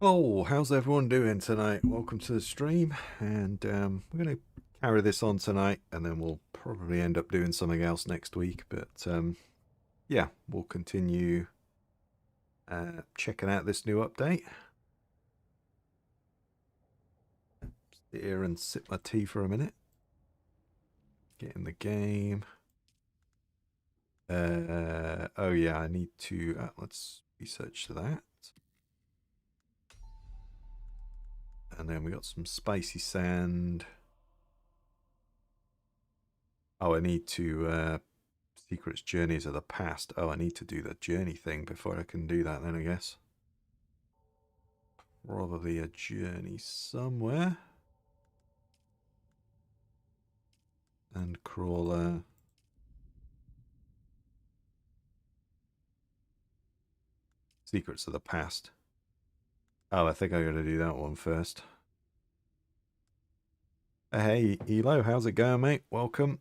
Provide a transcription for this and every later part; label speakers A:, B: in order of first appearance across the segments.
A: Oh, how's everyone doing tonight? Welcome to the stream, and we're going to carry this on tonight, and then we'll probably end up doing something else next week. But yeah, we'll continue checking out this new update. Sit here and sip my tea for a minute. Get in the game. Oh yeah, I need to. Let's research that. And then we got some spicy sand. Oh, I need to Secrets Journeys of the Past. Oh, I need to do the journey thing before I can do that then, I guess. Probably a journey somewhere. And crawler. Secrets of the Past. Oh, I think I gotta do that one first. Hey, Elo, how's it going, mate? Welcome.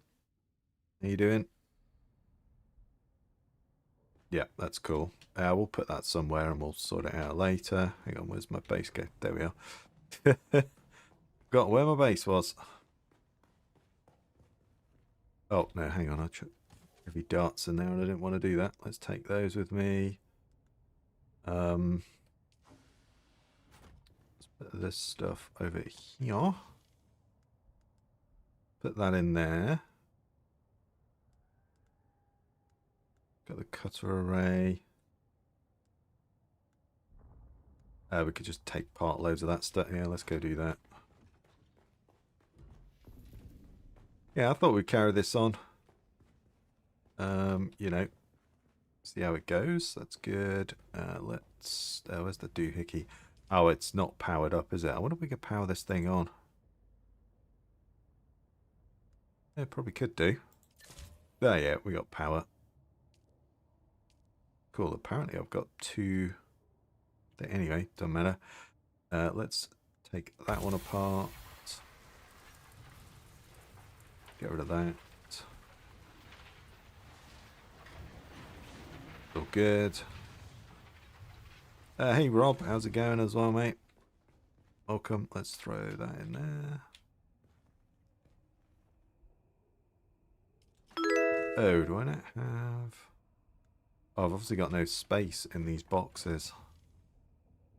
A: How you doing? Yeah, that's cool. We'll put that somewhere and we'll sort it out later. Hang on, where's my base go? There we are. Got where my base was. Oh, no, hang on. I took heavy darts in there and I didn't want to do that. Let's take those with me. Let's put this stuff over here. Put that in there. Got the cutter array. We could just take part loads of that stuff. Yeah, let's go do that. Yeah, I thought we'd carry this on. You know, see how it goes. That's good. Let's. Where's the doohickey? Oh, it's not powered up, is it? I wonder if we could power this thing on. Yeah, probably could do. There, yeah, we got power. Cool. Apparently, I've got two. Anyway, doesn't matter. Let's take that one apart. Get rid of that. All good. Hey Rob, how's it going as well, mate? Welcome. Let's throw that in there. Oh, do I not have... Oh, I've obviously got no space in these boxes.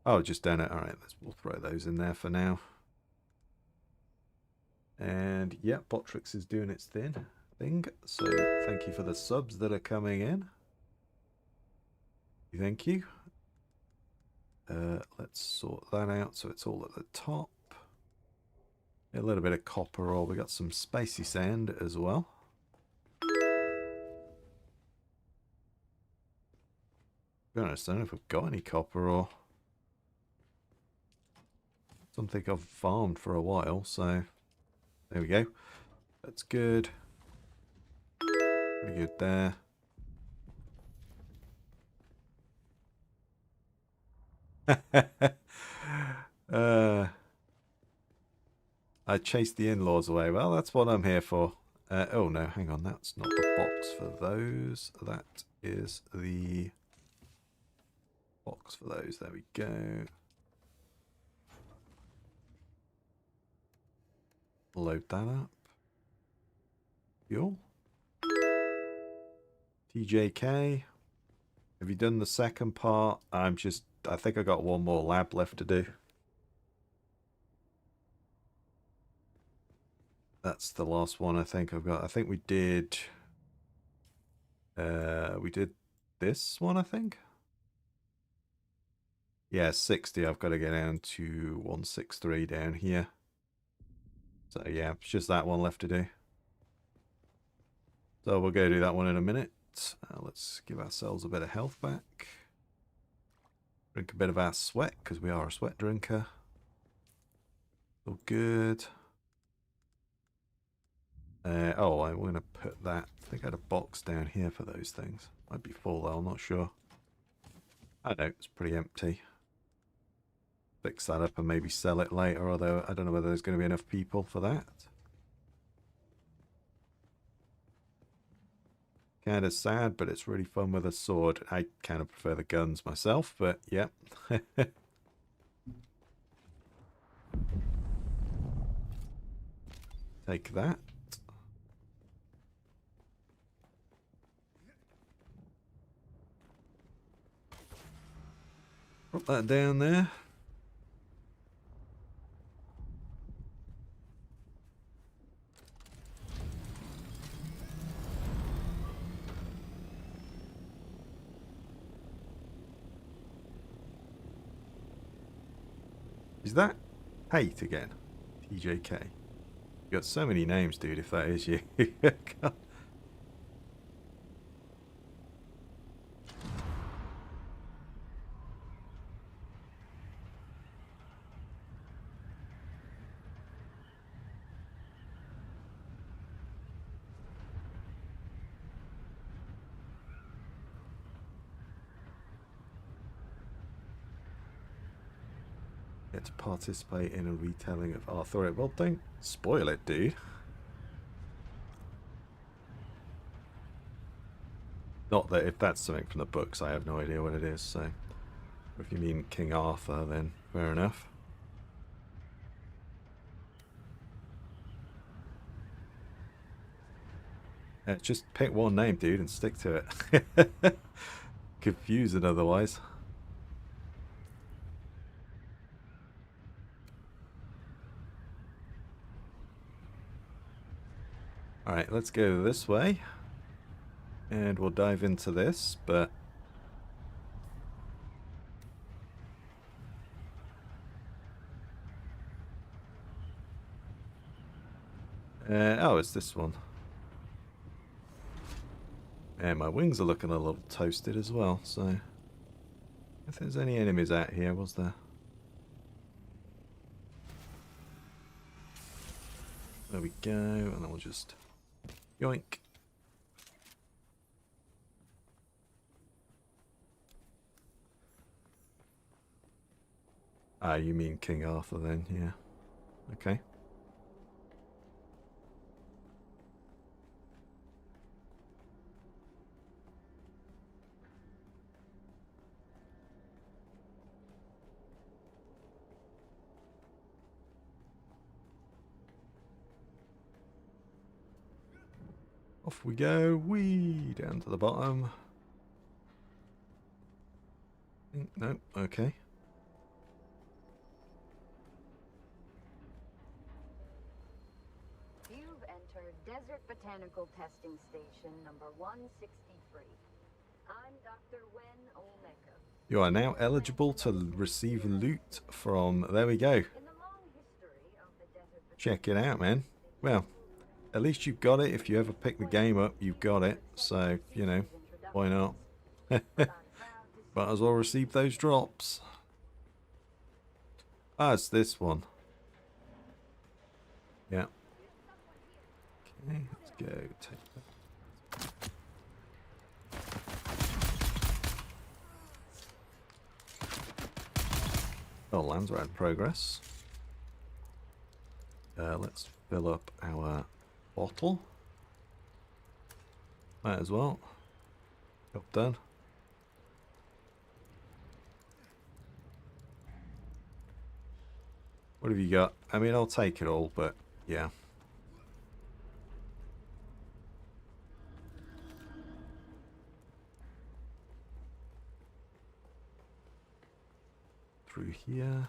A: Oh, just down it. Alright, we'll throw those in there for now. And yeah, Botrix is doing its thing. So thank you for the subs that are coming in. Thank you. Let's sort that out so it's all at the top. A little bit of copper ore. We got some spacey sand as well. To be honest, I don't know if we've got any copper ore. Something I've farmed for a while, so there we go. That's good. Pretty good there. I chased the in-laws away. Well, that's what I'm here for. Oh no, hang on. That's not the box for those. That is the box for those. There we go. Load that up. Fuel. TJK. Have you done the second part? I think I got one more lab left to do. That's the last one I think I've got. I think we did this one, I think. Yeah, 60. I've got to get down to 163 down here. So yeah, it's just that one left to do. So we'll go do that one in a minute. Let's give ourselves a bit of health back. Drink a bit of our sweat, because we are a sweat drinker. All good. Oh, I'm going to put that... I think I had a box down here for those things. Might be full though, I'm not sure. I don't know, it's pretty empty. Fix that up and maybe sell it later, although I don't know whether there's going to be enough people for that. Kind of sad, but it's really fun with a sword. I kind of prefer the guns myself, but yeah. Take that. Drop that down there. Is that Hate again? TJK. You got so many names, dude, if that is you. Get to participate in a retelling of Arthur. Well, don't spoil it, dude. Not that if that's something from the books, I have no idea what it is, so if you mean King Arthur, then fair enough. Just pick one name, dude, and stick to it. Confusing otherwise. Alright, let's go this way. And we'll dive into this, but... oh, it's this one. And my wings are looking a little toasted as well, so... If there's any enemies out here, was there? There we go, and then we'll just... Yoink. Ah, you mean King Arthur then, yeah. Okay. Off we go, whee, down to the bottom. No, okay.
B: You've entered Desert Botanical Testing Station number 163. I'm Dr. Wen Olmeca.
A: You are now eligible to receive loot from... There we go.
B: In the long history of the Desert
A: Check it out, man. Well, at least you've got it. If you ever pick the game up, you've got it. So, you know, why not? Might as well receive those drops. Ah, it's this one. Yeah. Okay, let's go. Take that. Oh, lands are in progress. Let's fill up our bottle. Might as well. Job done. What have you got? I mean, I'll take it all, but yeah. Through here.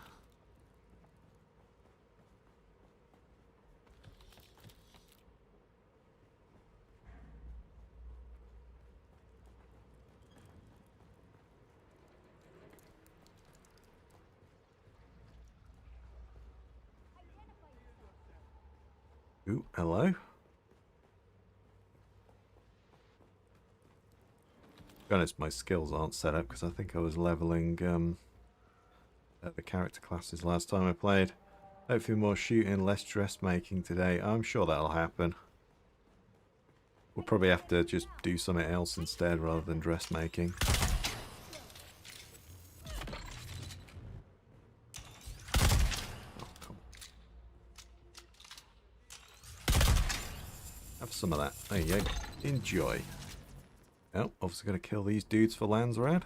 A: Ooh, hello. To be honest, my skills aren't set up because I think I was leveling the character classes last time I played. Hopefully more shooting, less dressmaking today. I'm sure that'll happen. We'll probably have to just do something else instead rather than dressmaking. Have some of that. There you go. Enjoy. Oh, obviously got to kill these dudes for Landsrad.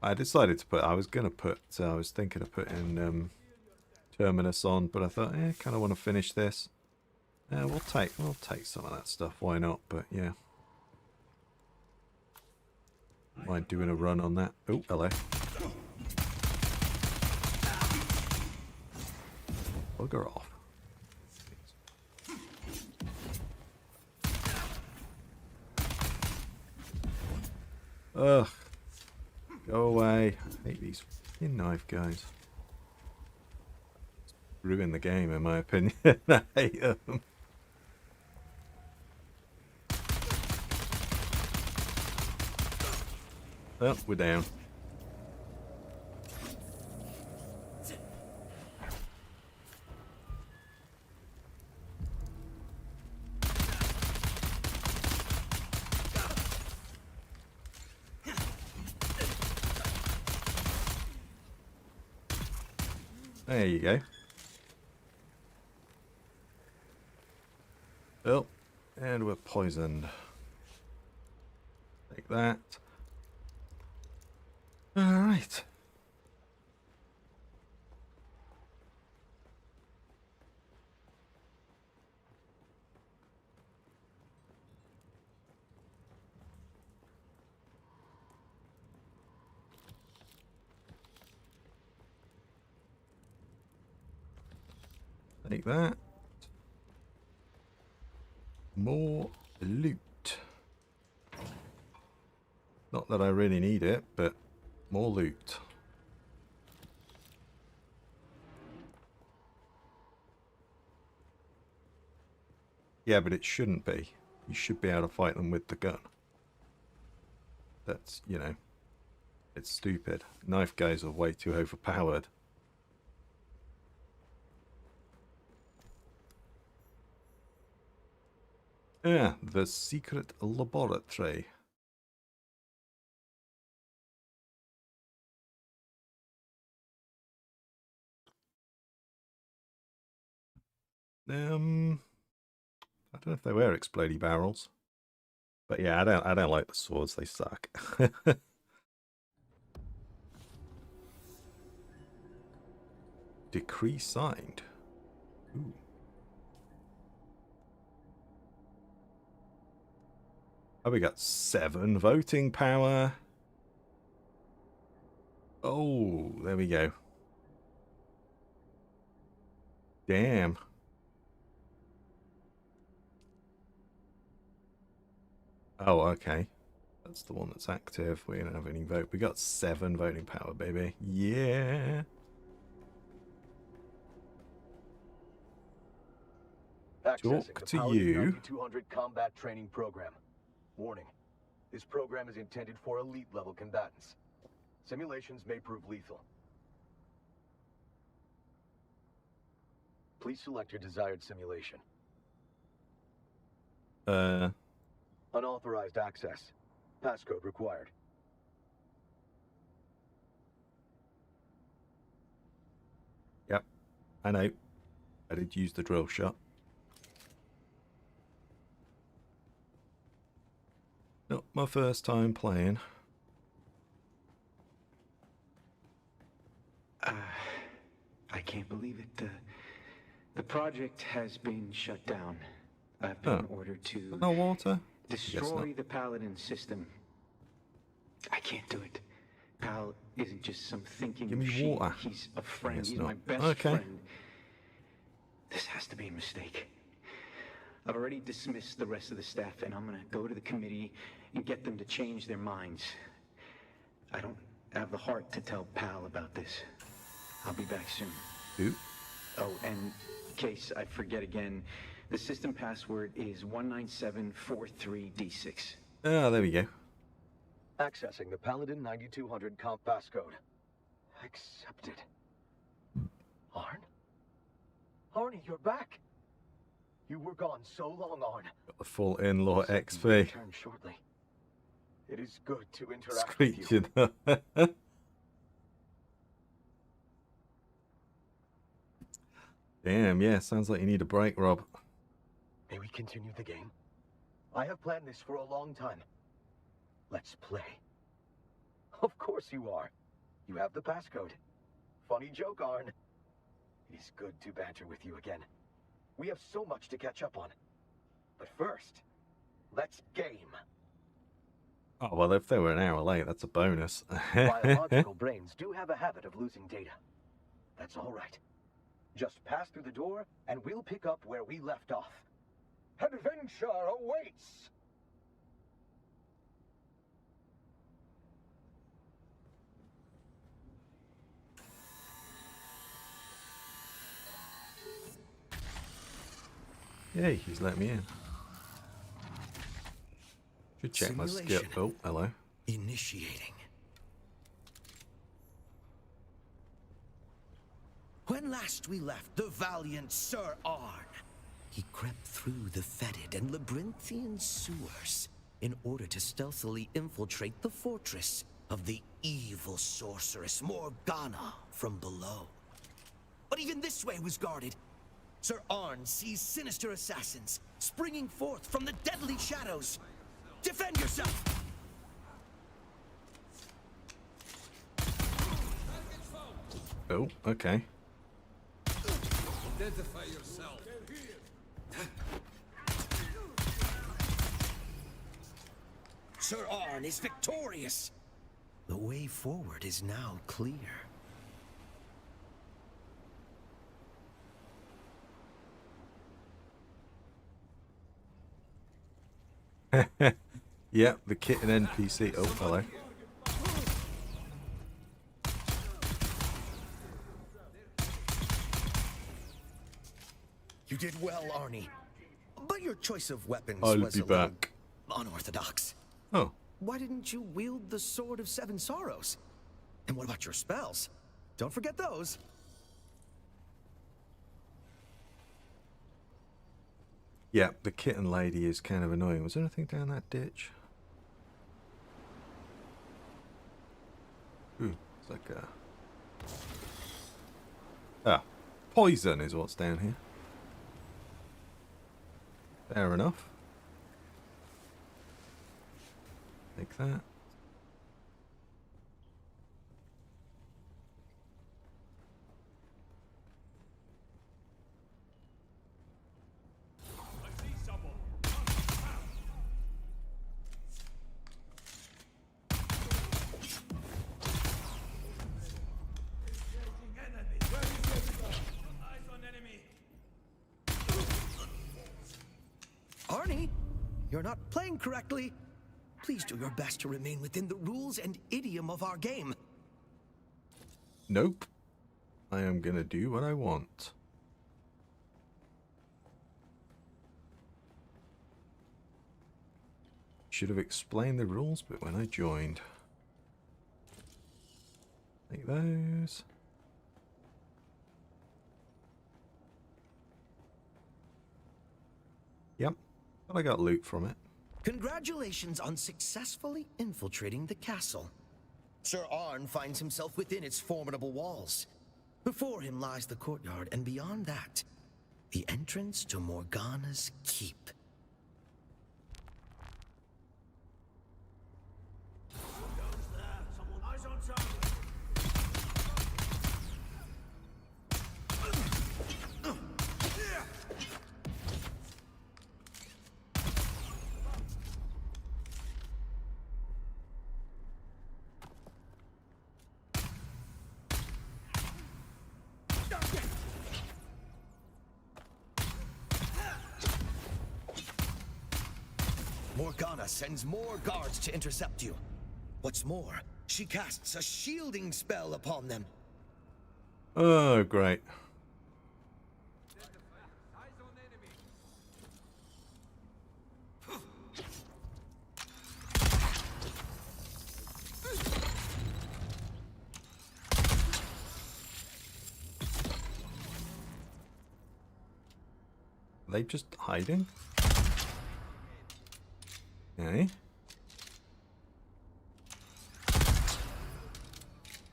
A: I decided to put, I was thinking of putting Terminus on, but I thought, kind of want to finish this. We'll take some of that stuff, why not? But yeah. Mind doing a run on that. Oh, hello. Bugger off. Ugh. Go away. I hate these fucking knife guys. Ruin the game, in my opinion. I hate them. Oh, we're down. There you go. Oh, and we're poisoned. Take that. Alright. Take that. More loot. Not that I really need it, but more loot. Yeah, but it shouldn't be. You should be able to fight them with the gun. That's, you know, it's stupid. Knife guys are way too overpowered. Yeah, the secret laboratory. I don't know if they were explodey barrels, but yeah, I don't like the swords. They suck. Decree signed. Ooh. Oh, we got 7 voting power. Oh, there we go. Damn. Oh, okay. That's the one that's active. We don't have any vote. We got 7 voting power, baby. Yeah. Talk to you.
C: 9200 combat training program. Warning. This program is intended for elite level combatants. Simulations may prove lethal. Please select your desired simulation. Unauthorized access. Passcode required.
A: Yep. I know. I did use the drill shot. Not my first time playing.
D: I can't believe it. The project has been shut down. I've been ordered to
A: no water.
D: destroy the Paladin system. I can't do it. Pal isn't just some thinking
A: Give me
D: machine.
A: water.
D: He's a friend.
A: Guess
D: He's
A: not.
D: my best
A: Okay.
D: friend. This has to be a mistake. I've already dismissed the rest of the staff, and I'm gonna go to the committee and get them to change their minds. I don't have the heart to tell Pal about this. I'll be back soon.
A: Ooh.
D: Oh, and in case I forget again, the system password is 19743D6.
A: Ah, there we go.
C: Accessing the Paladin 9200 comp passcode. Accepted. Arn? Arnie, you're back. You were gone so long, Arn.
A: Got the full in-law
C: You
A: XP.
C: return shortly. It is good to interact with you.
A: Screeching. Damn, yeah, sounds like you need a break, Rob.
C: May we continue the game? I have planned this for a long time. Let's play. Of course you are. You have the passcode. Funny joke, Arn. It is good to banter with you again. We have so much to catch up on. But first, let's game.
A: Oh, well, if they were an hour late, that's a bonus.
C: Biological brains do have a habit of losing data. That's all right. Just pass through the door, and we'll pick up where we left off. Adventure awaits!
A: Yay, he's let me in. Should check my skill. Oh, hello.
E: Initiating. When last we left the valiant Sir Arn, he crept through the fetid and labyrinthian sewers in order to stealthily infiltrate the fortress of the evil sorceress Morgana from below. But even this way was guarded. Sir Arn sees sinister assassins springing forth from the deadly shadows. Defend yourself!
A: Oh, okay.
F: Identify yourself.
E: Sir Arn is victorious. The way forward is now clear.
A: Yeah, the kitten NPC. Oh, hello.
E: You did well, Arnie. But your choice of weapons
A: I'll
E: was
A: be
E: a little
A: back.
E: unorthodox.
A: Oh,
E: Why didn't you wield the Sword of Seven Sorrows? And what about your spells? Don't forget those.
A: yeah, the kitten lady is kind of annoying. Was there anything down that ditch? Ooh, it's like a... Ah, poison is what's down here. Fair enough. Take that.
E: Arnie, you're not playing correctly. Please do your best to remain within the rules and idiom of our game.
A: Nope. I am gonna do what I want. Should have explained the rules, but when I joined. Take those. Yep, but I got loot from it.
E: Congratulations on successfully infiltrating the castle. Sir Arn finds himself within its formidable walls. Before him lies the courtyard, and beyond that, the entrance to Morgana's keep. Morgana sends more guards to intercept you. What's more, she casts a shielding spell upon them.
A: Oh, great. Are they just hiding? Okay.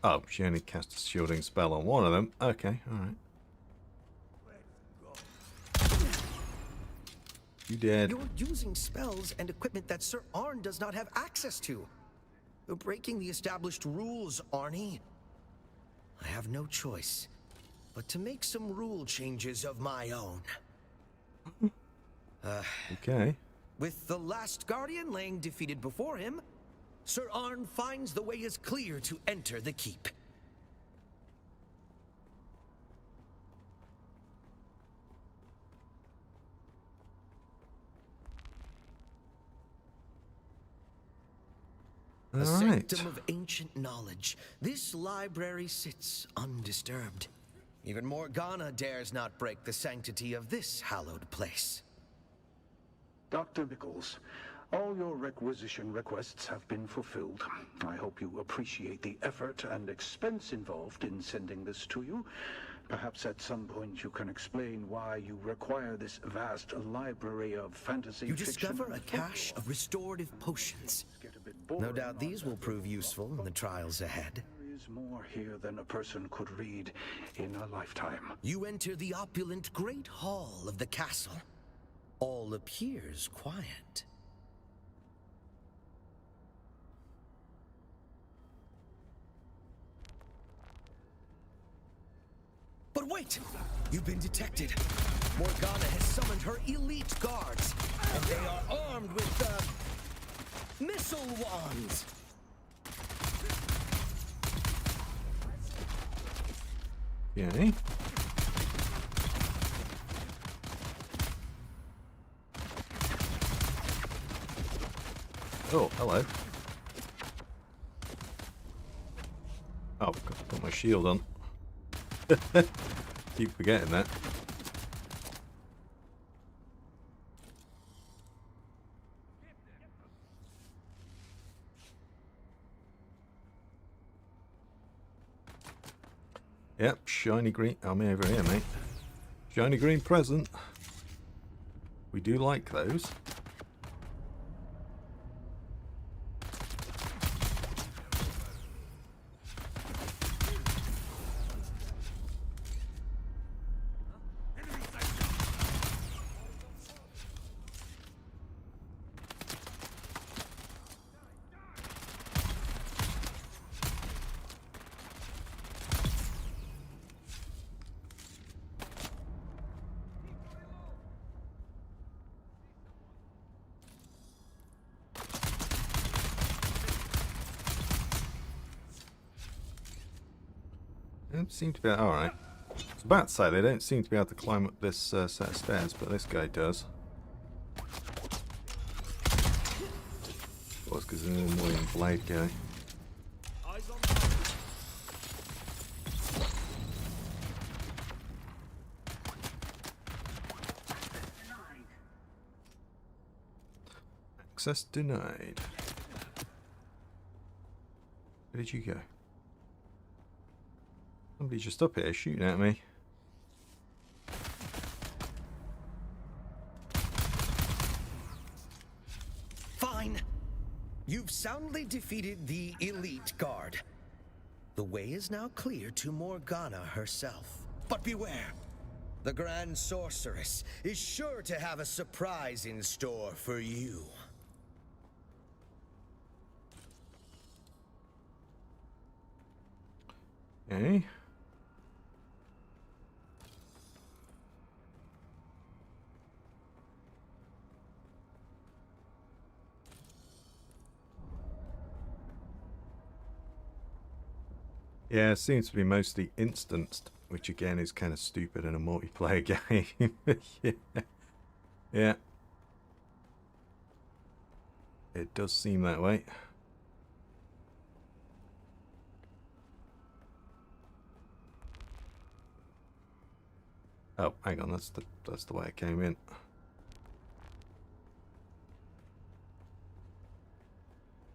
A: Oh, she only cast a shielding spell on one of them. Okay, alright. You dead.
E: You're using spells and equipment that Sir Arn does not have access to. You're breaking the established rules, Arnie. I have no choice but to make some rule changes of my own.
A: Okay.
E: With the last Guardian laying defeated before him, Sir Arn finds the way is clear to enter the keep. A
A: All
E: sanctum
A: right.
E: of ancient knowledge, this library sits undisturbed. Even Morgana dares not break the sanctity of this hallowed place.
F: Dr. Nichols, all your requisition requests have been fulfilled. I hope you appreciate the effort and expense involved in sending this to you. Perhaps at some point you can explain why you require this vast library of fantasy
E: You
F: fiction
E: discover a
F: and
E: cache
F: folklore.
E: of restorative potions.
F: Get a bit
E: No
F: boring
E: doubt
F: on
E: these will
F: that
E: prove
F: level.
E: useful in the trials ahead.
F: There is more here than a person could read in a lifetime.
E: You enter the opulent great hall of the castle. All appears quiet. But wait! You've been detected. Morgana has summoned her elite guards, and they are armed with, missile wands!
A: Okay. Oh, hello. Oh, got my shield on. Keep forgetting that. Yep, shiny green. I'm over here, mate. Shiny green present. We do like those. Don't seem to be alright. I was about to say they don't seem to be able to climb up this set of stairs, but this guy does. Of course, because there's an annoying blade guy. Access denied. Where did you go? Somebody's just up here shooting at me.
E: Fine. You've soundly defeated the elite guard. The way is now clear to Morgana herself. But beware. The Grand Sorceress is sure to have a surprise in store for you.
A: Okay. Yeah, it seems to be mostly instanced, which again is kind of stupid in a multiplayer game. Yeah. Yeah. It does seem that way. Oh, hang on, that's the way it came in.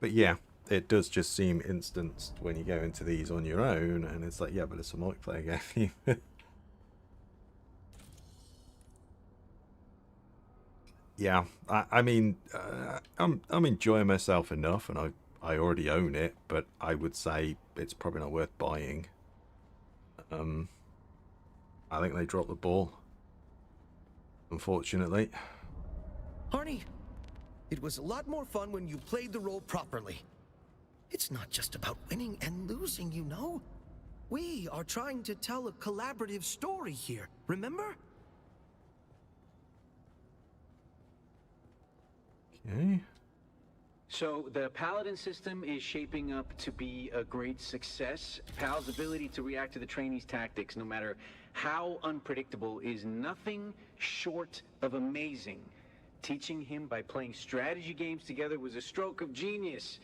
A: But yeah, it does just seem instanced when you go into these on your own, and it's like, yeah, but it's a multiplayer game. Yeah, I mean, I'm enjoying myself enough, and I already own it, but I would say it's probably not worth buying. I think they dropped the ball, unfortunately.
E: Arnie, it was a lot more fun when you played the role properly. It's not just about winning and losing, you know. We are trying to tell a collaborative story here, remember?
A: Okay.
D: So the Paladin system is shaping up to be a great success. Pal's ability to react to the trainees' tactics, no matter how unpredictable, is nothing short of amazing. Teaching him by playing strategy games together was a stroke of genius.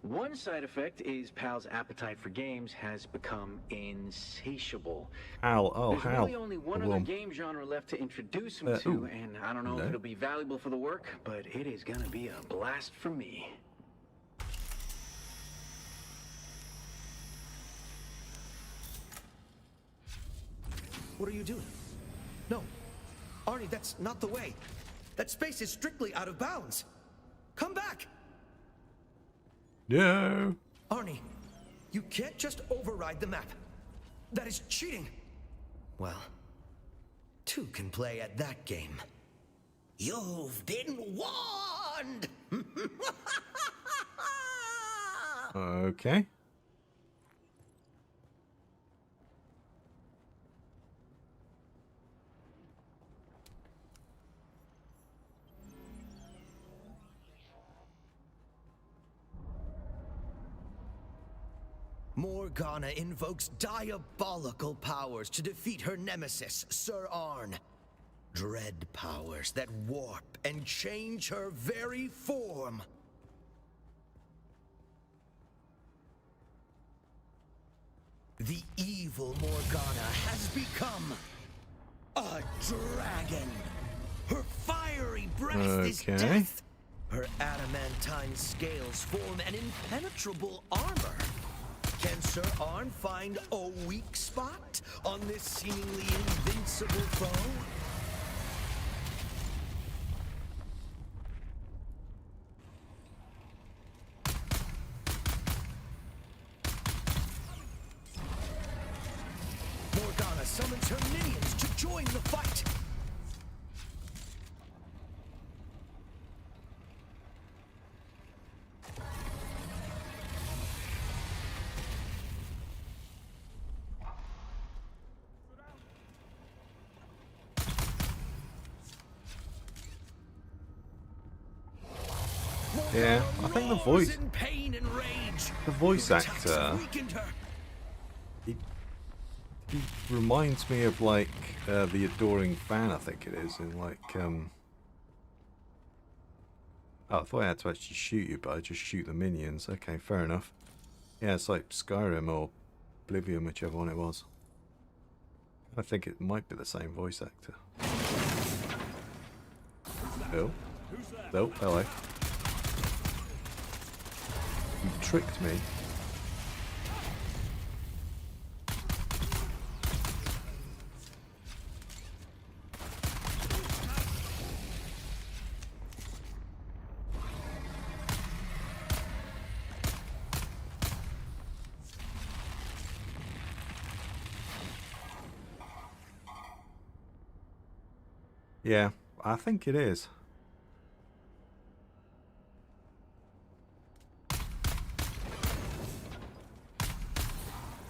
D: One side effect is Pal's appetite for games has become insatiable.
A: Hal. Oh,
D: There's
A: Hal.
D: really only one other game genre left to introduce him to, and I don't know if it'll be valuable for the work, but it is gonna be a blast for me.
E: What are you doing? No. Arnie, that's not the way. That space is strictly out of bounds. Come back!
A: No.
E: Arnie, you can't just override the map. That is cheating. Well, two can play at that game. You've been warned!
A: Okay.
E: Morgana invokes diabolical powers to defeat her nemesis, Sir Arn. Dread powers that warp and change her very form. The evil Morgana has become a dragon. Her fiery breath is
A: Okay.
E: death. Her adamantine scales form an impenetrable armor. Can Sir Arn find a weak spot on this seemingly invincible foe? Morgana summons her minions to join the fight.
A: Yeah, I think the voice,
E: In pain and rage.
A: the voice
E: Her attacks have
A: actor,
E: weakened her.
A: he reminds me of like the Adoring Fan, I think it is, in like oh, I thought I had to actually shoot you, but I just shoot the minions. Okay, fair enough. Yeah, it's like Skyrim or Oblivion, whichever one it was. I think it might be the same voice actor. Oh. Oh, hello. You tricked me. Yeah, I think it is.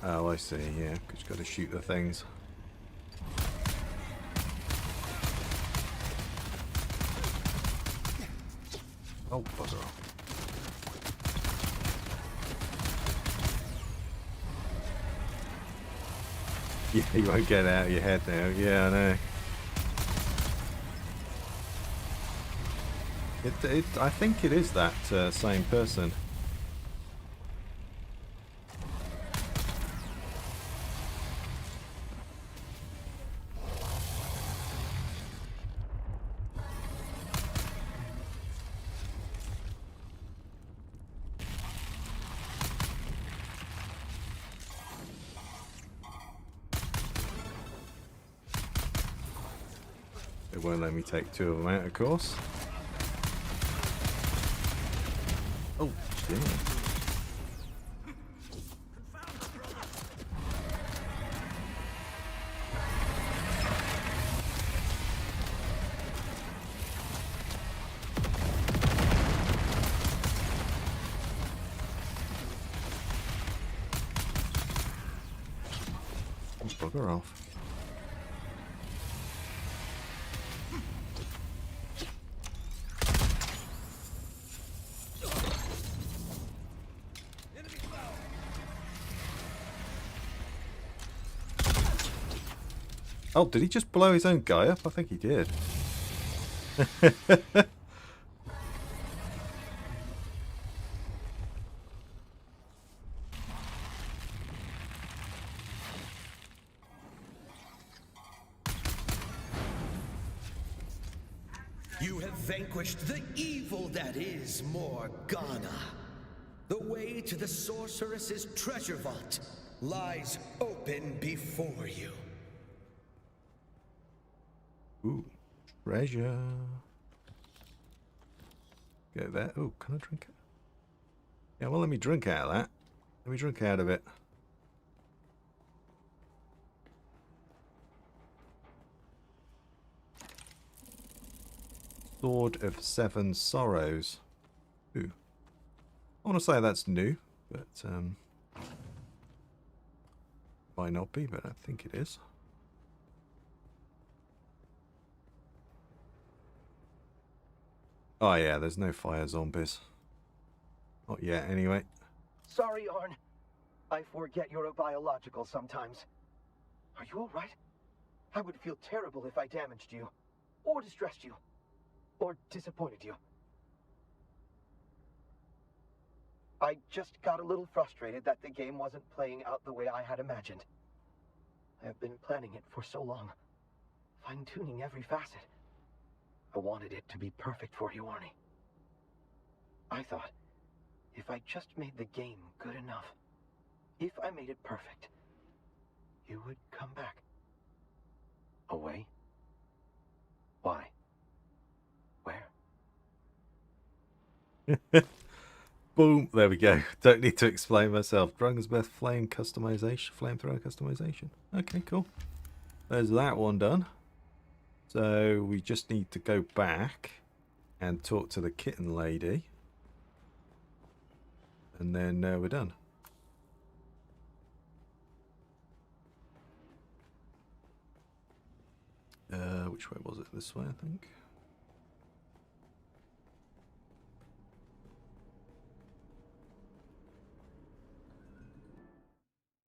A: Oh, I see, yeah, because you've got to shoot the things. Oh, bugger off. Yeah, you won't get it out of your head now. Yeah, I know. I think it is that same person. It won't let me take two of them out, of course. Oh, shit. bugger off. Oh, did he just blow his own guy up? I think he did.
E: You have vanquished the evil that is Morgana. The way to the sorceress's treasure vault lies open before you.
A: Ooh, treasure. Go there. Oh, can I drink it? Yeah, well, let me drink out of that. Let me drink out of it. Sword of Seven Sorrows. Ooh. I want to say that's new, but might not be, but I think it is. Oh yeah, there's no fire zombies. Not yet, anyway.
C: Sorry, Arn. I forget you're a biological sometimes. Are you alright? I would feel terrible if I damaged you, or distressed you, or disappointed you. I just got a little frustrated that the game wasn't playing out the way I had imagined. I have been planning it for so long, fine-tuning every facet. I wanted it to be perfect for you, Arnie. I thought, if I just made the game good enough, if I made it perfect, you would come back. Away? Why? Where?
A: Boom, there we go. Don't need to explain myself. Dragon's Breath flame customization, flamethrower customization. Okay, cool. There's that one done. So we just need to go back and talk to the kitten lady. And then we're done. Which way was it? This way, I think.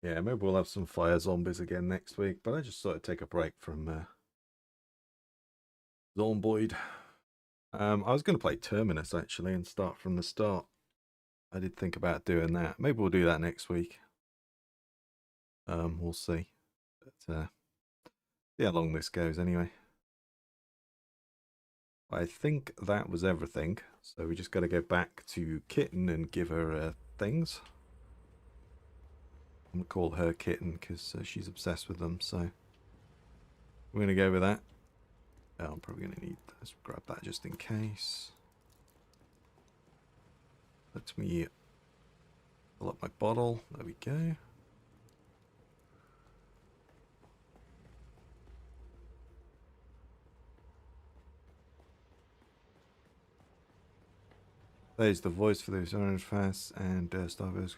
A: Yeah, maybe we'll have some fire zombies again next week, but I just thought I'd take a break from Zomboid. I was going to play Terminus, actually, and start from the start. I did think about doing that. Maybe we'll do that next week. We'll see. But, see how long this goes, anyway. I think that was everything. So we just got to go back to Kitten and give her things. I'm going to call her Kitten because she's obsessed with them. So we're going to go with that. Oh, I'm probably going to need, let's grab that just in case. Let me fill up my bottle. There we go. There's the voice for those orange fast and Starburst.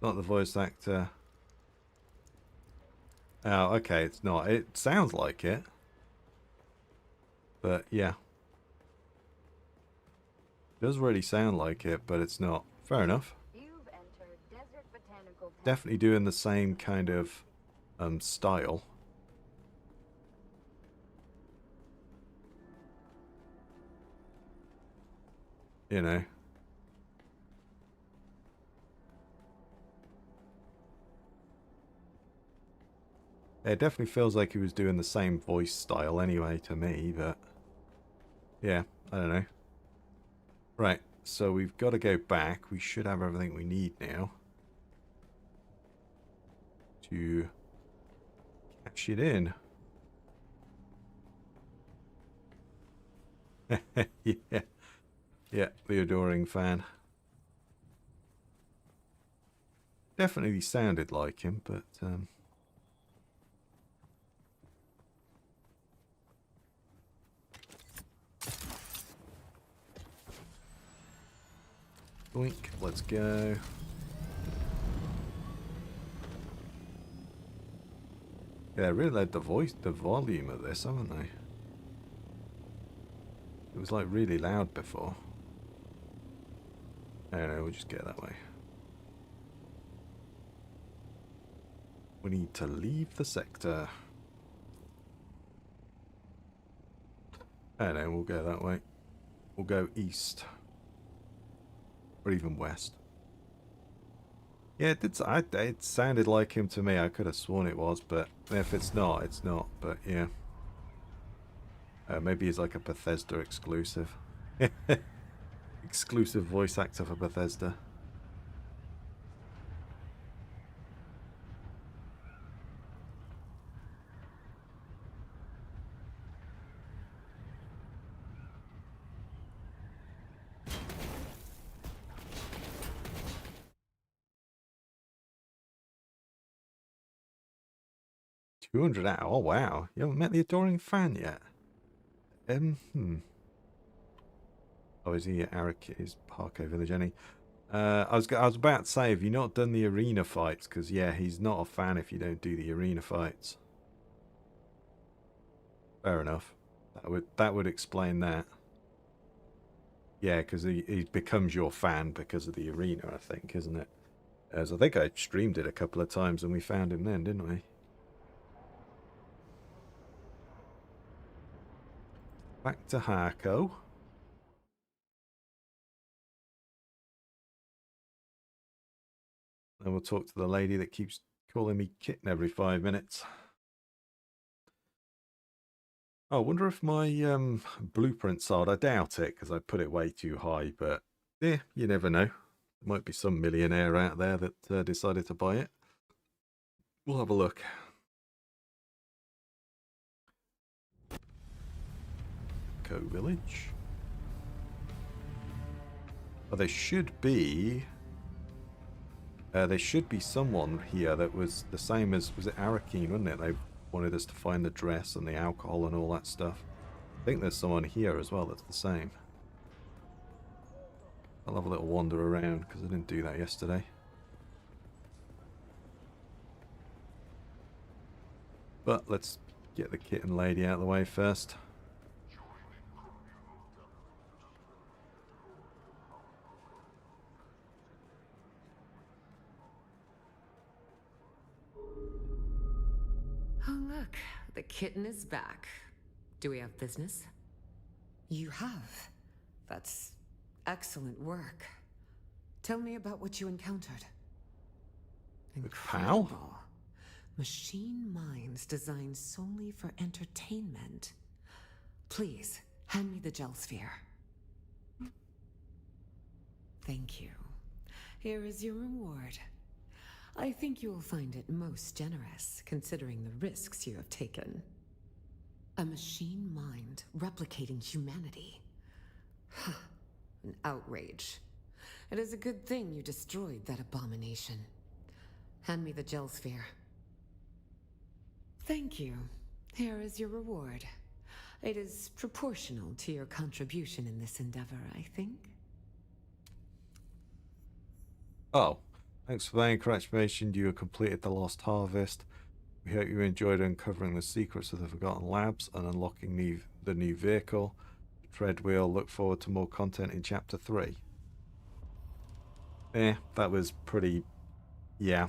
A: Not the voice actor. Oh, okay, it's not. It sounds like it. But yeah. It does really sound like it, but it's not. Fair enough.
B: You've entered Desert Botanical
A: Definitely doing the same kind of style. You know. It definitely feels like he was doing the same voice style anyway to me, but yeah, I don't know. Right, so we've got to go back. We should have everything we need now to cash it in. Yeah. Yeah, the adoring fan. Definitely sounded like him, but boink, let's go. Yeah, they really led the volume of this, haven't they? It was like really loud before. I don't know, we'll just get that way. We need to leave the sector. I don't know, we'll go that way. We'll go east. Or even west. Yeah, it sounded like him to me. I could have sworn it was, but if it's not, it's not. But yeah. Maybe he's like a Bethesda exclusive. Exclusive voice actor for Bethesda. $200. Oh wow, you haven't met the adoring fan yet. Oh, is he at Arrakis, Parko Village? Any? I was about to say, have you not done the arena fights? Because yeah, he's not a fan if you don't do the arena fights. Fair enough. That would explain that. Yeah, because he becomes your fan because of the arena, I think, isn't it? As I think I streamed it a couple of times and we found him then, didn't we? Back to Harko. Then we'll talk to the lady that keeps calling me kitten every 5 minutes. Oh, I wonder if my blueprint sold. I doubt it because I put it way too high. But yeah, you never know. There might be some millionaire out there that decided to buy it. We'll have a look. Village. Oh, there should be someone here that was the same as, was it Arakeen, wasn't it? They wanted us to find the dress and the alcohol and all that stuff. I think there's someone here as well that's the same. I'll have a little wander around because I didn't do that yesterday. But let's get the kitten lady out of the way first.
G: Oh, look, the kitten is back. Do we have business? You have. That's excellent work. Tell me about what you encountered.
A: How?
G: Incredible. Machine minds designed solely for entertainment. Please, hand me the gel sphere. Thank you. Here is your reward. I think you will find it most generous, considering the risks you have taken. A machine mind replicating humanity. An outrage. It is a good thing you destroyed that abomination. Hand me the gel sphere. Thank you. Here is your reward. It is proportional to your contribution in this endeavor, I think.
A: Oh. Thanks for that information. You have completed the Lost Harvest. We hope you enjoyed uncovering the secrets of the Forgotten Labs and unlocking the new vehicle. Treadwheel. Look forward to more content in Chapter 3. That was pretty... yeah.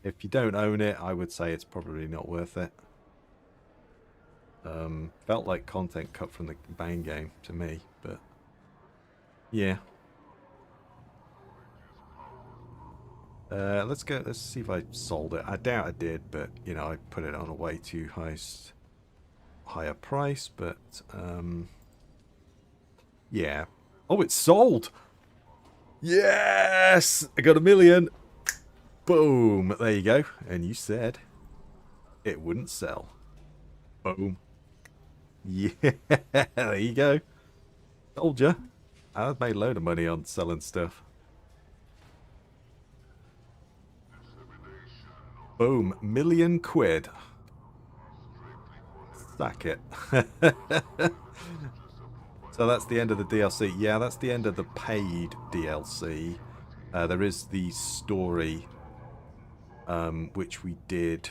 A: If you don't own it, I would say it's probably not worth it. Felt like content cut from the main game to me, but... yeah. Let's see if I sold it. I doubt I did, but you know, I put it on a way too higher price, but yeah. Oh, it's sold. Yes, I got 1 million. Boom, there you go. And you said it wouldn't sell. Boom. Yeah, there you go. Told you. I've made a load of money on selling stuff. Boom, £1 million. Sack it. So that's the end of the DLC. Yeah, that's the end of the paid DLC. There is the story, which we did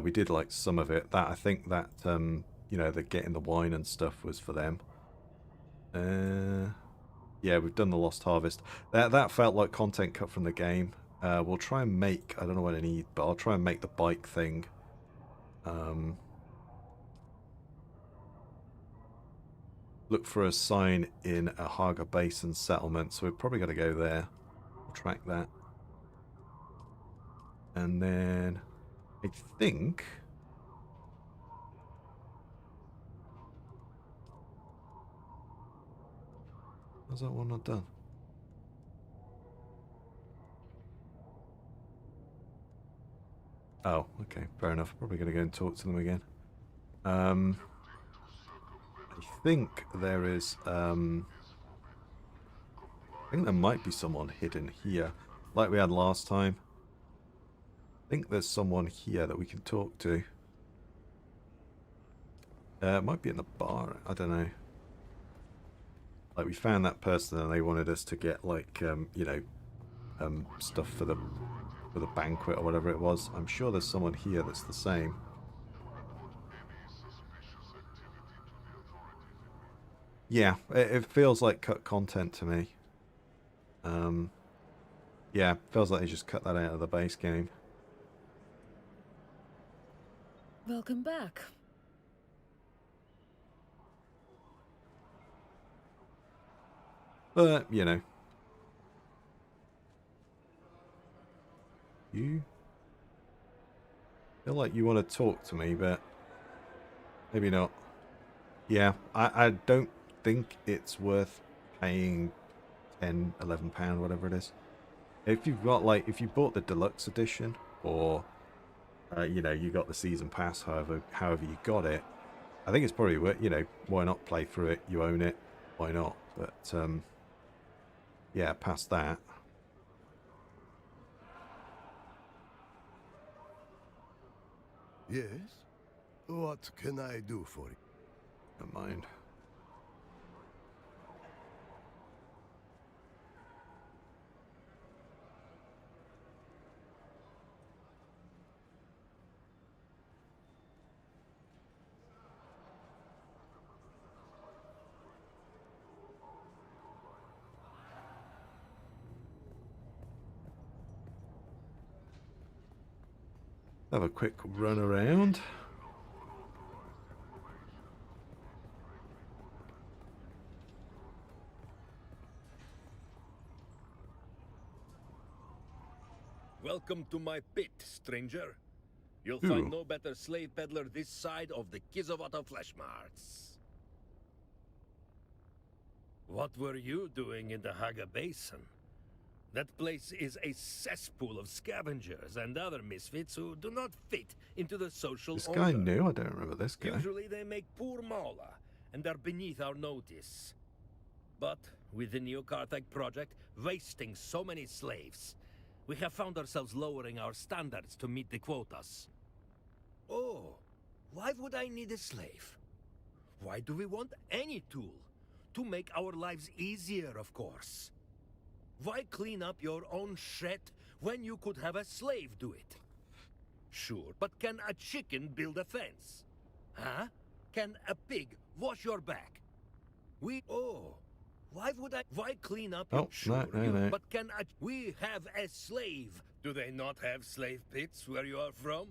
A: We did like some of it. That I think that you know, the getting the wine and stuff was for them. Yeah, we've done the Lost Harvest. That felt like content cut from the game. We'll try and make, I don't know what I need, but I'll try and make the bike thing. Look for a sign in a Haga Basin settlement, so we're probably going to go there. We'll track that. And then I think... How's that one not done? Oh, okay, fair enough. Probably going to go and talk to them again. I think there is... I think there might be someone hidden here, like we had last time. I think there's someone here that we can talk to. It might be in the bar, I don't know. Like, we found that person and they wanted us to get, like, you know, stuff for the banquet or whatever it was. I'm sure there's someone here that's the same. Yeah, it feels like cut content to me. Yeah, feels like they just cut that out of the base game.
H: Welcome back.
A: But, you know. You feel like you want to talk to me, but maybe not. Yeah, I don't think it's worth paying £10, £11, whatever it is. If you've got, like, if you bought the deluxe edition, or you know, you got the season pass, however you got it, I think it's probably worth, you know, why not play through it? You own it, why not? But yeah, past that.
I: Yes? What can I do for you?
A: Never mind. Have a quick run around.
J: Welcome to my pit, stranger. You'll
A: Ooh.
J: find no better slave peddler this side of the Kizovato flesh marts. What were you doing in the Haga Basin? That place is a cesspool of scavengers and other misfits who do not fit into the social
A: This guy
J: order.
A: knew? I don't remember this guy.
J: Usually they make poor mauler and are beneath our notice. But with the New Carthage project wasting so many slaves, we have found ourselves lowering our standards to meet the quotas. Oh, why would I need a slave? Why do we want any tool? To make our lives easier, of course. Why clean up your own shit when you could have a slave do it? Sure, but can a chicken build a fence? Huh? Can a pig wash your back? Why clean up your... Sure,
A: no.
J: but we have a slave. Do they not have slave pits where you are from?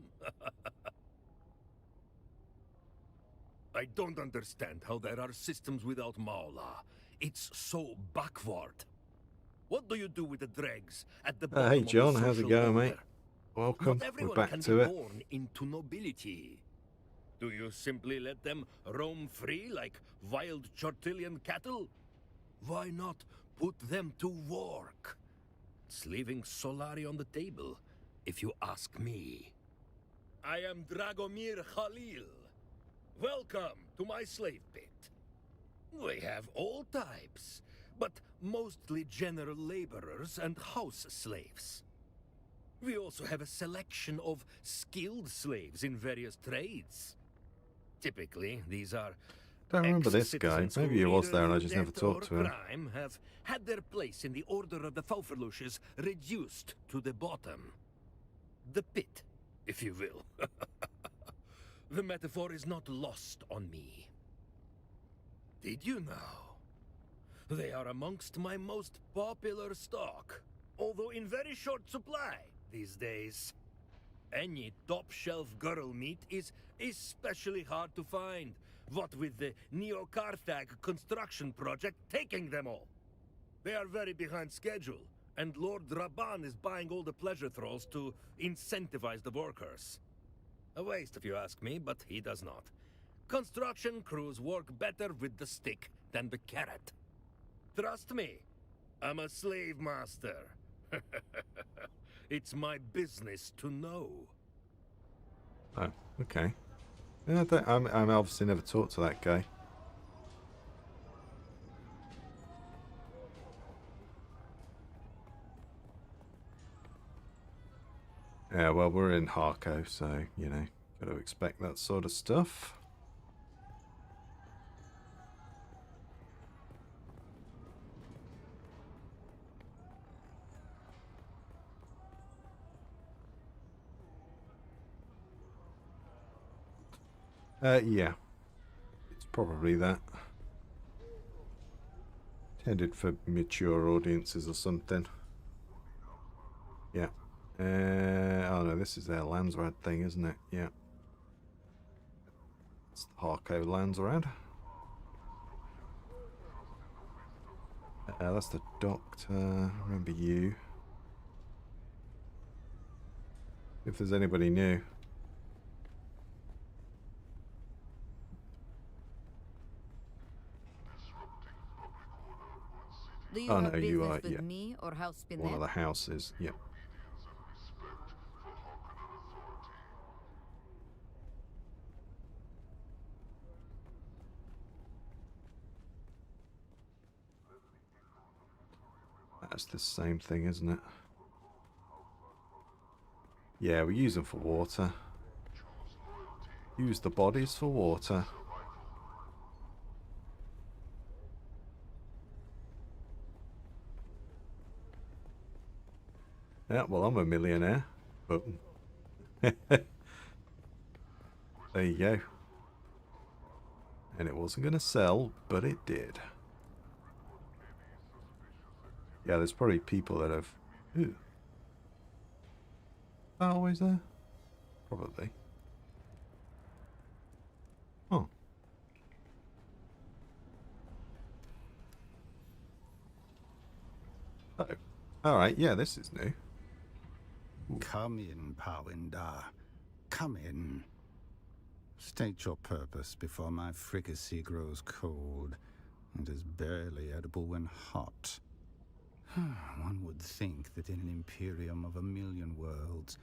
J: I don't understand how there are systems without Maula. It's so backward. What do you do with the dregs at the bottom
A: Hey
J: of the
A: John, how's it
J: social
A: going,
J: order?
A: mate? Welcome.
J: Not
A: We're
J: everyone
A: back
J: can
A: to
J: be
A: it.
J: born into nobility. Do you simply let them roam free like wild Chortillian cattle? Why not put them to work? It's leaving Solari on the table, if you ask me. I am Dragomir Khalil. Welcome to my slave pit. We have all types, but mostly general laborers and house slaves. We also have a selection of skilled slaves in various trades. Typically, these are
A: Don't remember this guy.
J: ex-citizens who
A: Maybe he was
J: either
A: there and I
J: through
A: just never
J: death
A: talked to
J: or
A: him.
J: crime have had their place in the order of the Fauferlushes reduced to the bottom. The pit, if you will. The metaphor is not lost on me. Did you know? They are amongst my most popular stock, although in very short supply these days. Any top-shelf girl meat is especially hard to find, what with the Neo-Carthag construction project taking them all. They are very behind schedule, and Lord Raban is buying all the pleasure thralls to incentivize the workers. A waste if you ask me, but he does not. Construction crews work better with the stick than the carrot. Trust me, I'm a slave master. It's my business to know.
A: Oh, okay. Yeah, I'm obviously never talked to that guy. Yeah, well, we're in Harko, so, you know, got to expect that sort of stuff. Yeah. It's probably that. Intended for mature audiences or something. Yeah. Oh no, this is their Landsrad thing, isn't it? Yeah. It's the Harko Landsrad. That's the Doctor. Remember you. If there's anybody new.
B: Do you
A: Oh
B: have
A: no, you
B: business
A: are,
B: with
A: yeah.
B: me or House Spinette?
A: One of the houses, yeah. That's the same thing, isn't it? Yeah, we use them for water. Use the bodies for water. Yeah, well, I'm a millionaire, but there you go. And it wasn't going to sell, but it did. Yeah, there's probably people that have... Ooh. Always there? Probably. Oh. Oh. Alright, yeah, this is new. Ooh.
K: Come in, Pawindar. Come in. State your purpose before my fricassee grows cold. It is barely edible when hot. One would think that in an Imperium of 1,000,000 worlds,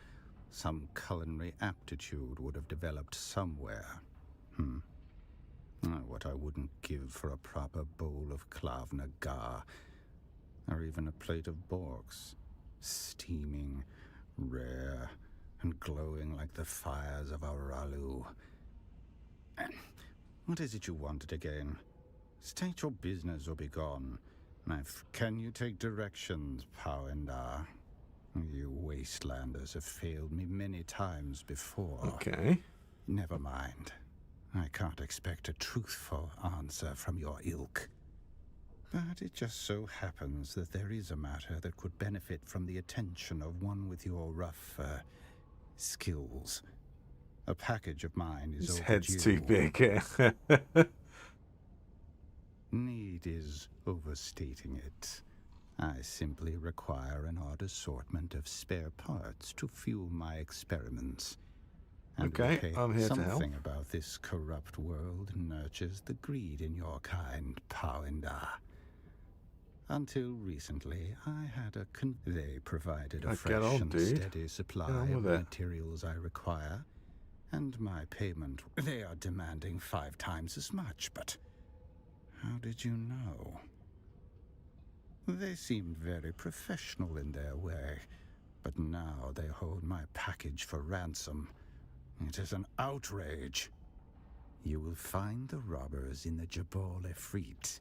K: some culinary aptitude would have developed somewhere. What I wouldn't give for a proper bowl of Klavna Gar, or even a plate of Borks, steaming, rare, and glowing like the fires of Aralu. What is it you wanted again? State your business or be gone. Can you take directions, Pawindar? You wastelanders have failed me many times before.
A: Okay.
K: Never mind. I can't expect a truthful answer from your ilk. But it just so happens that there is a matter that could benefit from the attention of one with your rough, skills. A package of mine is
A: His
K: overdue.
A: head's too big.
K: Need is overstating it. I simply require an odd assortment of spare parts to fuel my experiments. And
A: Okay, I'm here to help.
K: Something about this corrupt world nurtures the greed in your kind, Pawindar. Until recently, I had a they provided a fresh and steady supply of the materials I require, and my payment, they are demanding 5 times as much, but how did you know? They seemed very professional in their way, but now they hold my package for ransom. It is an outrage. You will find the robbers in the Jabal Efreet.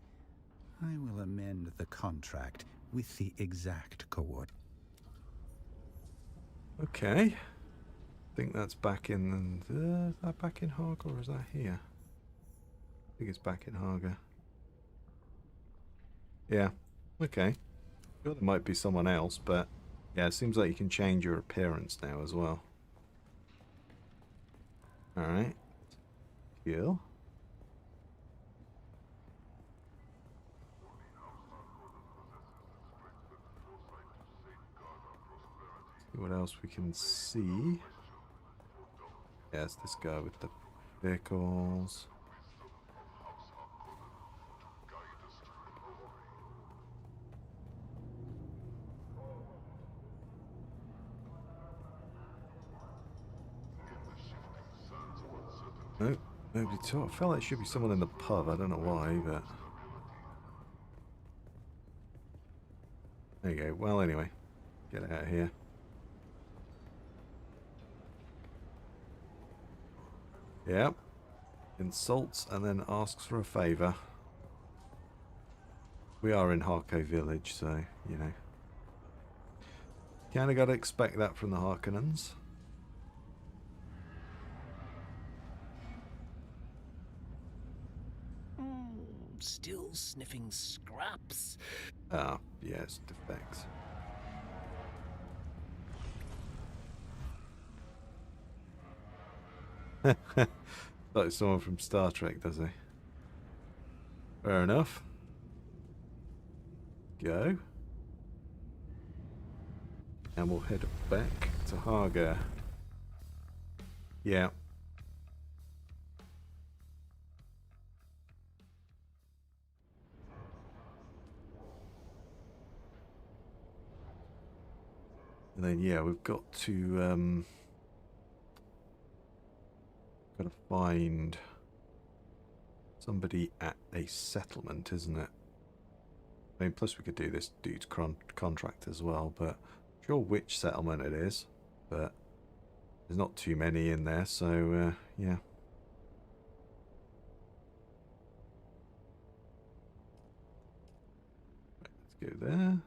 K: I will amend the contract with the exact coordinates.
A: Okay. think that's back in... is that back in Haga or is that here? I think it's back in Haga. Yeah, okay. Sure, there might be someone else, but yeah, it seems like you can change your appearance now as well. Alright. Cool. See what else we can see. Yeah, it's this guy with the vehicles. Nope, nobody talk. I felt like it should be someone in the pub. I don't know why, but there you go. Well, anyway, get out of here. Yep. Insults and then asks for a favour. We are in Harko village, so, you know. Kinda gotta expect that from the Harkonnens.
E: Still sniffing scraps.
A: Ah, yes, defects. Like someone from Star Trek, does he? Fair enough. Go. And we'll head back to Haga. Yeah. And then yeah, we've got to gotta find somebody at a settlement, isn't it? I mean, plus we could do this dude's contract as well, but I'm sure which settlement it is, but there's not too many in there, so yeah. Right, let's go there.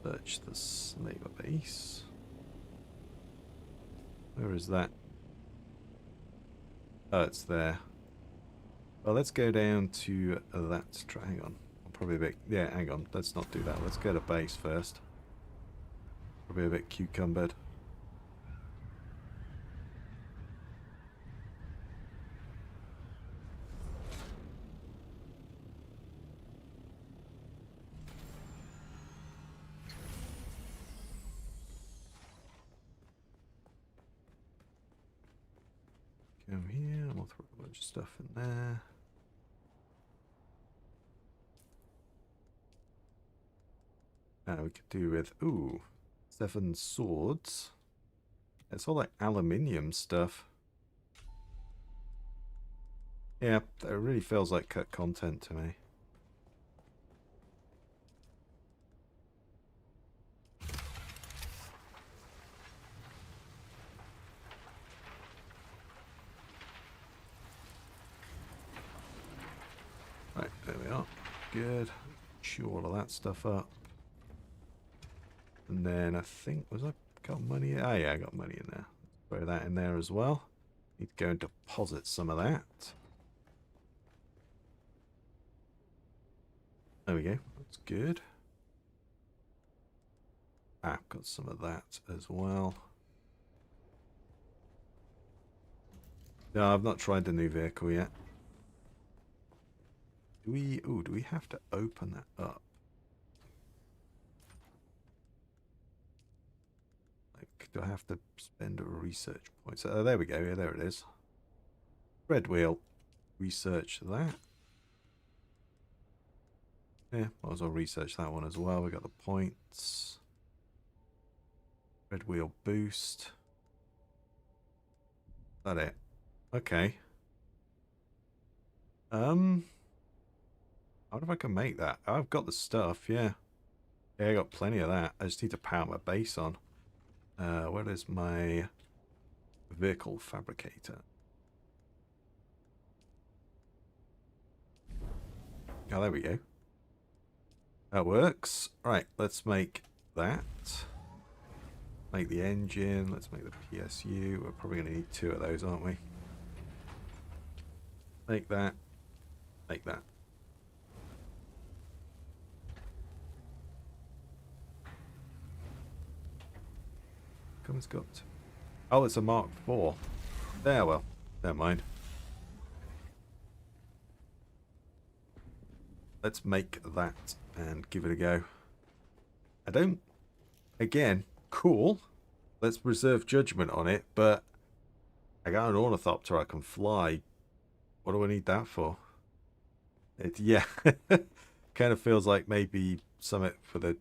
A: Search the slaver base. Where is that? Oh, it's there. Well, let's go down to that. Hang on. Probably a bit... Yeah, hang on. Let's not do that. Let's go to base first. Probably a bit cucumbered. Come here, and we'll throw a bunch of stuff in there. We could do with, ooh, 7 swords. It's all like aluminium stuff. Yeah, it really feels like cut content to me. Right, there we are. Good. Chew all of that stuff up. And then I think, was I got money? Oh yeah, I got money in there. Let's throw that in there as well. Need to go and deposit some of that. There we go. That's good. Ah, got some of that as well. No, I've not tried the new vehicle yet. Do we? Ooh, do we have to open that up? Like, do I have to spend a research point? So, oh, there we go. Yeah, there it is. Red wheel. Research that. Yeah, might as well research that one as well. We got the points. Red wheel boost. That it. Okay. I wonder if I can make that. I've got the stuff, yeah. Yeah, I got plenty of that. I just need to power my base on. Where is my vehicle fabricator? Oh, there we go. That works. Right, let's make that. Make the engine. Let's make the PSU. We're probably going to need 2 of those, aren't we? Make that. Make that. Come it's got. Oh, it's a Mark IV. There, well, never mind. Let's make that and give it a go. I don't. Again, cool. Let's reserve judgment on it, but I got an ornithopter I can fly. What do I need that for? Yeah, kind of feels like maybe something for the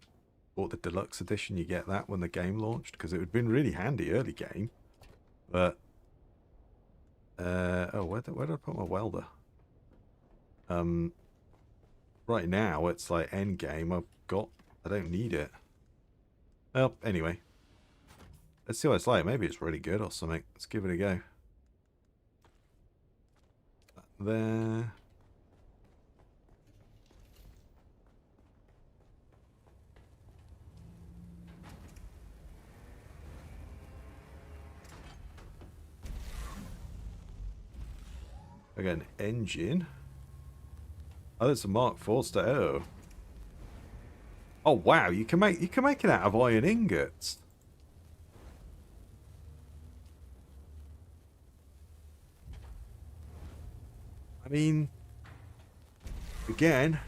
A: deluxe edition. You get that when the game launched, because it would have been really handy early game. But oh, where did I put my welder? Right now it's like end game. I don't need it. Well, anyway, let's see what it's like. Maybe it's really good or something. Let's give it a go. There. I got an engine. Oh, that's a Mark IV stat. Oh. Oh wow, you can make it out of iron ingots. I mean, again,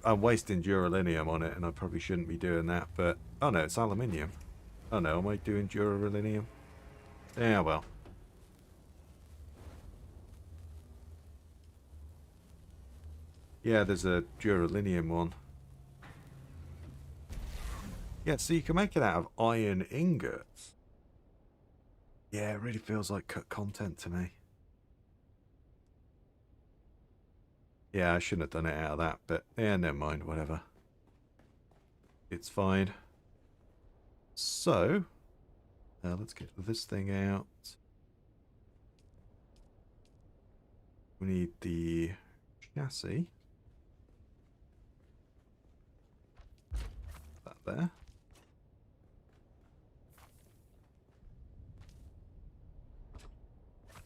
A: I'm wasting duralinium on it, and I probably shouldn't be doing that. But oh no, it's aluminium. Oh no, am I doing duralinium? Yeah, well. Yeah, there's a duralinium one. Yeah, so you can make it out of iron ingots. Yeah, it really feels like cut content to me. Yeah, I shouldn't have done it out of that, but yeah, never mind, whatever. It's fine. So, let's get this thing out. We need the chassis. That there.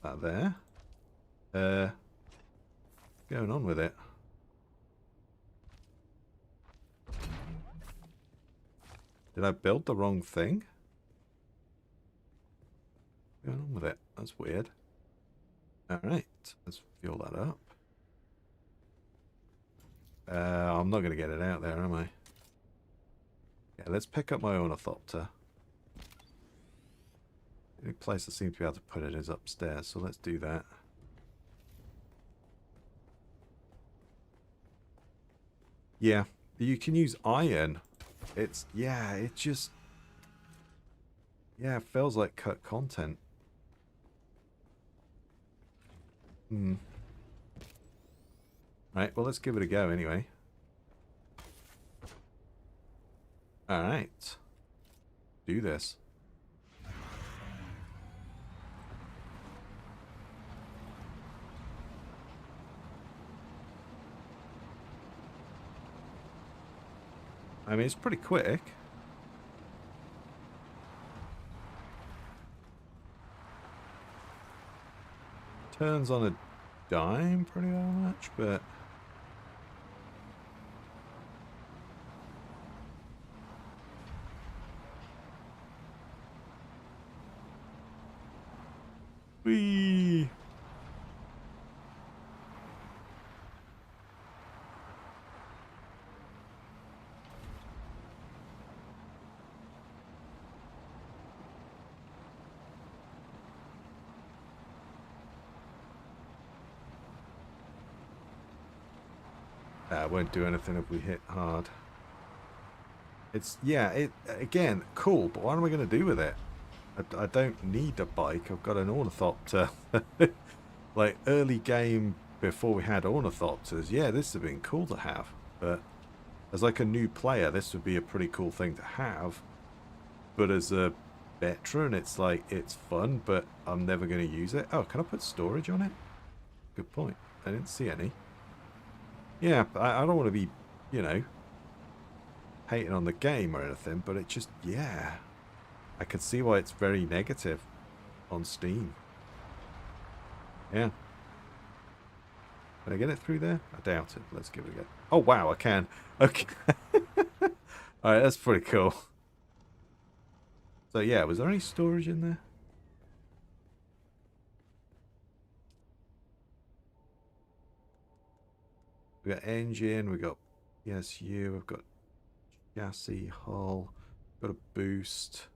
A: That there. What's going on with it? Did I build the wrong thing? What's going on with it? That's weird. Alright, let's fuel that up. I'm not going to get it out there, am I? Yeah, let's pick up my ornithopter. The only place I seem to be able to put it is upstairs, so let's do that. Yeah, you can use iron. It's, yeah, it just... Yeah, it feels like cut content. Right, well, let's give it a go anyway. Alright. Do this. I mean, it's pretty quick. Turns on a dime pretty much, but... Whee! Won't do anything if we hit hard. It's, yeah, again, cool, but what am I going to do with it? I don't need a bike. I've got an ornithopter. Like, early game, before we had ornithopters, yeah, this would have been cool to have. But as like a new player, this would be a pretty cool thing to have. But as a veteran, it's like, it's fun, but I'm never going to use it. Oh, can I put storage on it? Good point. I didn't see any. Yeah, I don't want to be, you know, hating on the game or anything, but it just, yeah. I can see why it's very negative on Steam. Yeah. Can I get it through there? I doubt it. Let's give it a go. Oh, wow, I can. Okay. Alright, that's pretty cool. So, yeah, was there any storage in there? We got engine, we got PSU, we've got chassis, hull, got a boost.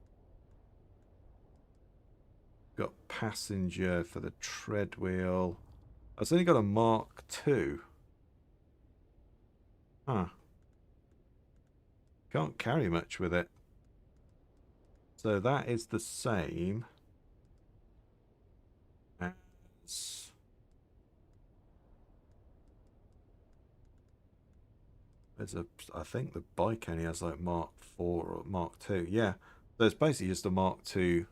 A: Got passenger for the tread wheel. I've only got a Mark II. Huh. Can't carry much with it. So that is the same as... There's a, I think the bike only has like Mark IV or Mark II. Yeah. So it's basically just a Mark II.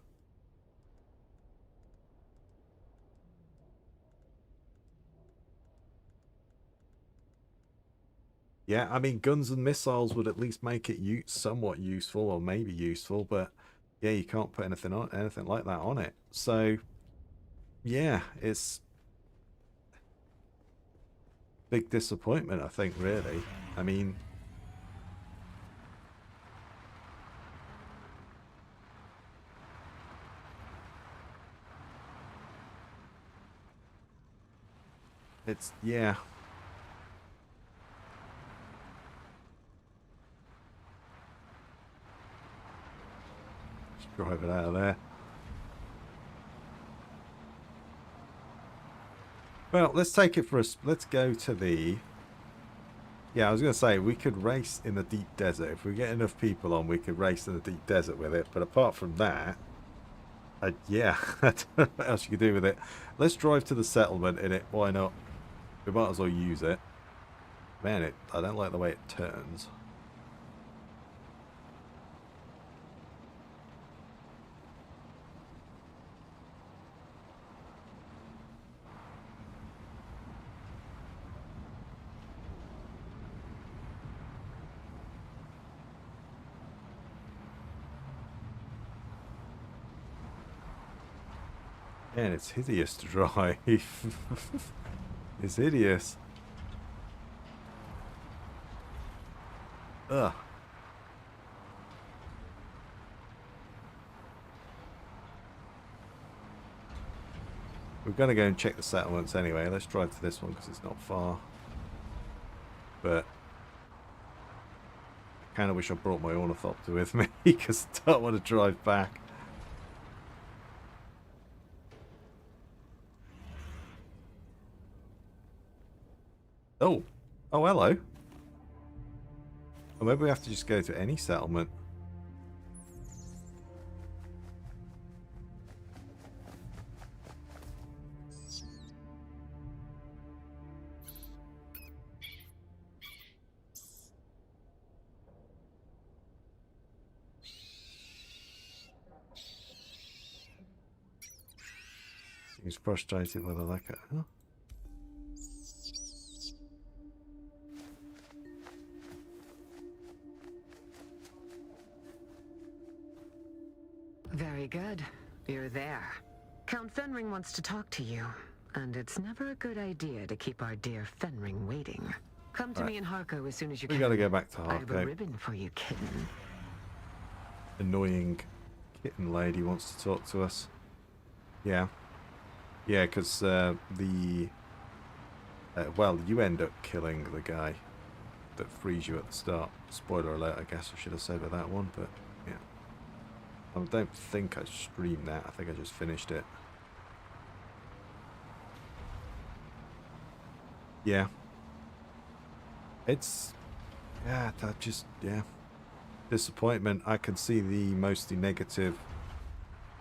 A: Yeah, I mean, guns and missiles would at least make it somewhat useful, or maybe useful, but yeah, you can't put anything like that on it. So, yeah, it's big disappointment, I think, really. I mean, it's, yeah. Drive it out of there. Well, let's take it for a... Let's go to the... Yeah, I was going to say, we could race in the deep desert. If we get enough people on, we could race in the deep desert with it. But apart from that, yeah, I don't know what else you could do with it. Let's drive to the settlement in it. Why not? We might as well use it. Man, I don't like the way it turns. Man, it's hideous to drive. It's hideous. Ugh. We're going to go and check the settlements anyway. Let's drive to this one because it's not far. But I kind of wish I brought my ornithopter with me because I don't want to drive back. Oh, hello. Or maybe we have to just go to any settlement. He's frustrated with it, like it. Huh?
G: Very good. You're there. Count Fenring wants to talk to you, and it's never a good idea to keep our dear Fenring waiting. Come to me in Harko as soon as you can.
A: We gotta go back to
G: I have a
A: Harko.
G: ribbon for you, kitten.
A: Annoying kitten lady wants to talk to us. Yeah. Yeah, because well, you end up killing the guy that frees you at the start. Spoiler alert, I guess I should have said about that one, but yeah. I don't think I streamed that. I think I just finished it. Yeah. It's, yeah, that just, yeah. Disappointment. I can see the mostly negative,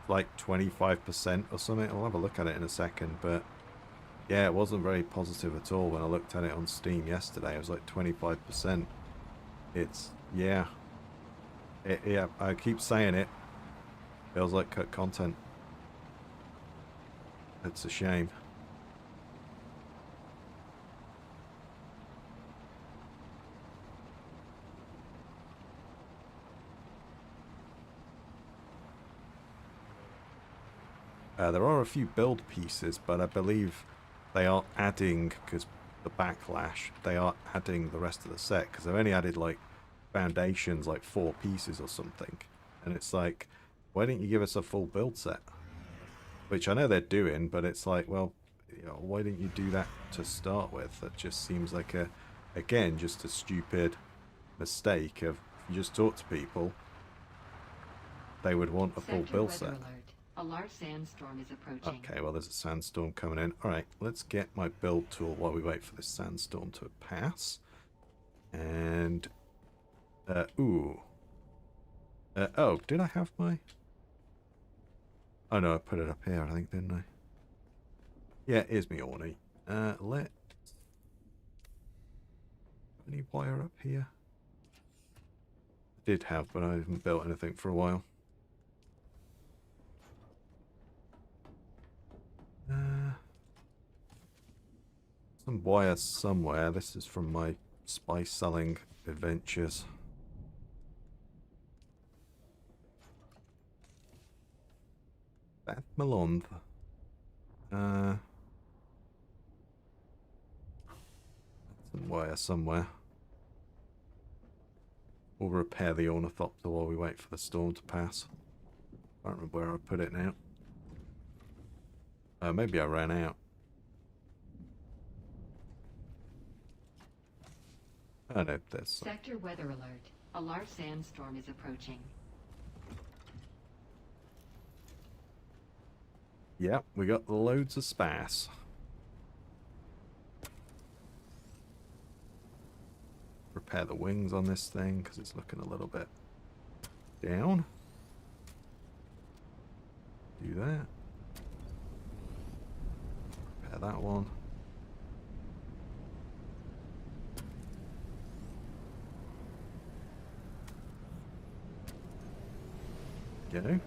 A: like 25% or something. I'll have a look at it in a second, but yeah, it wasn't very positive at all when I looked at it on Steam yesterday. It was like 25%. It's, yeah. Yeah, I keep saying it. Feels like cut content. It's a shame. There are a few build pieces, but I believe they are adding, because the backlash, they are adding the rest of the set, because they've only added like foundations, like 4 pieces or something. And it's like, why didn't you give us a full build set? Which I know they're doing, but it's like, well, you know, why didn't you do that to start with? That just seems like a, again, just a stupid mistake of, if you just talk to people, they would want a full build set.
B: A large sandstorm is approaching.
A: Okay, well, there's a sandstorm coming in. All right, let's get my build tool while we wait for this sandstorm to pass. And, ooh. Oh, did I have my... Oh, no, I put it up here, I think, didn't I? Yeah, here's me orny. Let's... Any wire up here? I did have, but I haven't built anything for a while. Some wire somewhere. This is from my spice selling adventures. Beth Malonth. Some wire somewhere. We'll repair the ornithopter while we wait for the storm to pass. I don't remember where I put it now. Maybe I ran out. Oh no, there's some.
B: Sector weather alert. A large sandstorm is approaching.
A: Yep, we got loads of space. Repair the wings on this thing because it's looking a little bit down. Do that. Repair that one. Go. Everything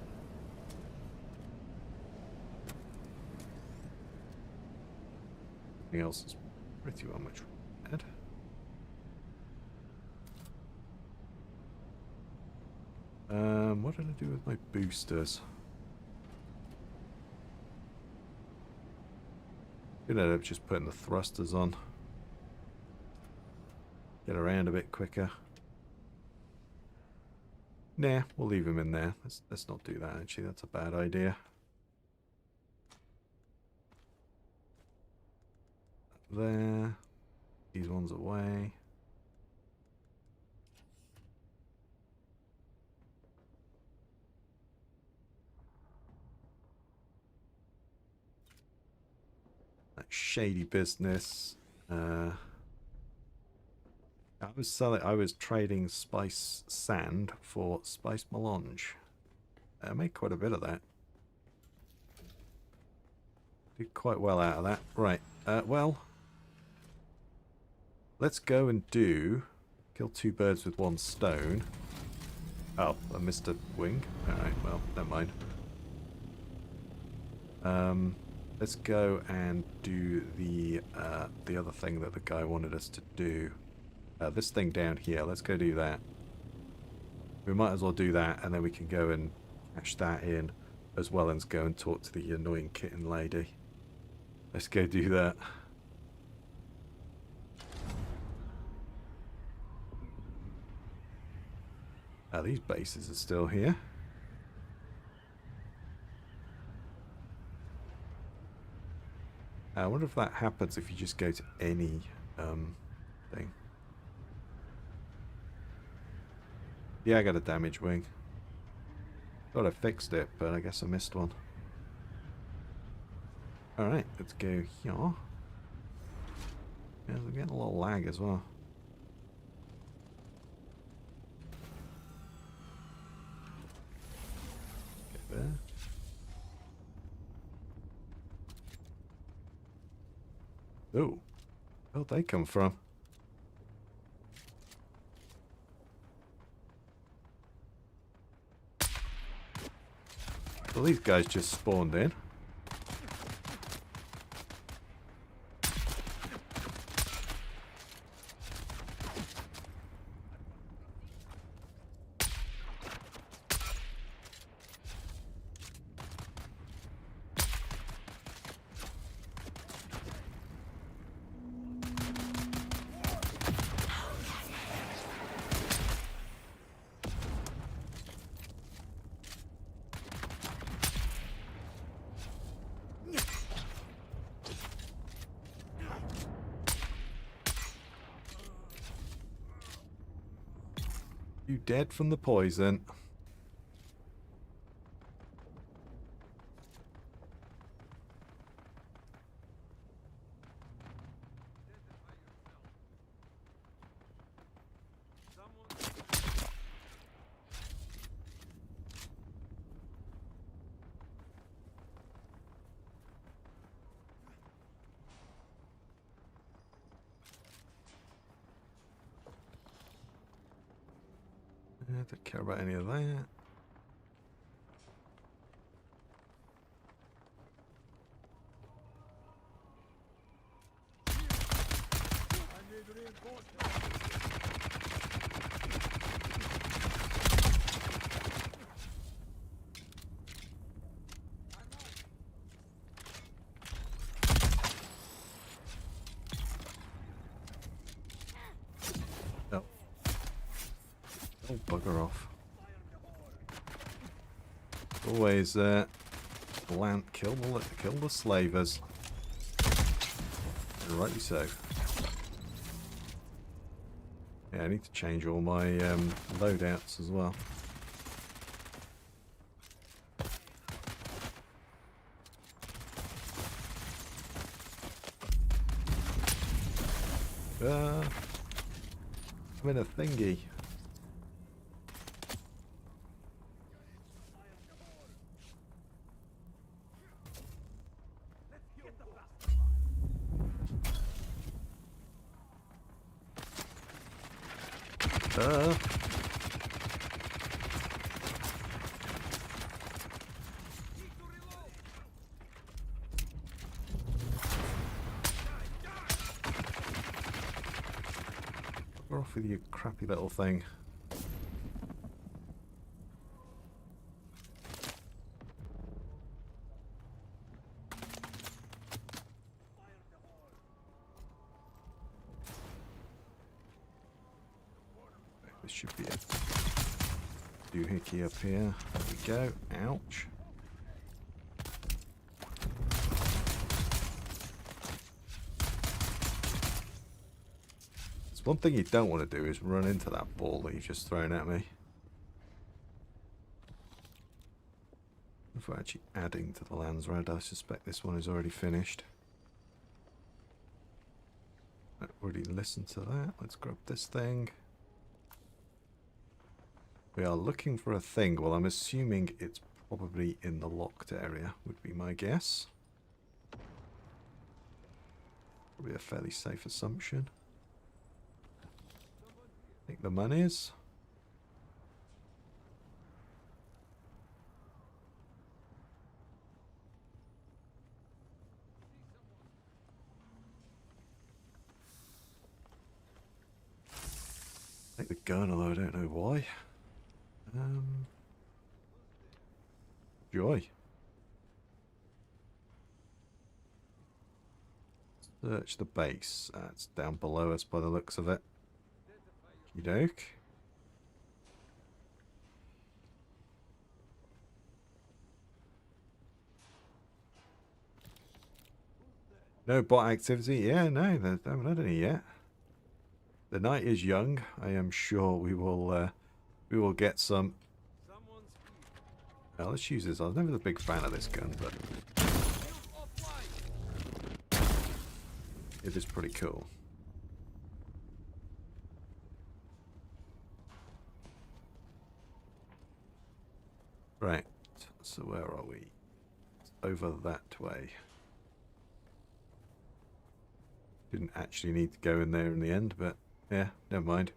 A: else is pretty well much red. What did I do with my boosters? Could end up just putting the thrusters on. Get around a bit quicker. Nah, we'll leave him in there. Let's not do that, actually. That's a bad idea. There. These ones away. That shady business. I was trading spice sand for spice melange. I made quite a bit of that. Did quite well out of that. Right. Well, let's go and kill 2 birds with 1 stone. Oh, I missed a wing. Alright, well, never mind. Let's go and do the other thing that the guy wanted us to do. This thing down here, let's go do that. We might as well do that, and then we can go and cash that in, as well as go and talk to the annoying kitten lady. Let's go do that. These bases are still here. I wonder if that happens if you just go to any thing. Yeah, I got a damaged wing. Thought I fixed it, but I guess I missed one. Alright, let's go here. Yeah, we're getting a little lag as well. Oh, where'd they come from? Well, these guys just spawned in. You dead from the poison. I don't care about any of that. Oh. Oh, bugger off. Always kill the slavers. And rightly so. Yeah, I need to change all my loadouts as well. I'm in a thingy. Go off with your crappy little thing. This should be a doohickey up here. There we go. Ouch. One thing you don't want to do is run into that ball that you've just thrown at me. If we're actually adding to the lands red, I suspect this one is already finished. I already listened to that. Let's grab this thing. We are looking for a thing. Well, I'm assuming it's probably in the locked area, would be my guess. Probably a fairly safe assumption. I think the money is. I think the gun, although I don't know why. Joy. Search the base. It's down below us by the looks of it. Okey-doke. No bot activity? Yeah, no, they haven't had any yet. The night is young. I am sure we will get some. Well, let's use this. I was never a big fan of this gun, but it is pretty cool. Right, so where are we? It's over that way. Didn't actually need to go in there in the end, but yeah, never mind.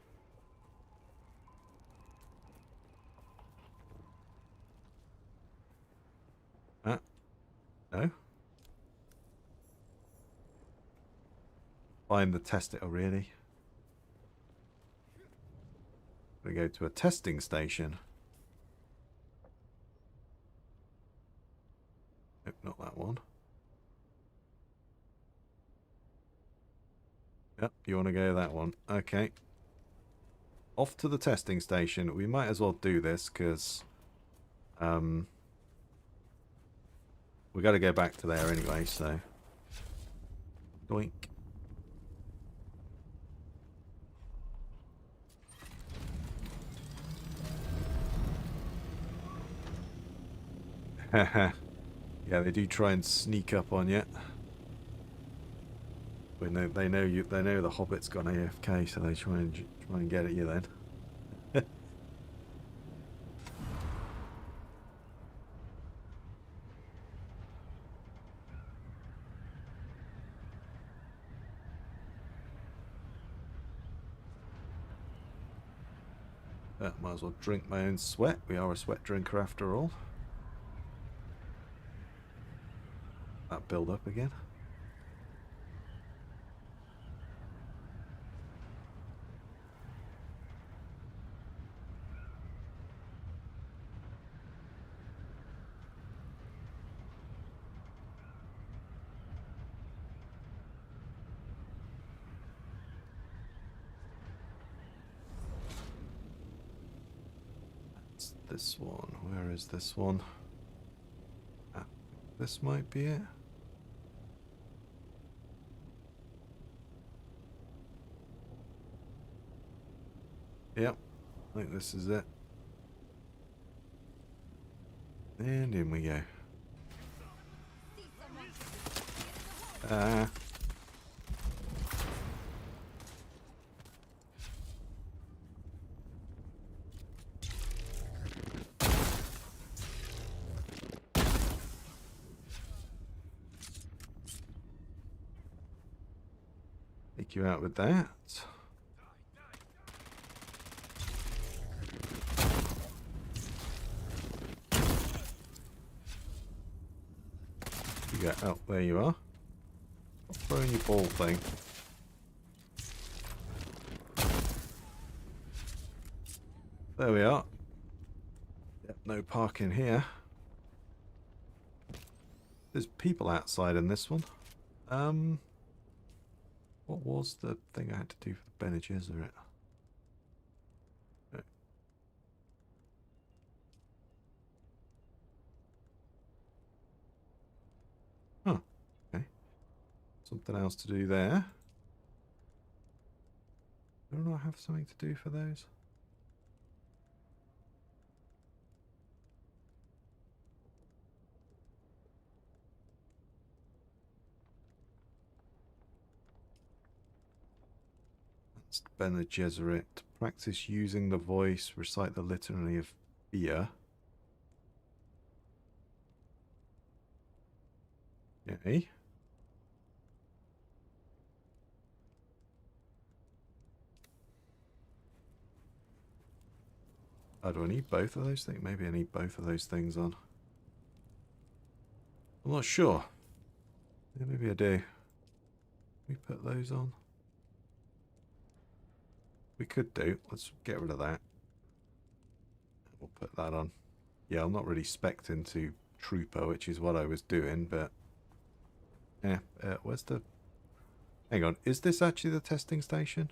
A: Ah, no. Find the test it already. We go to a testing station. Nope, not that one. Yep, you want to go that one. Okay. Off to the testing station. We might as well do this because we got to go back to there anyway, so doink. Yeah, they do try and sneak up on you. When they know you, they know the Hobbit's gone AFK, so they try and get at you then. Might as well drink my own sweat. We are a sweat drinker after all. That build up again. That's this one. Where is this one? Ah, this might be it. Yep, I think this is it. And in we go. Ah. Take you out with that. You go, oh, there you are. Stop throwing your ball thing. There we are. Yep, no parking here. There's people outside in this one. What was the thing I had to do for the Bene Gesserit? No. Huh. Okay. Something else to do there. Don't I have something to do for those? Bene Gesserit. Practice using the voice. Recite the litany of fear. Okay. Oh, do I need both of those things? Maybe I need both of those things on. I'm not sure. Yeah, maybe I do. We put those on. We could do. Let's get rid of that. We'll put that on. Yeah, I'm not really spec'd into Trooper, which is what I was doing, but... Yeah, where's the... Hang on, is this actually the testing station?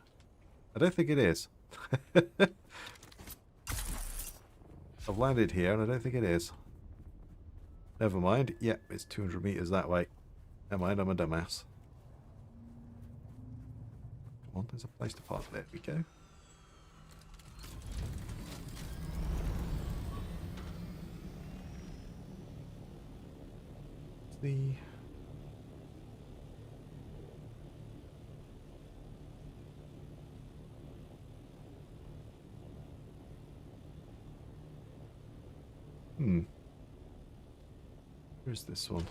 A: I don't think it is. I've landed here and I don't think it is. Never mind. Yep, it's 200 meters that way. Never mind, I'm a dumbass. Come on, there's a place to park. There we go. The... Where's this one?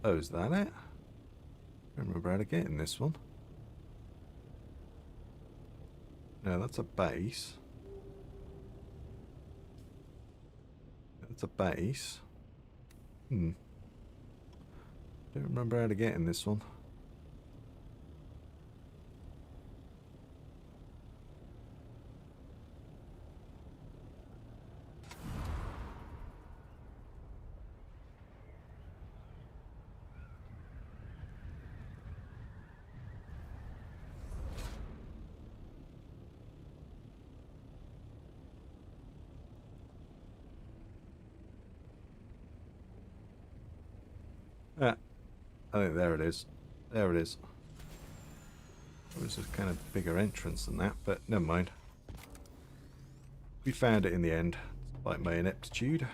A: Oh, is that it? I don't remember how to get in this one. No, that's a base. That's a base. Don't remember how to get in this one. Ah, I think there it is. There it is. It was a kind of bigger entrance than that, but never mind. We found it in the end, despite my ineptitude.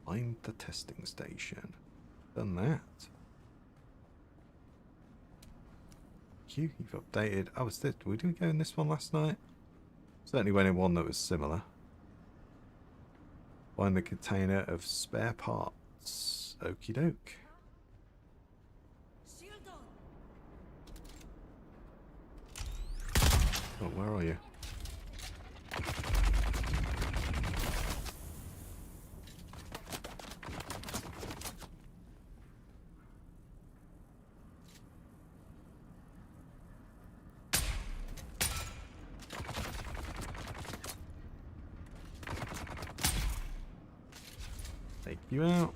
A: Find the testing station. Done that. You've updated. Oh, was this, we didn't go in this one last night? Certainly went in one that was similar. Find the container of spare parts. Okie doke. Oh, where are you? Take you out.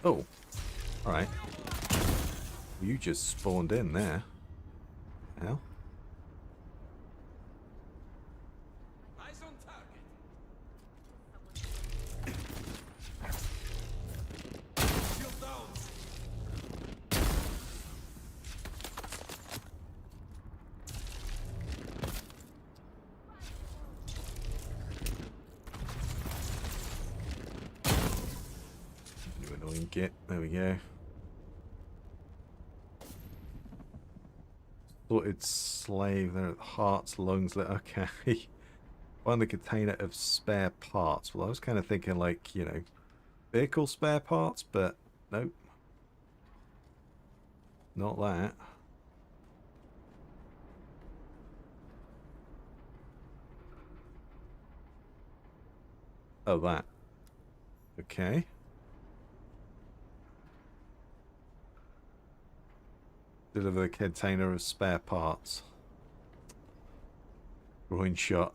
A: Oh, all right. You just spawned in there. Hell. Get there we go. Sorted slave there. Hearts, lungs. Okay. Find the container of spare parts. Well, I was kind of thinking like, you know, vehicle spare parts, but nope. Not that. Oh, that. Okay. Deliver the container of spare parts. Groin shot.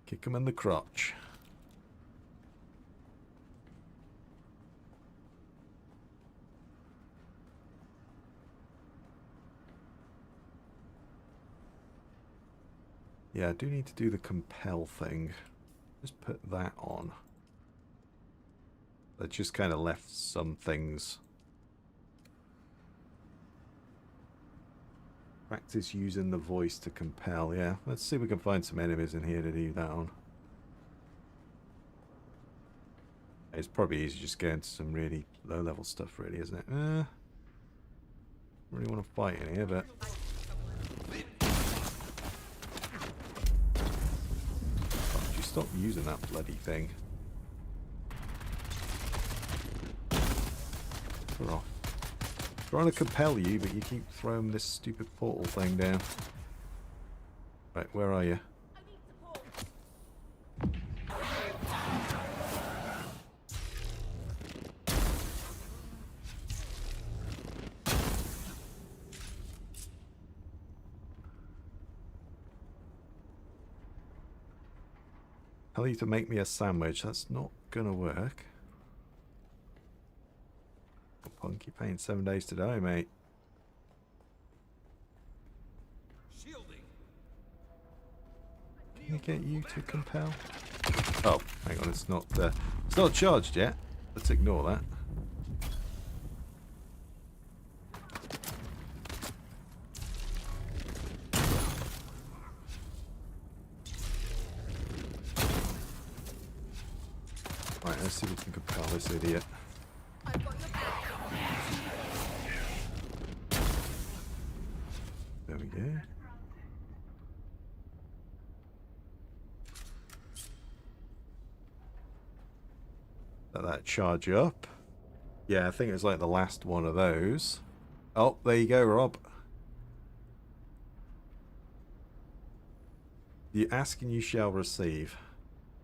A: Kick him in the crotch. Yeah, I do need to do the compel thing. Just put that on. That just kind of left some things. Practice using the voice to compel. Yeah, let's see if we can find some enemies in here to do that on. It's probably easy just going to some really low level stuff, really, isn't it? Really want to fight in here, but... Oh, would you stop using that bloody thing? We're off. Trying to compel you, but you keep throwing this stupid portal thing down. Right, where are you? Tell you to make me a sandwich. That's not gonna work. Punk, you're paying 7 days to die, mate. Can we get you to compel? Oh, hang on, it's not It's not charged yet. Let's ignore that. Right, let's see if we can compel this idiot. There we go. Let that charge up. Yeah, I think it's like the last one of those. Oh, there you go, Rob. You ask and you shall receive.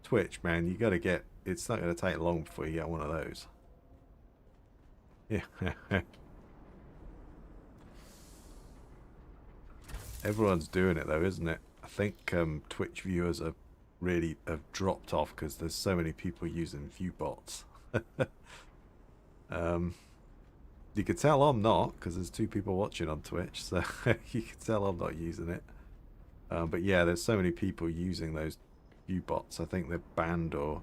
A: Twitch, man, you gotta get... It's not gonna take long before you get one of those. Yeah. Everyone's doing it though, isn't it? I think Twitch viewers are really have dropped off because there's so many people using view bots. You can tell I'm not, because there's 2 people watching on Twitch, so you can tell I'm not using it. But yeah, there's so many people using those view bots. I think they're banned or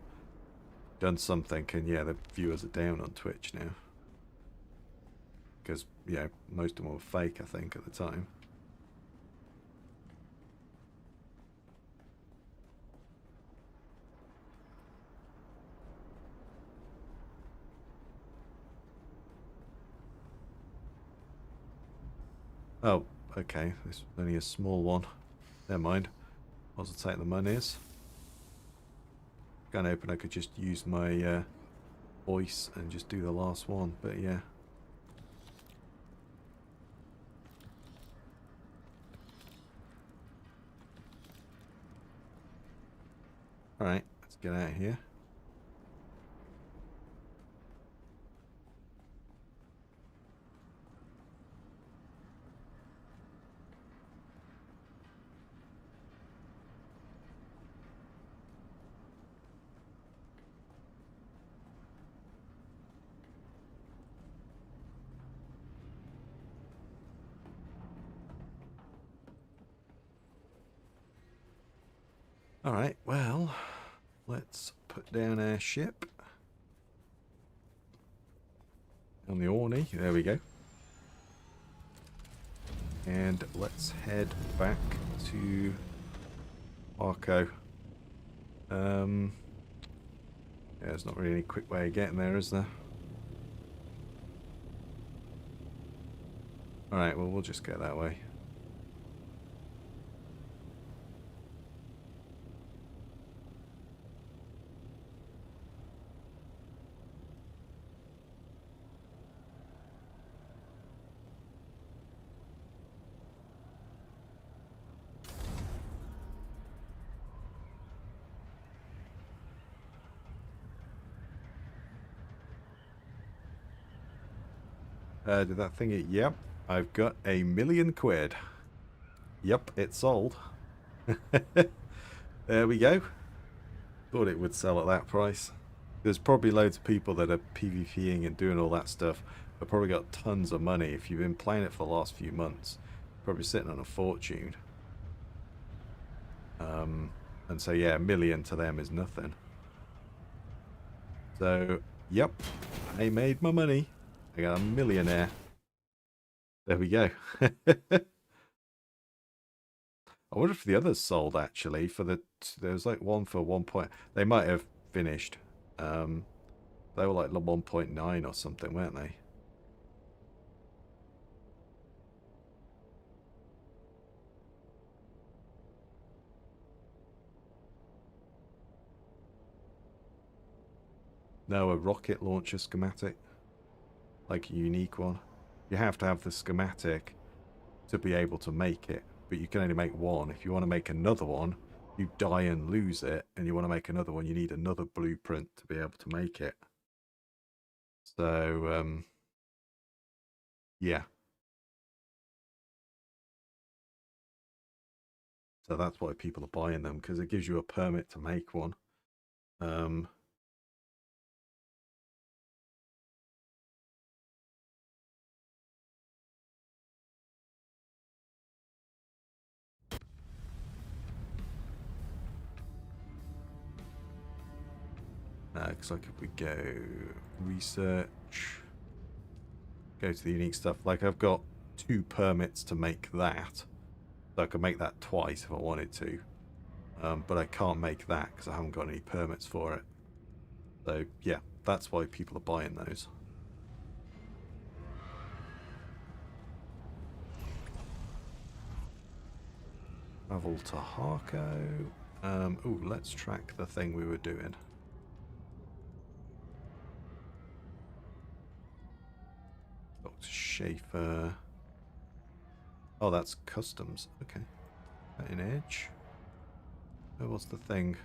A: done something, and yeah, the viewers are down on Twitch now. Because, yeah, most of them were fake, I think, at the time. Oh, okay. This is only a small one. Never mind. I'll just take the monies. Gun open, I could just use my voice and just do the last one, but yeah. Alright, let's get out of here. Alright, well, let's put down our ship. On the Orny, there we go. And let's head back to Arco. Yeah, there's not really any quick way of getting there, is there? Alright, well, we'll just go that way. Did that thing it? Yep, I've got £1,000,000. Yep, it sold. There we go. Thought it would sell at that price. There's probably loads of people that are PvPing and doing all that stuff. They've probably got tons of money. If you've been playing it for the last few months, probably sitting on a fortune. And so yeah, 1,000,000 to them is nothing. So, yep, I made my money. I got a millionaire. There we go. I wonder if the others sold actually. For there was like one for 1 point. They might have finished. They were like 1.9 or something, weren't they? No, a rocket launcher schematic. Like a unique one. You have to have the schematic to be able to make it, but you can only make one. If you want to make another one, you die and lose it, and you want to make another one, you need another blueprint to be able to make it. So, yeah. So that's why people are buying them, because it gives you a permit to make one. Looks like if we go research, go to the unique stuff, like I've got 2 permits to make that. So I could make that twice if I wanted to. But I can't make that because I haven't got any permits for it. So yeah, that's why people are buying those. Travel to Harko. Ooh, let's track the thing we were doing. Dr. Schaefer. Oh, that's customs. Okay. In Edge. Oh, what's the thing?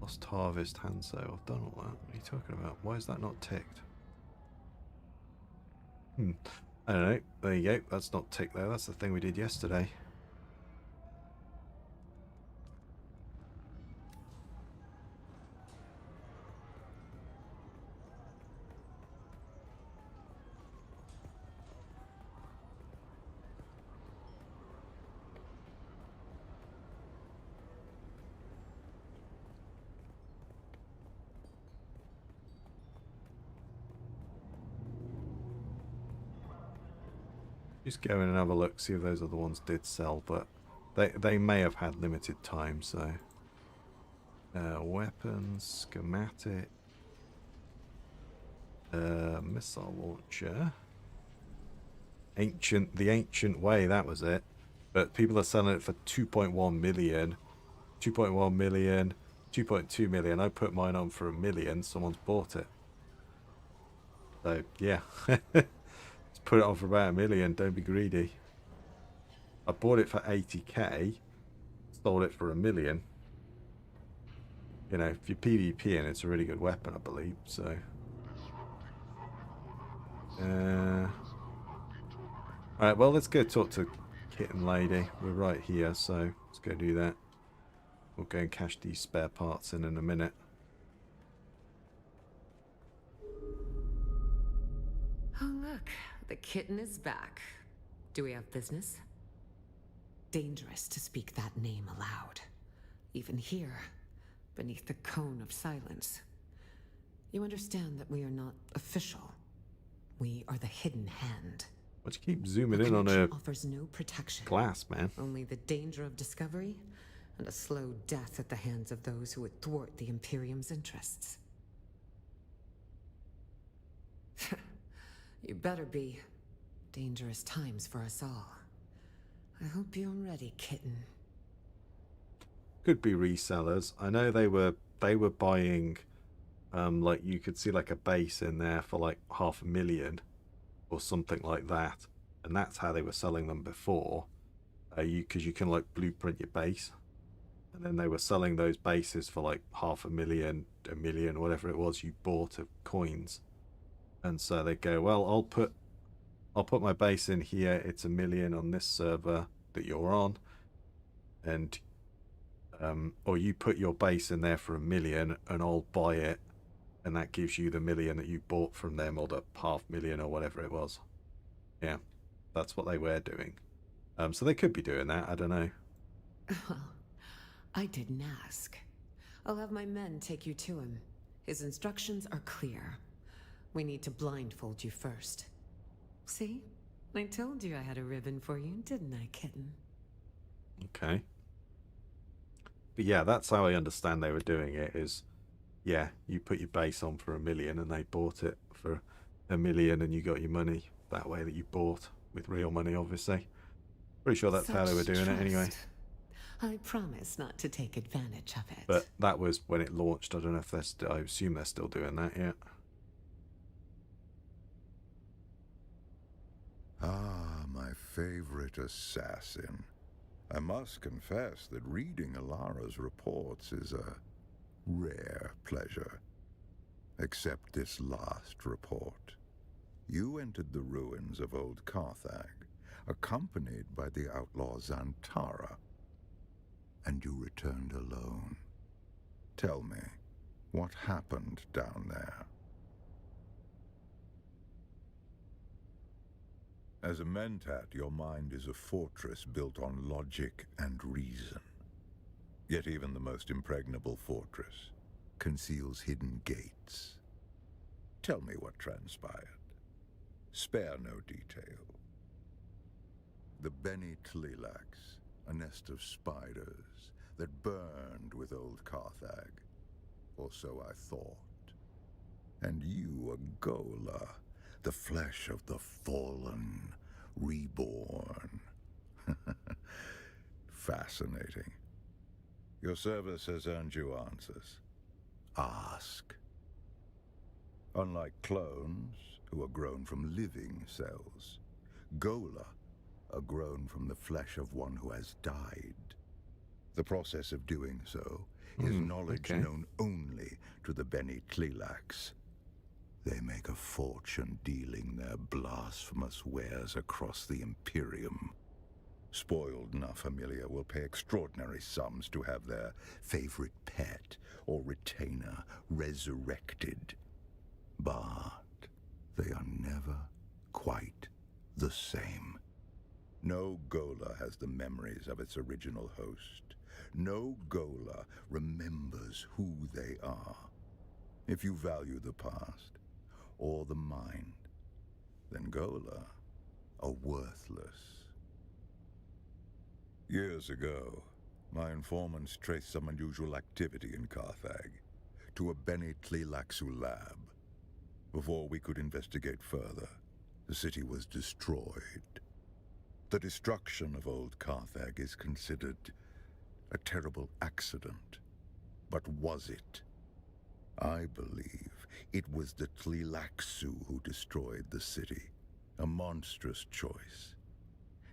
A: Lost Harvest hand sale. I've done all that. What are you talking about? Why is that not ticked? I don't know. There you go. That's not ticked there. That's the thing we did yesterday. Just go in and have a look, see if those other ones did sell, but they may have had limited time, so. Weapons, schematic, missile launcher, the ancient way, that was it. But people are selling it for 2.1 million, 2.1 million, 2.2 million. I put mine on for $1 million, someone's bought it. So yeah. Put it on for about $1 million, don't be greedy. I bought it for 80k, sold it for $1 million. You know, if you're PvPing, it's a really good weapon, I believe, so. Alright, well, let's go talk to Kitten Lady. We're right here, so let's go do that. We'll go and cash these spare parts in a minute.
G: Oh, look. The kitten is back. Do we have business? Dangerous to speak that name aloud. Even here, beneath the cone of silence. You understand that we are not official. We are the hidden hand.
A: Why do you keep zooming in on a
G: offers no protection.
A: Glass, man?
G: Only the danger of discovery and a slow death at the hands of those who would thwart the Imperium's interests. You better be. Dangerous times for us all. I hope you're ready, kitten.
A: Could be resellers. I know they were buying, like you could see like a base in there for like $500,000 or something like that, and that's how they were selling them before. Because you can like blueprint your base, and then they were selling those bases for like $500,000, $1 million, whatever it was you bought of coins. And so they go, well, I'll put my base in here. It's $1 million on this server that you're on, and or you put your base in there for $1 million, and I'll buy it, and that gives you the $1 million that you bought from them, or the $500,000 or whatever it was. Yeah, that's what they were doing. So they could be doing that. I don't know.
G: Well, I didn't ask. I'll have my men take you to him. His instructions are clear. We need to blindfold you first. See? I told you I had a ribbon for you, didn't I, kitten?
A: Okay. But yeah, that's how I understand they were doing it, is, yeah, you put your base on for $1 million and they bought it for $1 million, and you got your money that way that you bought, with real money, obviously. Pretty sure that's how they were doing it anyway.
G: I promise not to take advantage of it.
A: But that was when it launched. I don't know if they're still, I assume they're still doing that, yeah.
L: Ah, my favorite assassin. I must confess that reading Alara's reports is a rare pleasure. Except this last report. You entered the ruins of Old Carthage, accompanied by the outlaw Zantara, and you returned alone. Tell me, what happened down there? As a mentat, your mind is a fortress built on logic and reason. Yet even the most impregnable fortress conceals hidden gates. Tell me what transpired. Spare no detail. The Bene Tleilax, a nest of spiders that burned with old Carthag. Or so I thought. And you, a Gola, the flesh of the fallen, reborn. Fascinating. Your service has earned you answers. Ask. Unlike clones, who are grown from living cells, Gola are grown from the flesh of one who has died. The process of doing so is knowledge known only to the Bene Tleilax. They make a fortune dealing their blasphemous wares across the Imperium. Spoiled Na Familia will pay extraordinary sums to have their favorite pet or retainer resurrected. But they are never quite the same. No Gola has the memories of its original host. No Gola remembers who they are. If you value the past or the mind, then Gola are worthless. Years ago, my informants traced some unusual activity in Carthag to a Bene Tleilaxu lab. Before we could investigate further, the city was destroyed. The destruction of old Carthag is considered a terrible accident. But was it? I believe it was the Tleilaxu who destroyed the city. A monstrous choice.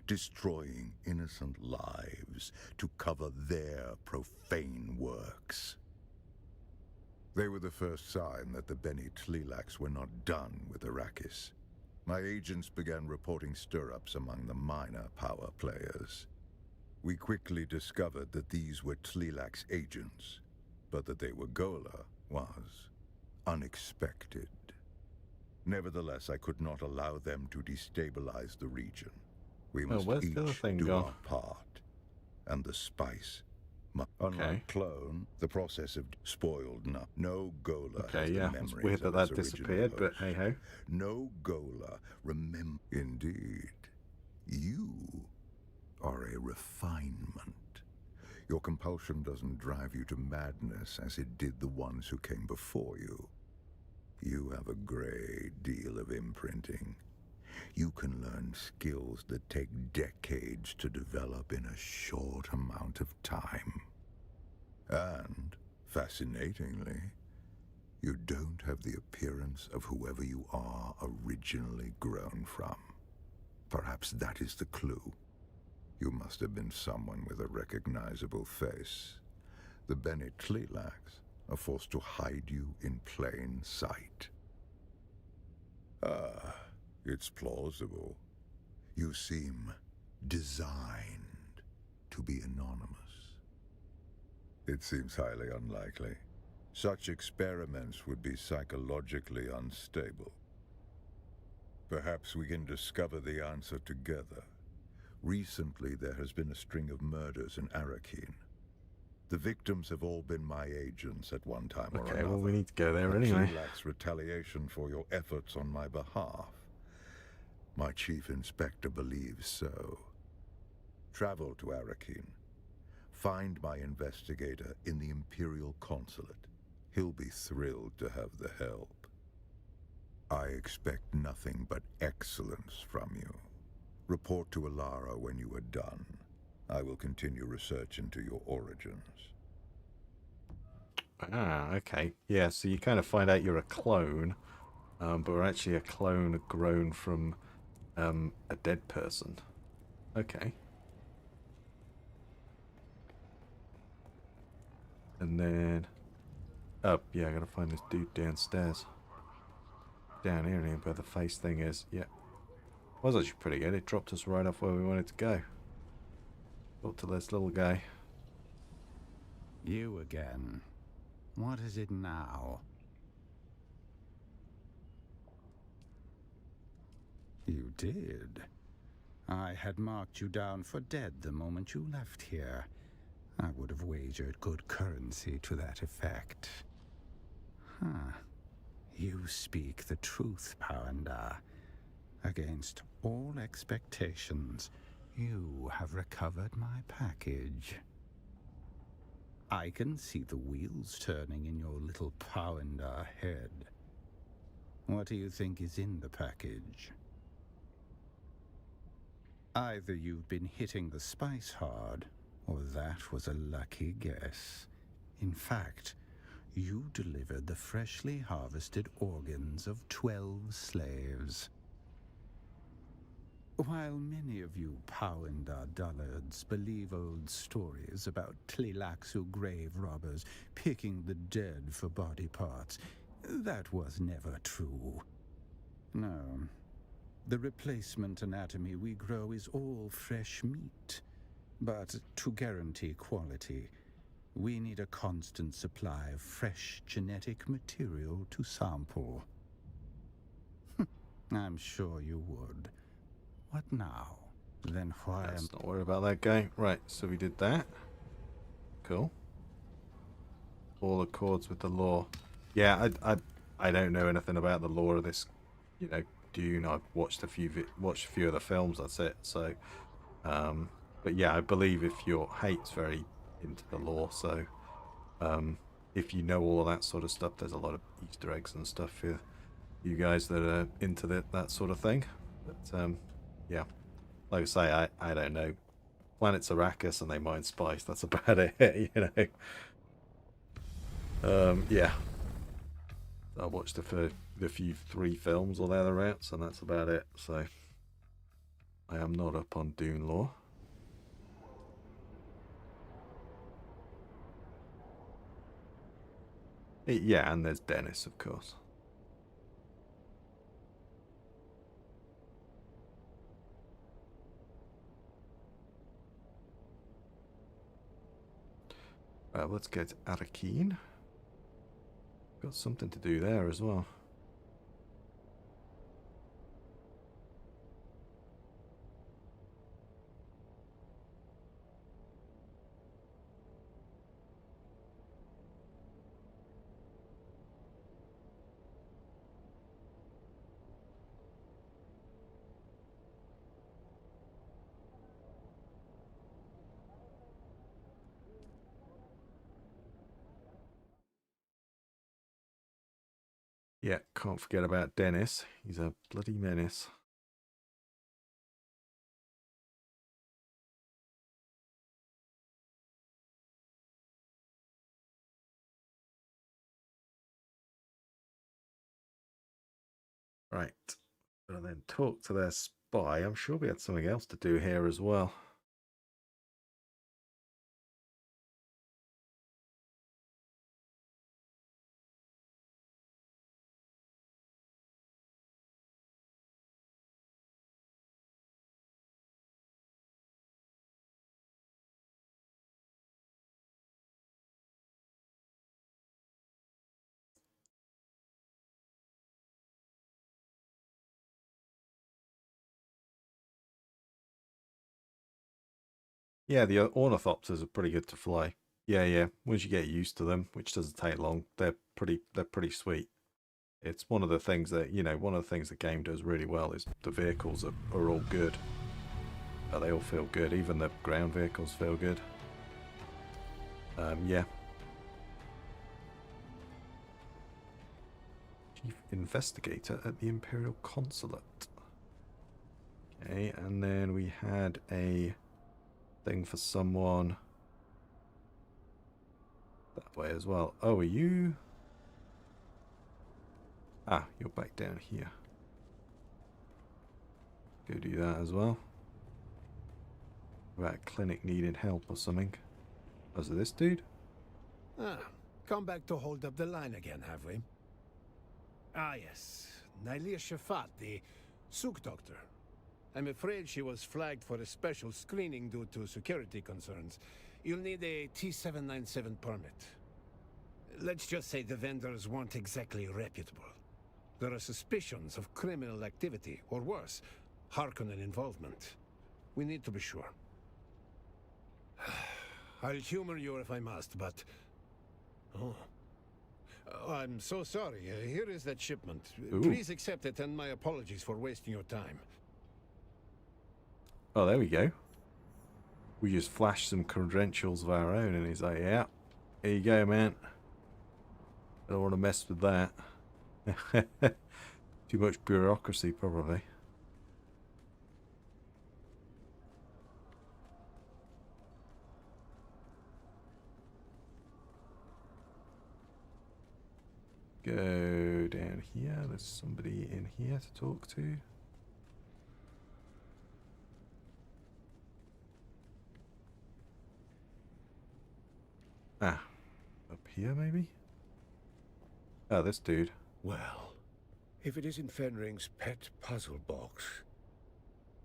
L: Destroying innocent lives to cover their profane works. They were the first sign that the Bene Tleilax were not done with Arrakis. My agents began reporting stir-ups among the minor power players. We quickly discovered that these were Tleilax agents, but that they were Gola was unexpected. Nevertheless, I could not allow them to destabilize the region. We must each do our part, and the spice. Unlike clone, the process of spoiled no Gola has the memories
A: it's weird that
L: of
A: that
L: its
A: disappeared,
L: original
A: but hey ho.
L: No Gola remember. Indeed, you are a refinement. Your compulsion doesn't drive you to madness as it did the ones who came before you. You have a great deal of imprinting. You can learn skills that take decades to develop in a short amount of time. And, fascinatingly, you don't have the appearance of whoever you are originally grown from. Perhaps that is the clue. You must have been someone with a recognizable face. The Bene Tleilax are forced to hide you in plain sight. Ah, it's plausible. You seem designed to be anonymous. It seems highly unlikely. Such experiments would be psychologically unstable. Perhaps we can discover the answer together. Recently, there has been a string of murders in Arrakis. The victims have all been my agents at one time or another.
A: Okay, well, we need to go there anyway.
L: Tleilax retaliation for your efforts on my behalf. My chief inspector believes so. Travel to Arrakis. Find my investigator in the Imperial Consulate. He'll be thrilled to have the help. I expect nothing but excellence from you. Report to Alara when you are done. I will continue research into your origins.
A: Ah, okay. Yeah, so you kind of find out you're a clone, but we're actually a clone grown from a dead person. Okay. And then... oh, yeah, I gotta find this dude downstairs. Down here, where the face thing is. Yeah. Was actually pretty good. It dropped us right off where we wanted to go. Talk to this little guy.
K: You again. What is it now? You did. I had marked you down for dead the moment you left here. I would have wagered good currency to that effect. Huh. You speak the truth, Powanda. Against all expectations, you have recovered my package. I can see the wheels turning in your little Powanda head. What do you think is in the package? Either you've been hitting the spice hard, or that was a lucky guess. In fact, you delivered the freshly harvested organs of 12 slaves. While many of you Powanda dullards believe old stories about Tleilaxu grave robbers picking the dead for body parts, that was never true. No. The replacement anatomy we grow is all fresh meat. But to guarantee quality, we need a constant supply of fresh genetic material to sample. I'm sure you would. What now? Then why am...
A: Let's not worry about that guy. Right, so we did that. Cool. All accords with the law. Yeah, I don't know anything about the lore of this, you know, Dune. I've watched a few of the films. That's it. So, but yeah, I believe if your hate's very into the lore, so if you know all of that sort of stuff, there's a lot of Easter eggs and stuff for you guys that are into that sort of thing. But yeah, like I say, I don't know. Planet's Arrakis and they mine spice. That's about it, you know. Yeah. I watched the few 3 films or thereabouts, and that's about it. So I am not up on Dune lore. Yeah, and there's Dennis, of course. Let's go to Arrakis. Got something to do there as well. Yeah, can't forget about Dennis. He's a bloody menace. Right. And then talk to their spy. I'm sure we had something else to do here as well. Yeah, the ornithopters are pretty good to fly. Yeah. Once you get used to them, which doesn't take long, they're pretty sweet. It's one of the things that, you know, one of the things the game does really well is the vehicles are all good. They all feel good. Even the ground vehicles feel good. Yeah. Chief Investigator at the Imperial Consulate. Okay, and then we had a thing for someone that way as well. Oh, are you... Ah, you're back down here. Go do that as well. About clinic needing help or something. Was it this dude?
I: Ah, come back to hold up the line again, have we? Ah, yes. Nailia Shafat, the Souk doctor. I'm afraid she was flagged for a special screening due to security concerns. You'll need a T-797 permit. Let's just say the vendors weren't exactly reputable. There are suspicions of criminal activity, or worse, Harkonnen involvement. We need to be sure. I'll humor you if I must, but... Oh. Oh, I'm so sorry. Here is that shipment.
A: Ooh.
I: Please accept it, and my apologies for wasting your time.
A: Oh, there we go. We just flashed some credentials of our own, and he's like, yeah, here you go, man. I don't want to mess with that. Too much bureaucracy, probably. Go down here. There's somebody in here to talk to. Ah, up here maybe? Oh, this dude.
M: Well, if it isn't Fenring's pet puzzle box.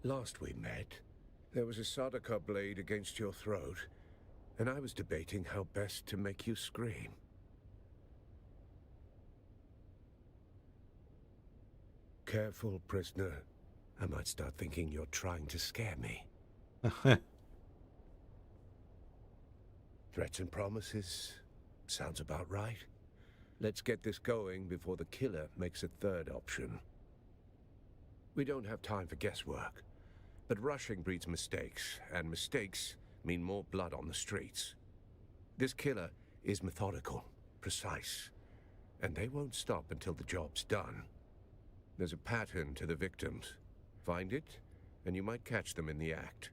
M: Last we met, there was a Sardaukar blade against your throat, and I was debating how best to make you scream. Careful, prisoner. I might start thinking you're trying to scare me. Threats and promises. Sounds about right. Let's get this going before the killer makes a third option. We don't have time for guesswork, but rushing breeds mistakes, and mistakes mean more blood on the streets. This killer is methodical, precise, and they won't stop until the job's done. There's a pattern to the victims. Find it, and you might catch them in the act.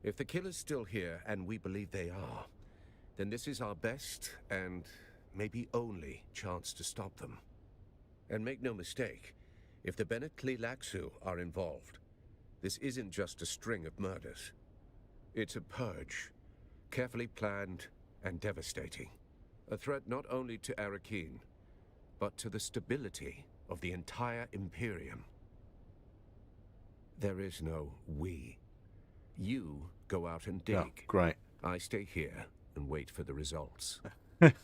M: If the killer's still here, and we believe they are, then this is our best and maybe only chance to stop them. And make no mistake, if the Bennett Tleilaxu are involved, this isn't just a string of murders. It's a purge, carefully planned and devastating. A threat not only to Arrakis, but to the stability of the entire Imperium. There is no we. You go out and dig.
A: Oh, great.
M: I stay here and wait for the results.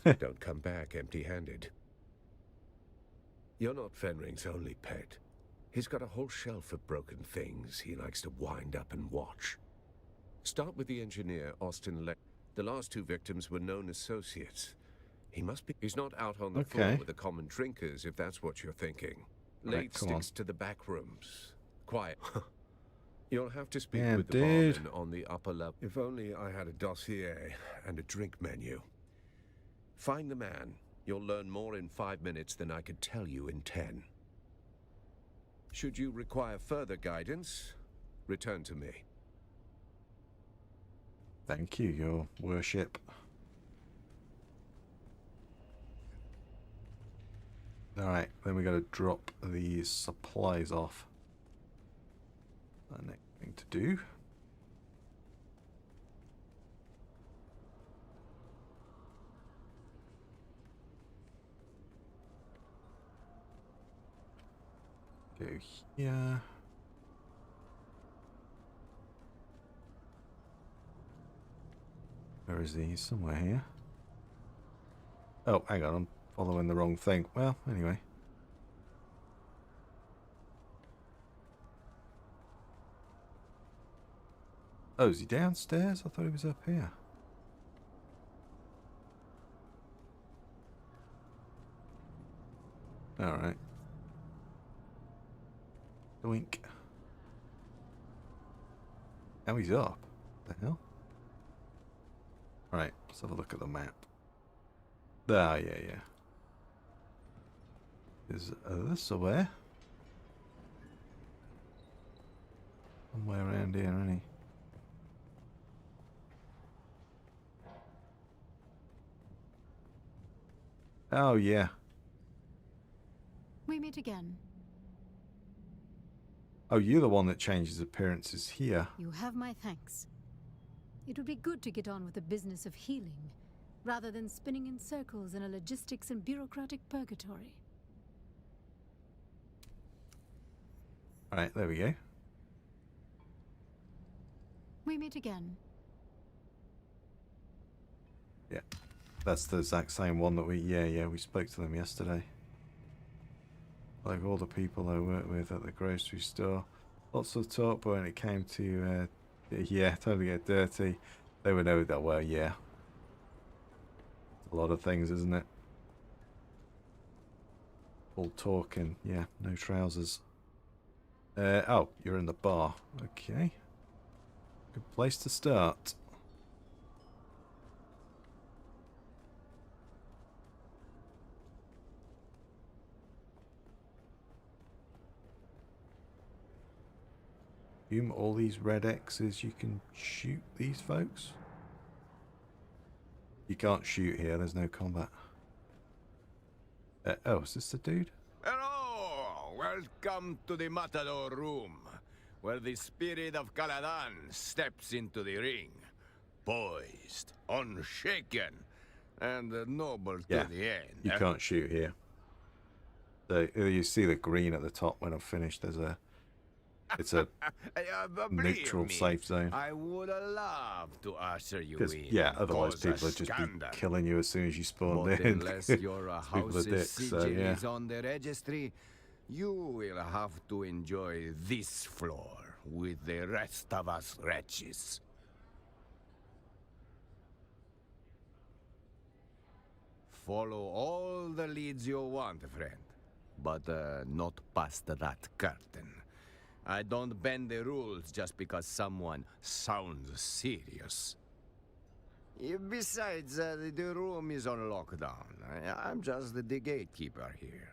M: Don't come back empty-handed. You're not Fenring's only pet. He's got a whole shelf of broken things he likes to wind up and watch. Start with the engineer, Austin Le. The last two victims were known associates. He must be... He's not out on the floor with the common drinkers, if that's what you're thinking. Late sticks to the back rooms. Quiet. You'll have to speak with the barman on the upper level. If only I had a dossier and a drink menu. Find the man. You'll learn more in 5 minutes than I could tell you in 10. Should you require further guidance, return to me.
A: Thank you, your worship. Alright, then we gotta drop these supplies off. The next thing to do. Go here. Where is he? He's somewhere here. Oh, hang on, I'm following the wrong thing. Well, anyway. Oh, is he downstairs? I thought he was up here. Alright. Doink. Now he's up. What the hell? Alright, let's have a look at the map. Ah, yeah. Is this somewhere? Somewhere around here, isn't he? Oh, yeah.
N: We meet again.
A: Oh, you're the one that changes appearances here.
N: You have my thanks. It would be good to get on with the business of healing, rather than spinning in circles in a logistics and bureaucratic purgatory.
A: Alright, there we go.
N: We meet again.
A: Yeah. That's the exact same one that we spoke to them yesterday. Like all the people I work with at the grocery store. Lots of talk, but when it came to, yeah, totally get dirty, they would know that, well, yeah. A lot of things, isn't it? All talk and, yeah, no trousers. Oh, you're in the bar. Okay. Good place to start. All these red X's, you can shoot these folks? You can't shoot here, there's no combat. Oh, is this the dude?
J: Hello! Welcome to the Matador Room, where the spirit of Caladan steps into the ring. Poised, unshaken, and noble to the end.
A: You can't shoot here. So you see the green at the top when I'm finished. There's a... It's a neutral safe zone.
J: I would love to usher you in.
A: Yeah, otherwise people would just be killing you as soon as you spawn in.
J: Unless your house's sigil is on the registry, you will have to enjoy this floor with the rest of us wretches. Follow all the leads you want, friend, but not past that curtain. I don't bend the rules just because someone sounds serious. Besides, the room is on lockdown. I'm just the gatekeeper here.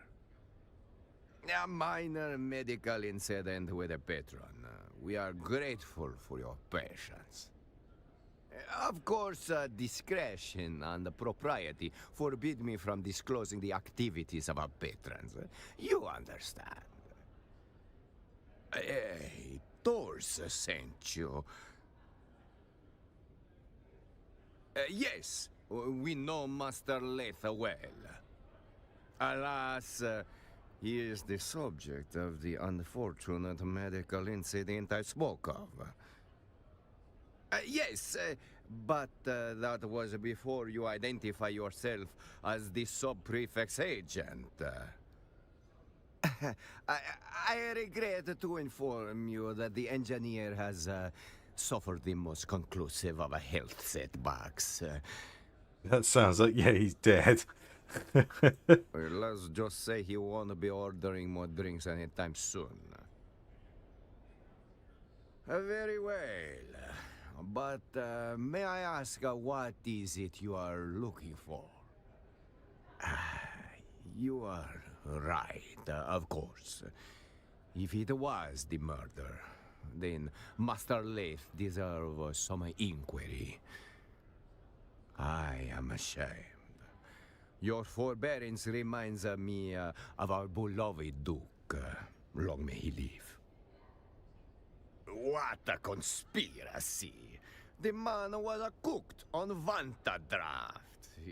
J: A minor medical incident with a patron. We are grateful for your patience. Of course, discretion and propriety forbid me from disclosing the activities of our patrons. You understand. Hey, Thors sent you. Yes, we know Master Leith well. Alas, he is the subject of the unfortunate medical incident I spoke of. Yes, but that was before you identify yourself as the sub-prefect's agent. I regret to inform you that the engineer has suffered the most conclusive of a health setbacks.
A: That sounds like, yeah, he's dead.
J: Well, let's just say he won't be ordering more drinks anytime soon. Very well. But may I ask what is it you are looking for? You are right, of course. If it was the murder, then Master Leith deserves some inquiry. I am ashamed. Your forbearance reminds me of our beloved Duke. Long may he live. What a conspiracy! The man was cooked on Vanta draft,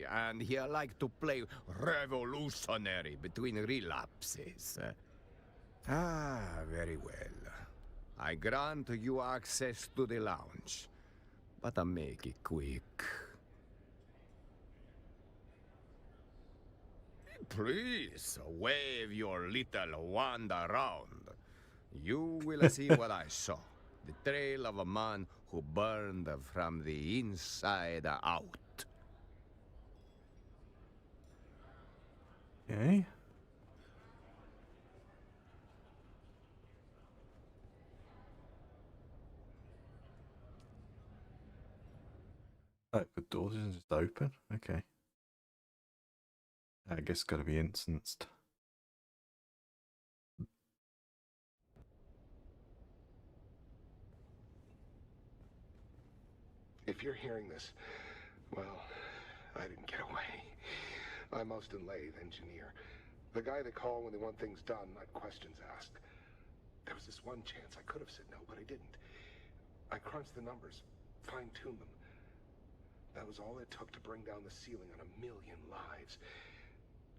J: and he liked to play revolutionary between relapses. Very well. I grant you access to the lounge, but I make it quick. Please, wave your little wand around. You will see what I saw. The trail of a man who burned from the inside out.
A: Okay. Oh, the doors are just open? Okay. I guess it's got to be instanced.
O: If you're hearing this, well, I didn't get away. I'm Austin Lathe, engineer. The guy they call when they want things done, not questions asked. There was this one chance I could have said no, but I didn't. I crunched the numbers, fine-tuned them. That was all it took to bring down the ceiling on 1 million lives.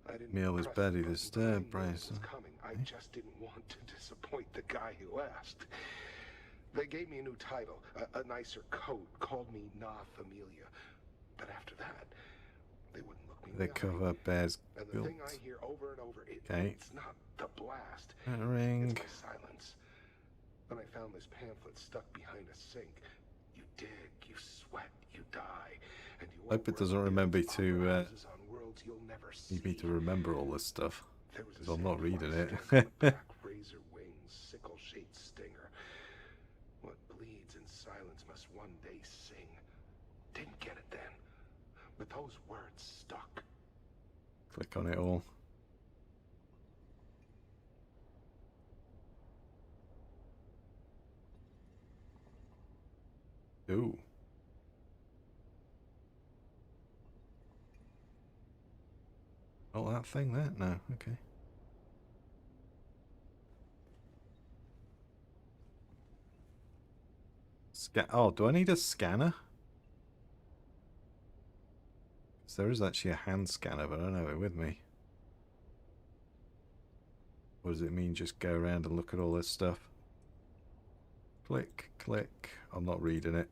O: I didn't
A: Meal is
O: press the
A: Betty,
O: button,
A: the stir
O: but I knew it
A: bracer.
O: was coming. I just didn't want to disappoint the guy who asked. They gave me a new title, a nicer coat, called me Na Familia. But after that, they wouldn't look me in
A: They
O: the
A: cover
O: eye.
A: Bear's
O: And the
A: guilt.
O: thing I hear over and over,
A: Okay.
O: it's not the blast.
A: Ring.
O: It's my silence. when I found this pamphlet stuck behind a sink. You dig, you sweat, you die, and you
A: Hope it doesn't remember to need me to remember all this stuff, because I'm not reading it.
O: Black razor wings, sickle-shaped stinger. What bleeds in silence must one day sing. Didn't get it then, but those words stuck.
A: Click on it all. Ooh. Oh, that thing there? No, okay. Oh, do I need a scanner? Because there is actually a hand scanner, but I don't have it with me. What does it mean, just go around and look at all this stuff? Click, click. I'm not reading it.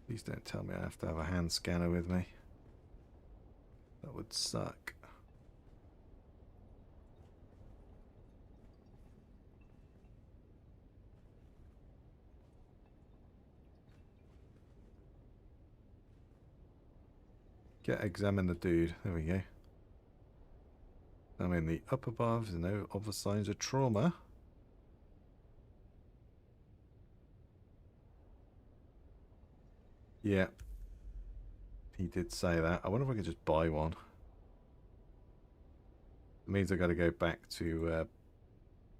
A: Please don't tell me I have to have a hand scanner with me. That would suck. Examine the dude. There we go. I mean, the upper bar, there's no other signs of trauma. Yeah. He did say that. I wonder if I could just buy one. It means I got to go back to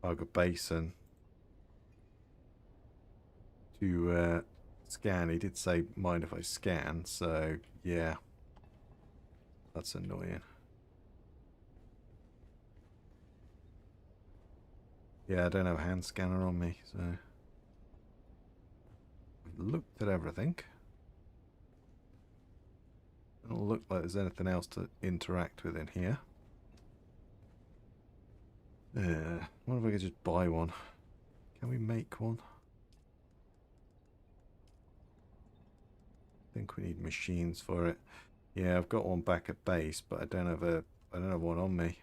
A: Arga Basin to scan. He did say, mind if I scan, so yeah. That's annoying. Yeah, I don't have a hand scanner on me, so I've looked at everything. Doesn't look like there's anything else to interact with in here. What if I could just buy one? Can we make one? I think we need machines for it. Yeah, I've got one back at base, but I don't have one on me.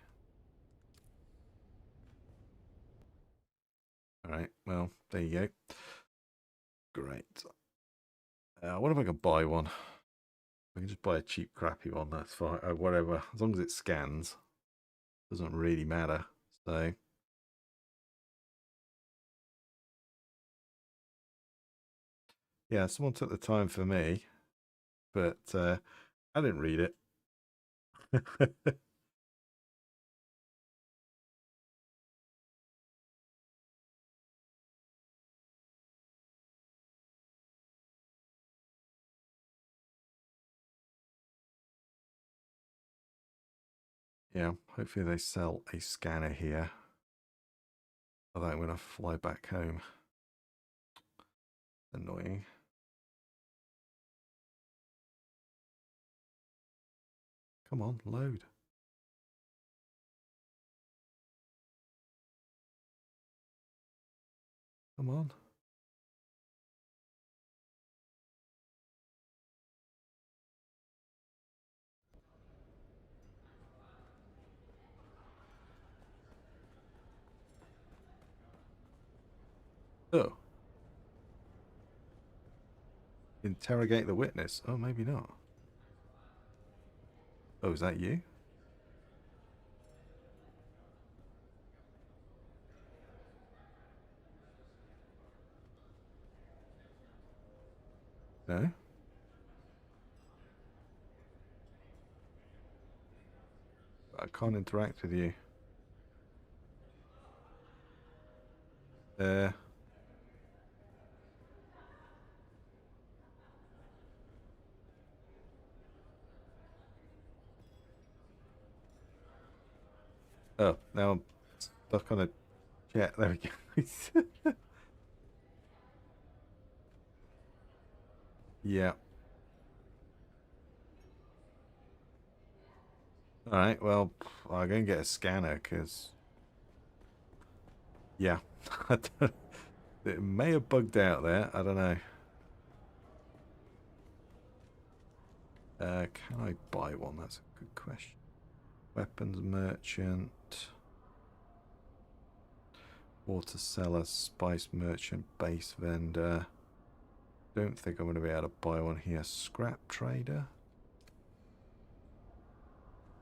A: Alright, well, there you go. Great. What if I can buy one? I can just buy a cheap, crappy one, that's fine. Whatever, as long as it scans. Doesn't really matter, so... Yeah, someone took the time for me, but I didn't read it. Yeah, hopefully they sell a scanner here. Although I'm going to fly back home. Annoying. Come on, load. Come on. Oh. Interrogate the witness. Oh, maybe not. Oh, is that you? No? I can't interact with you. Oh, now I'm stuck on a jet. There we go. Yeah. Alright, well, I'm going to get a scanner, because... Yeah. It may have bugged out there. I don't know. Can I buy one? That's a good question. Weapons merchant. Water seller, spice merchant, base vendor. Don't think I'm going to be able to buy one here. Scrap trader.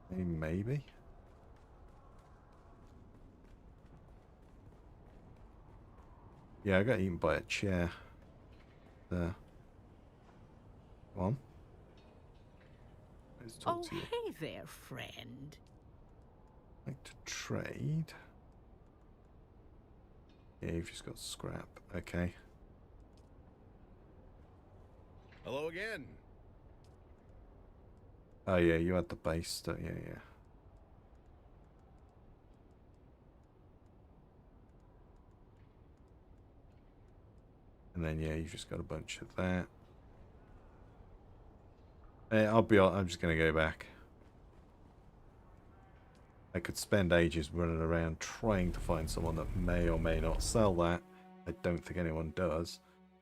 A: Maybe. Yeah, I got eaten by a chair. There. Come on. Let's talk to you.
P: Hey there, friend.
A: Like to trade. Yeah, you've just got scrap. Okay.
M: Hello again.
A: Oh yeah, you had the base stuff. Yeah, yeah. And then yeah, you've just got a bunch of that. I'm just gonna go back. I could spend ages running around trying to find someone that may or may not sell that. I don't think anyone does.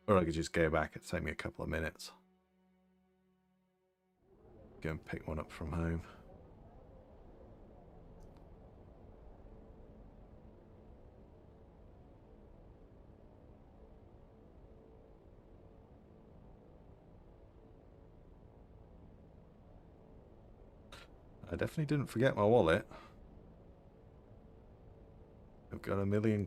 A: Or I could just go back. It'd take me a couple of minutes. Go and pick one up from home. I definitely didn't forget my wallet. I've got £1 million.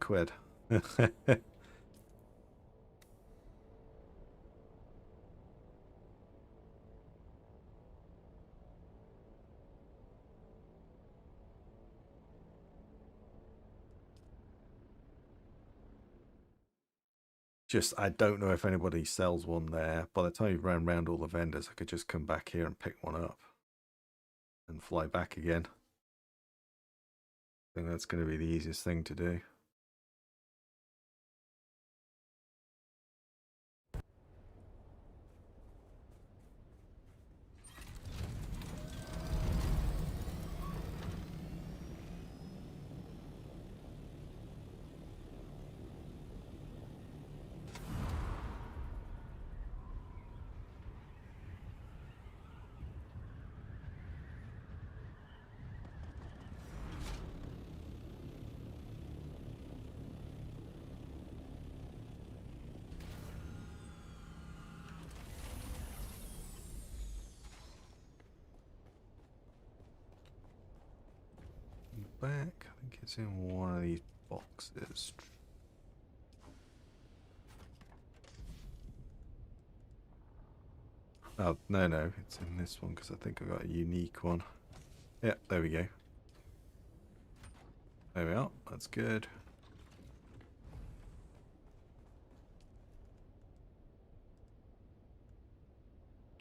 A: Just, I don't know if anybody sells one there. By the time you've ran around all the vendors, I could just come back here and pick one up. And fly back again. I think that's going to be the easiest thing to do. Back, I think it's in one of these boxes. Oh, no, it's in this one because I think I got a unique one. Yeah, there we go. There we are, that's good.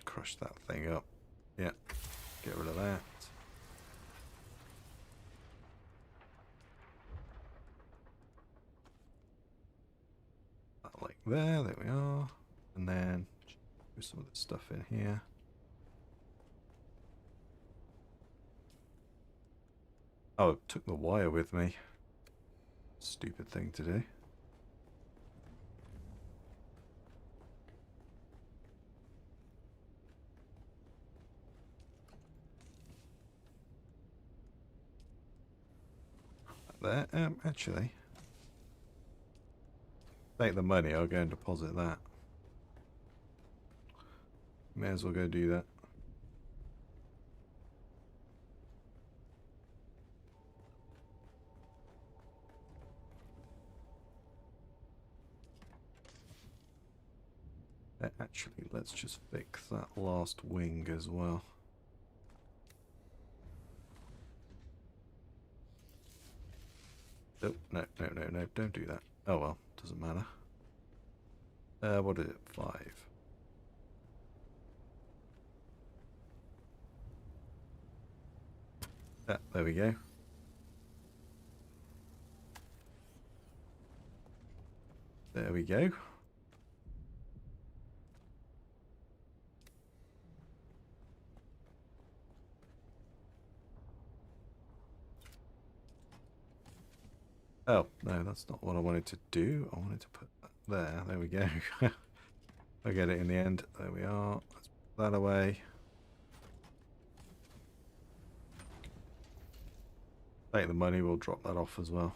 A: Crush that thing up. Yeah, get rid of that. Like there we are. And then put some of the stuff in here. Oh, I took the wire with me. Stupid thing to do. There, actually. Take the money, I'll go and deposit that. May as well go do that. Actually, let's just fix that last wing as well. Oh, no, don't do that. Oh well, doesn't matter. What is it? 5. Yeah, there we go. There we go. Oh, no, that's not what I wanted to do. I wanted to put that there. There we go. I get it in the end. There we are. Let's put that away. Take the money, we'll drop that off as well.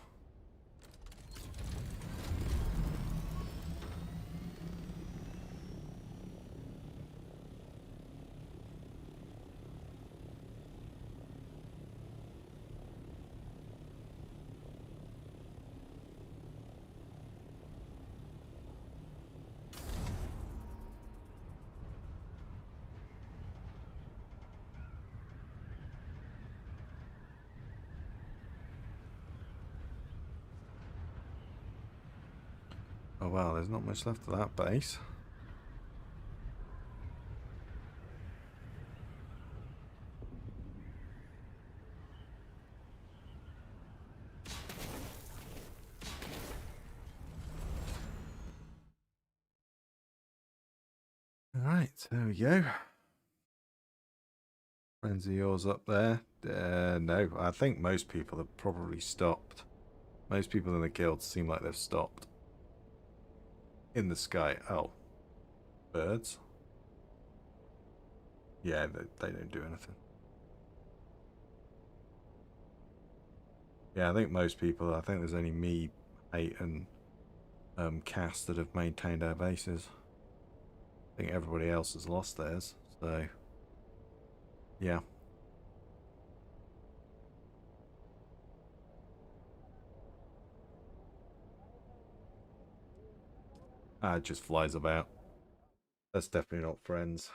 A: Oh wow, there's not much left of that base. Alright, there we go. Friends of yours up there? No, I think most people have probably stopped. Most people in the guild seem like they've stopped. In the sky. Oh. Birds? Yeah, they don't do anything. Yeah, I think most people, I think there's only me, 8 and Cass that have maintained our bases. I think everybody else has lost theirs, so yeah. It just flies about. That's definitely not friends.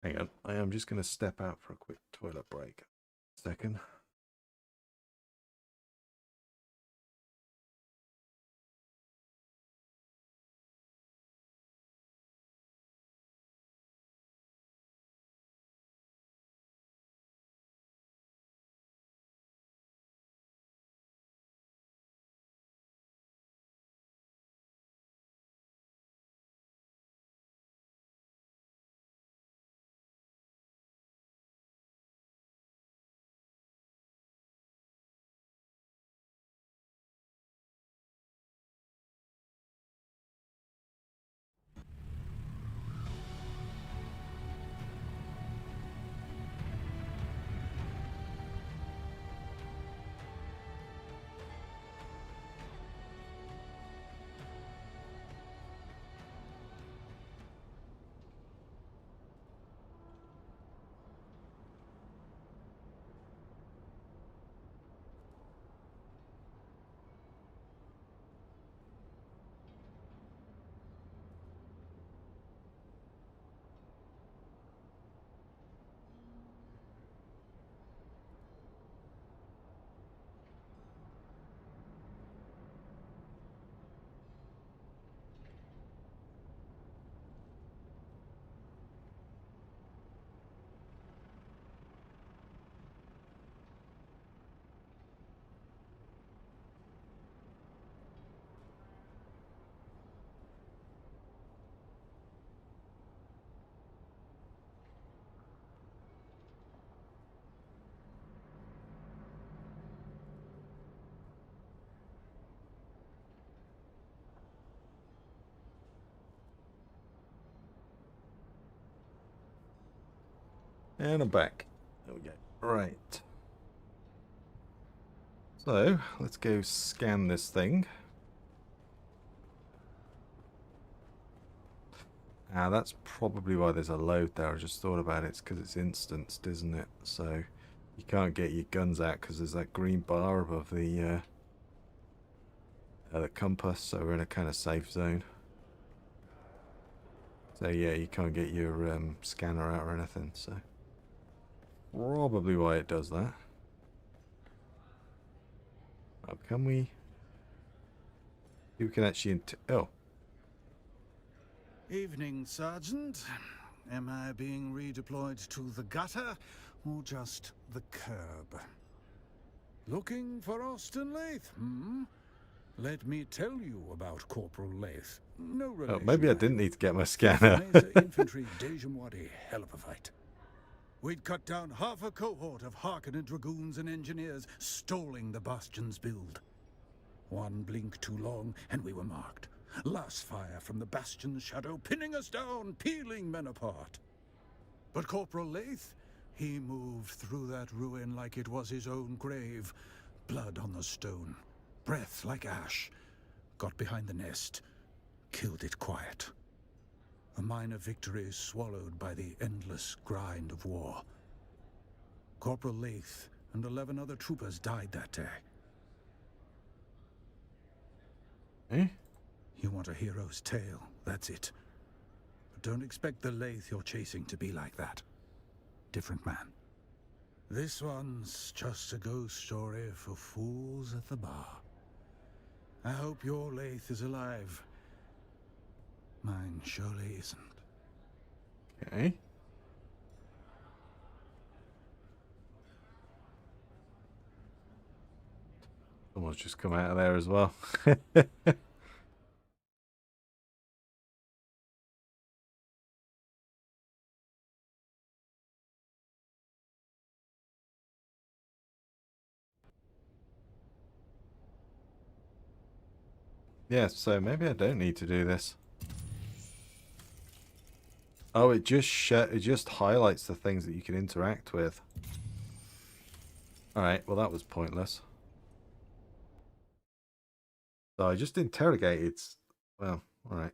A: Hang on, I am just going to step out for a quick toilet break. Second. And I'm back. There we go. Right. So, let's go scan this thing. That's probably why there's a load there. I just thought about it. It's because it's instanced, isn't it? So, you can't get your guns out because there's that green bar above the compass. So, we're in a kind of safe zone. So, yeah, you can't get your scanner out or anything. So, probably why it does that. Oh, can we? You can actually. Oh.
F: Evening, Sergeant. Am I being redeployed to the gutter or just the curb? Looking for Austin Lath, hmm? Let me tell you about Corporal Lath. No relation.
A: Oh, maybe I didn't need to get my scanner.
F: Infantry Dejamoiri, hell of a fight. We'd cut down half a cohort of Harkonnen dragoons and engineers, stalling the Bastion's build. One blink too long, and we were marked. Last fire from the Bastion's shadow, pinning us down, peeling men apart. But Corporal Laith, he moved through that ruin like it was his own grave. Blood on the stone, breath like ash. Got behind the nest, killed it quiet. A minor victory swallowed by the endless grind of war. Corporal Laith and 11 other troopers died that day.
A: Eh?
F: You want a hero's tale, that's it. But don't expect the Laith you're chasing to be like that. Different man. This one's just a ghost story for fools at the bar. I hope your Laith is alive. Mine surely isn't.
A: Okay. Someone's just come out of there as well. Yeah, so maybe I don't need to do this. Oh, it just highlights the things that you can interact with. Alright, well that was pointless. So I just interrogated. Well, alright.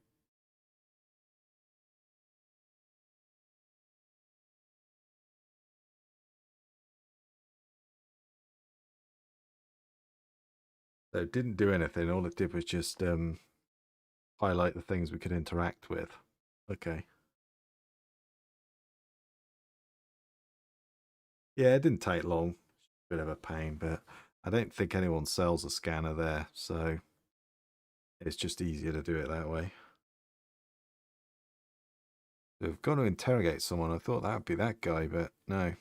A: So it didn't do anything. All it did was just highlight the things we could interact with. Okay. Yeah, it didn't take long. Bit of a pain, but I don't think anyone sells a scanner there, so it's just easier to do it that way. So we've got to interrogate someone. I thought that would be that guy, but no.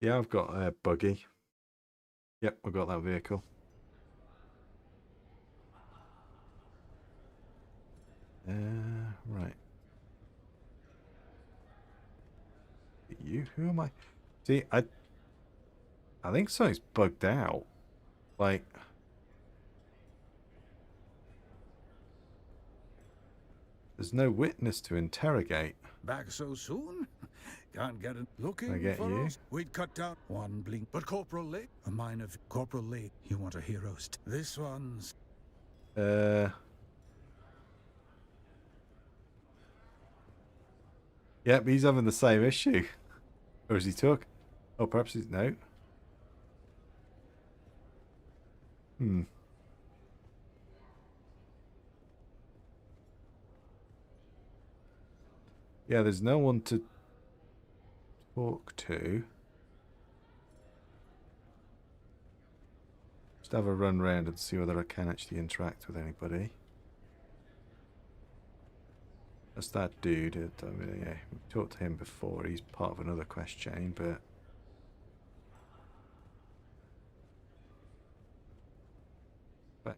A: Yeah, I've got a buggy. Yep, I've got that vehicle. Right. You? Who am I? See, I think something's bugged out. Like, there's no witness to interrogate.
F: Back so soon? Can't get it. Looking
A: I get
F: for
A: you.
F: us. We'd cut down one blink. But Corporal Lake, a minor Corporal Lake, you want a hero's. This one's.
A: Yeah, but he's having the same issue. Or is he took? Oh, perhaps he's no. Yeah, there's no one to talk to. Just have a run round and see whether I can actually interact with anybody. That's that dude. I mean, yeah, we talked to him before. He's part of another quest chain, but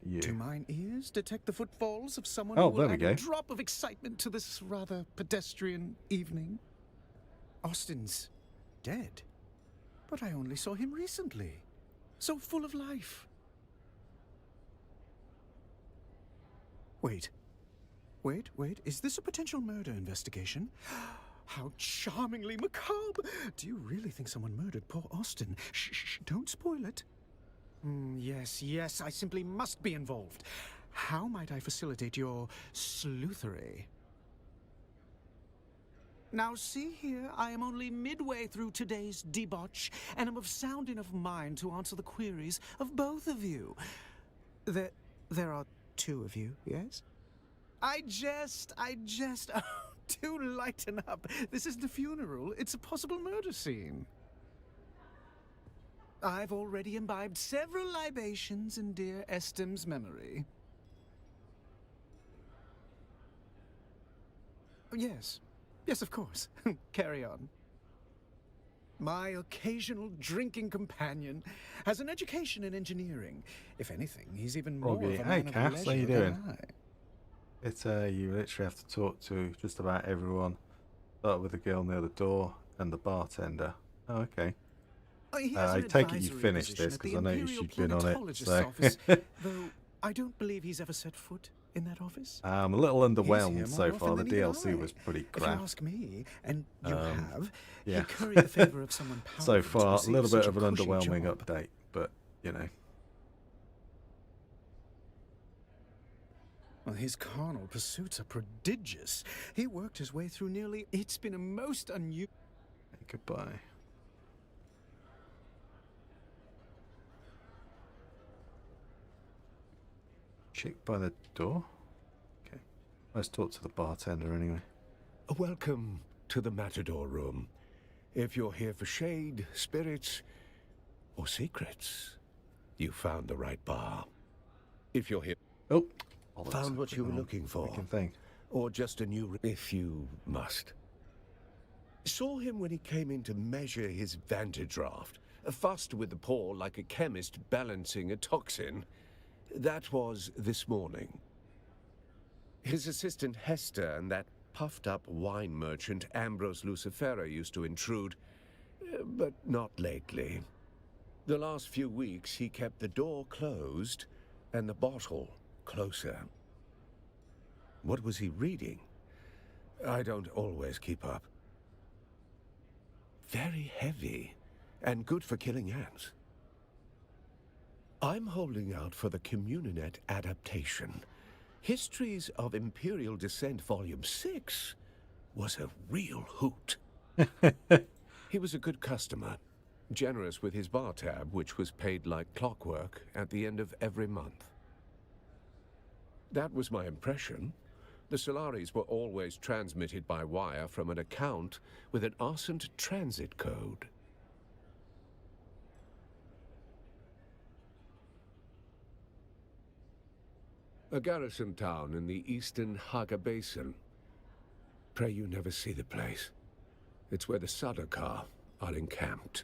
A: you.
Q: Do mine ears detect the footfalls of someone
A: Oh,
Q: who will
A: there we
Q: add
A: go.
Q: a drop of excitement to this rather pedestrian evening? Austin's dead, but I only saw him recently. So full of life. Wait. Is this a potential murder investigation? How charmingly macabre! Do you really think someone murdered poor Austin? Shh, don't spoil it. Yes, I simply must be involved. How might I facilitate your sleuthery? Now see here, I am only midway through today's debauch, and am of sound enough mind to answer the queries of both of you. There are two of you, yes? I jest. Oh, do lighten up. This isn't a funeral, it's a possible murder scene. I've already imbibed several libations in dear Estem's memory. Yes. Yes, of course. Carry on. My occasional drinking companion has an education in engineering. If anything, he's even more of a
A: Hey,
Q: man of
A: Cass,
Q: leisure
A: how you
Q: than
A: doing?
Q: I.
A: It's you literally have to talk to just about everyone. Start with the girl near the door and the bartender. Oh, okay. I take it you finished this because I noticed you'd been on it. So.
Q: Office, though I don't believe he's ever set foot in that office.
A: I'm a little underwhelmed so
Q: more
A: far. The
Q: often than
A: DLC
Q: even
A: was pretty
Q: If you
A: crap.
Q: ask me, and you have,
A: Yeah.
Q: he curried the favor of someone powerful
A: So far, a
Q: to
A: little
Q: receive
A: bit
Q: such
A: of
Q: a
A: an
Q: cushy
A: underwhelming
Q: job.
A: update, but you know.
Q: Well, his carnal pursuits are prodigious. He worked his way through nearly... It's been a most unusual...
A: Hey, goodbye. Chick by the door? Okay. Let's talk to the bartender anyway.
F: Welcome to the Matador Room. If you're here for shade, spirits, or secrets, you found the right bar. If you're here...
A: Oh!
F: Found what you were looking for.
A: Thing.
F: Or just a new... if you must. Saw him when he came in to measure his vantage raft. Fussed with the paw like a chemist balancing a toxin. That was this morning. His assistant Hester and that puffed-up wine merchant Ambrose Lucifera used to intrude, but not lately. The last few weeks he kept the door closed and the bottle closer. What was he reading? I don't always keep up. Very heavy and good for killing ants. I'm holding out for the Communinet adaptation. Histories of Imperial Descent Volume 6 was a real hoot. He was a good customer, generous with his bar tab, which was paid like clockwork at the end of every month. That was my impression. The Solaris were always transmitted by wire from an account with an Arsent transit code. A garrison town in the eastern Haga Basin. Pray you never see the place. It's where the Sardaukar are encamped.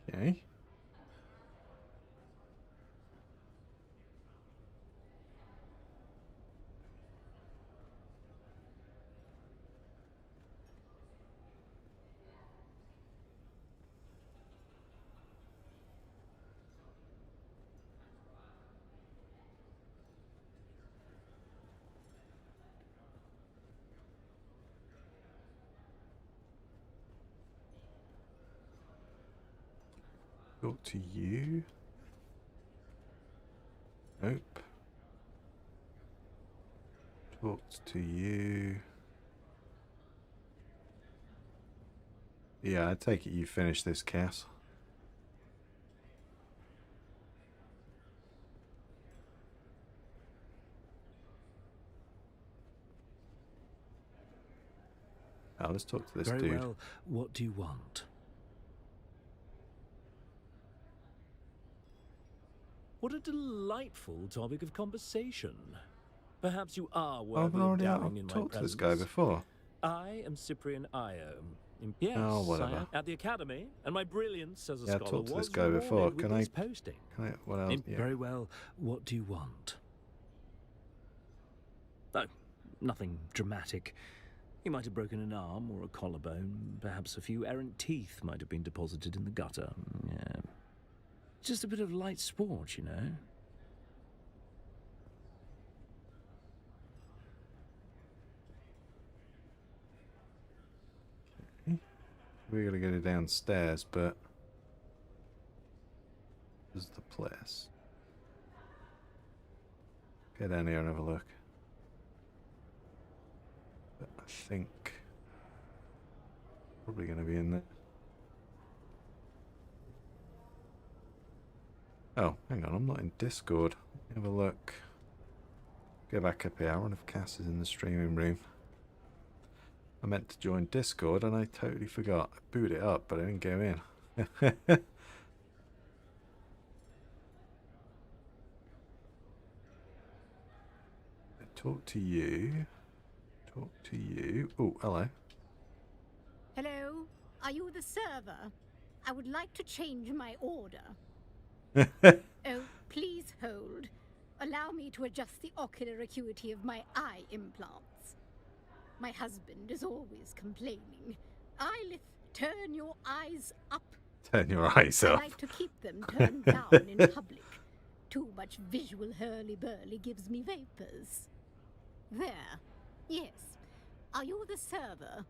A: Okay. Talk to you. Nope. Talked to you. Yeah, I take it you finished this, Cass. Now let's talk to this dude.
R: Very well. What do you want? What a delightful topic of conversation. Perhaps you are worthy of dabbling in my
A: talked to
R: presence.
A: this guy before.
R: I am Cyprian Io. Yes,
A: Oh, whatever.
R: at the academy, and my brilliance as a
A: Yeah, I
R: scholar
A: talked to this
R: was
A: guy before.
R: rewarded
A: Can
R: with
A: I?
R: this posting.
A: What else? Yeah.
R: Very well. What do you want? Oh, nothing dramatic. He might have broken an arm or a collarbone. Perhaps a few errant teeth might have been deposited in the gutter. Yeah. Just a bit of light sport, you know.
A: We're gonna go downstairs, but this is the place. Go down here and have a look. But I think probably gonna be in there. Oh, hang on, I'm not in Discord. Have a look. Go back up here. I wonder if Cass is in the streaming room. I meant to join Discord and I totally forgot. I booted it up, but I didn't go in. Talk to you. Talk to you. Oh, hello.
N: Hello? Are you the server? I would like to change my order. Oh, please hold. Allow me to adjust the ocular acuity of my eye implants. My husband is always complaining. Eyelith, turn your eyes up.
A: Turn your eyes up.
N: I like to keep them turned down in public. Too much visual hurly-burly gives me vapors. There. Yes. Are you the server?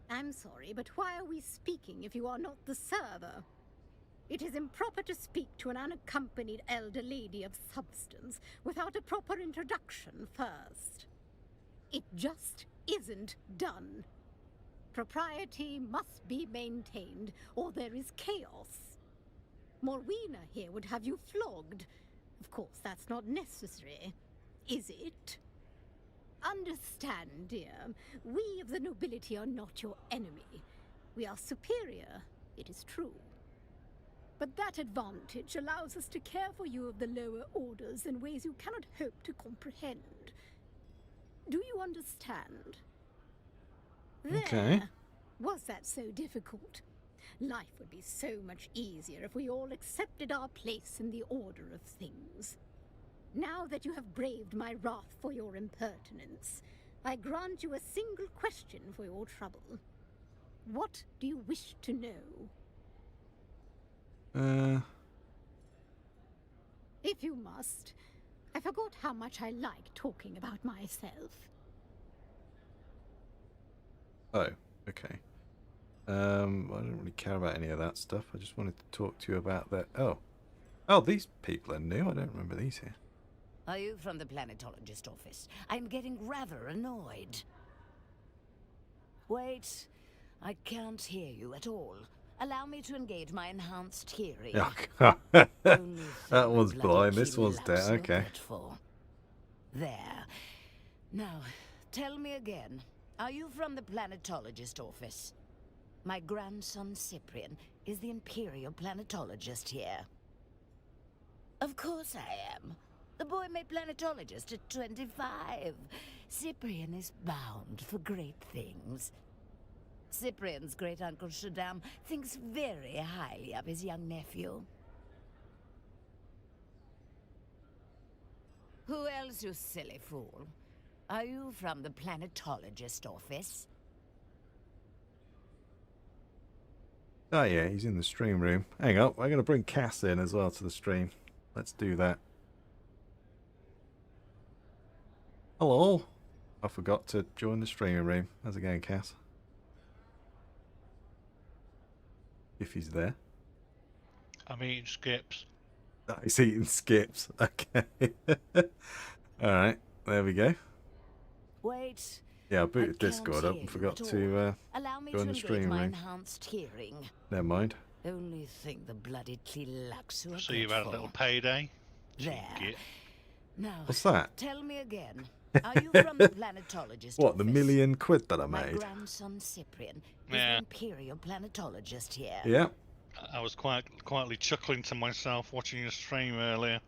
N: I'm sorry, but why are we speaking if you are not the server? It is improper to speak to an unaccompanied elder lady of substance without a proper introduction first. It just isn't done. Propriety must be maintained, or there is chaos. Morwina here would have you flogged. Of course, that's not necessary, is it? Understand, dear, we of the nobility are not your enemy. We are superior, it is true. But that advantage allows us to care for you of the lower orders in ways you cannot hope to comprehend. Do you understand?
A: Okay.
N: There. Was that so difficult? Life would be so much easier if we all accepted our place in the order of things. Now that you have braved my wrath for your impertinence, I grant you a single question for your trouble. What do you wish to know? If you must. I forgot how much I like talking about myself.
A: Oh, okay. I don't really care about any of that stuff. I just wanted to talk to you about that. Oh, these people are new. I don't remember these here.
S: Are you from the planetologist office? I'm getting rather annoyed. Wait, I can't hear you at all. Allow me to engage my enhanced hearing.
A: That one's blind. This one's dead. Okay.
S: There. Now, tell me again. Are you from the planetologist office? My grandson Cyprian is the Imperial planetologist here. Of course I am. The boy made planetologist at 25. Cyprian is bound for great things. Cyprian's great-uncle Shaddam thinks very highly of his young nephew. Who else, you silly fool? Are you from the planetologist office?
A: Oh yeah, he's in the stream room. Hang on, we're going to bring Cass in as well to the stream. Let's do that. Hello. I forgot to join the streaming room. How's it going, Cass? If he's there.
T: I'm eating skips.
A: Oh, he's eating skips. Okay. Alright, there we go.
S: Wait.
A: Yeah, I booted Discord up and forgot to join the stream room. Never mind.
S: Only think the bloody Tlilaxu.
T: So you've had a little payday?
S: There. Now,
A: what's that?
S: Tell me again. Are you from the planetologist
A: What, the
S: office?
A: £1,000,000 that I
S: My
A: made?
S: grandson Cyprian is the Imperial planetologist here.
A: Yeah.
T: I was quietly chuckling to myself watching your stream earlier,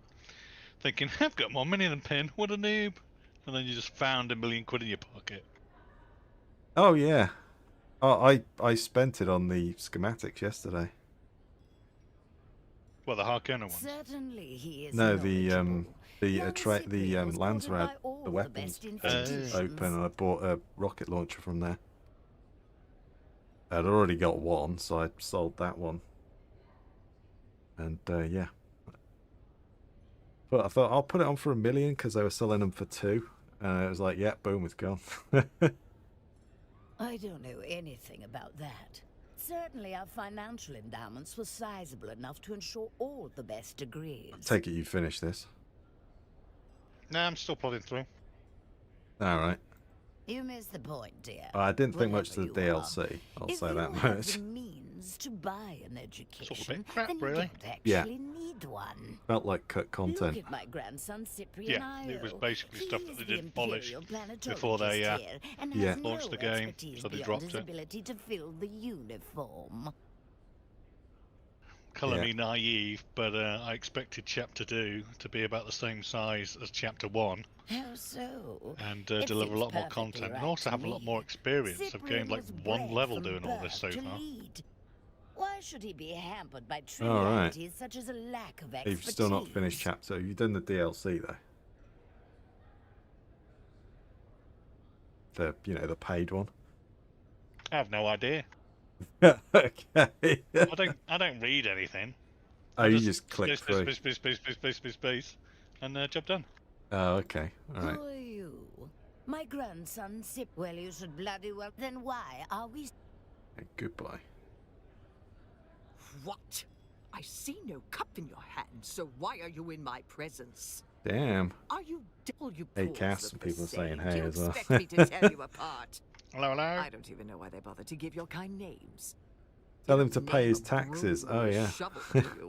T: thinking, I've got more money than Pin, what a noob. And then you just found £1,000,000 in your pocket.
A: Oh yeah. Oh, I spent it on the schematics yesterday.
T: Well, the Harkonnen ones.
S: Certainly he is
A: No, the Landsrad, the weapons open, and I bought a rocket launcher from there. I'd already got one, so I sold that one. And yeah. But I thought I'll put it on for $1 million because they were selling them for 2, and it was like, yeah, boom, it's gone.
S: I don't know anything about that. Certainly our financial endowments were sizable enough to ensure all the best degrees.
A: Take it you finished this.
T: Nah, I'm still plodding through.
A: Alright.
S: You missed the point, dear.
A: I didn't think much of the DLC, I'll say that much.
S: If you have the means to buy an education, then you don't actually need one.
A: Felt like cut content.
S: Look at my grandson Cyprian.
T: Yeah, it was basically stuff that they didn't polish before they
A: yeah.
T: launched the game, so they dropped it.
S: Ability to fill the uniform.
T: colour me naive, but I expected Chapter 2 to be about the same size as Chapter 1.
S: How so?
T: And deliver a lot more content, and also have a lot more experience. I've gained like one level doing all this so far.
S: Why should he be hampered by trivialities such as a lack of expertise?
A: You've still not finished chapter. You've done the DLC though. The paid one.
T: I have no idea.
A: Okay.
T: I don't read anything.
A: Oh, you just click through.
T: Space, and job done.
A: Oh, okay. All right.
S: Who are you? My grandson Sip. Well, you should bloody well. Then why are we?
A: Okay, goodbye.
P: What? I see no cup in your hand, so why are you in my presence?
A: Damn.
P: Are you devil, you
A: Hey,
P: paws
A: Cass,
P: of
A: and people
P: the
A: saying
P: sage?
A: hey
P: You
A: as well.
P: expect me to tear you apart?
T: Hello, hello.
P: I don't even know why they bother to give your kind names.
A: Tell him to pay his taxes. Oh yeah.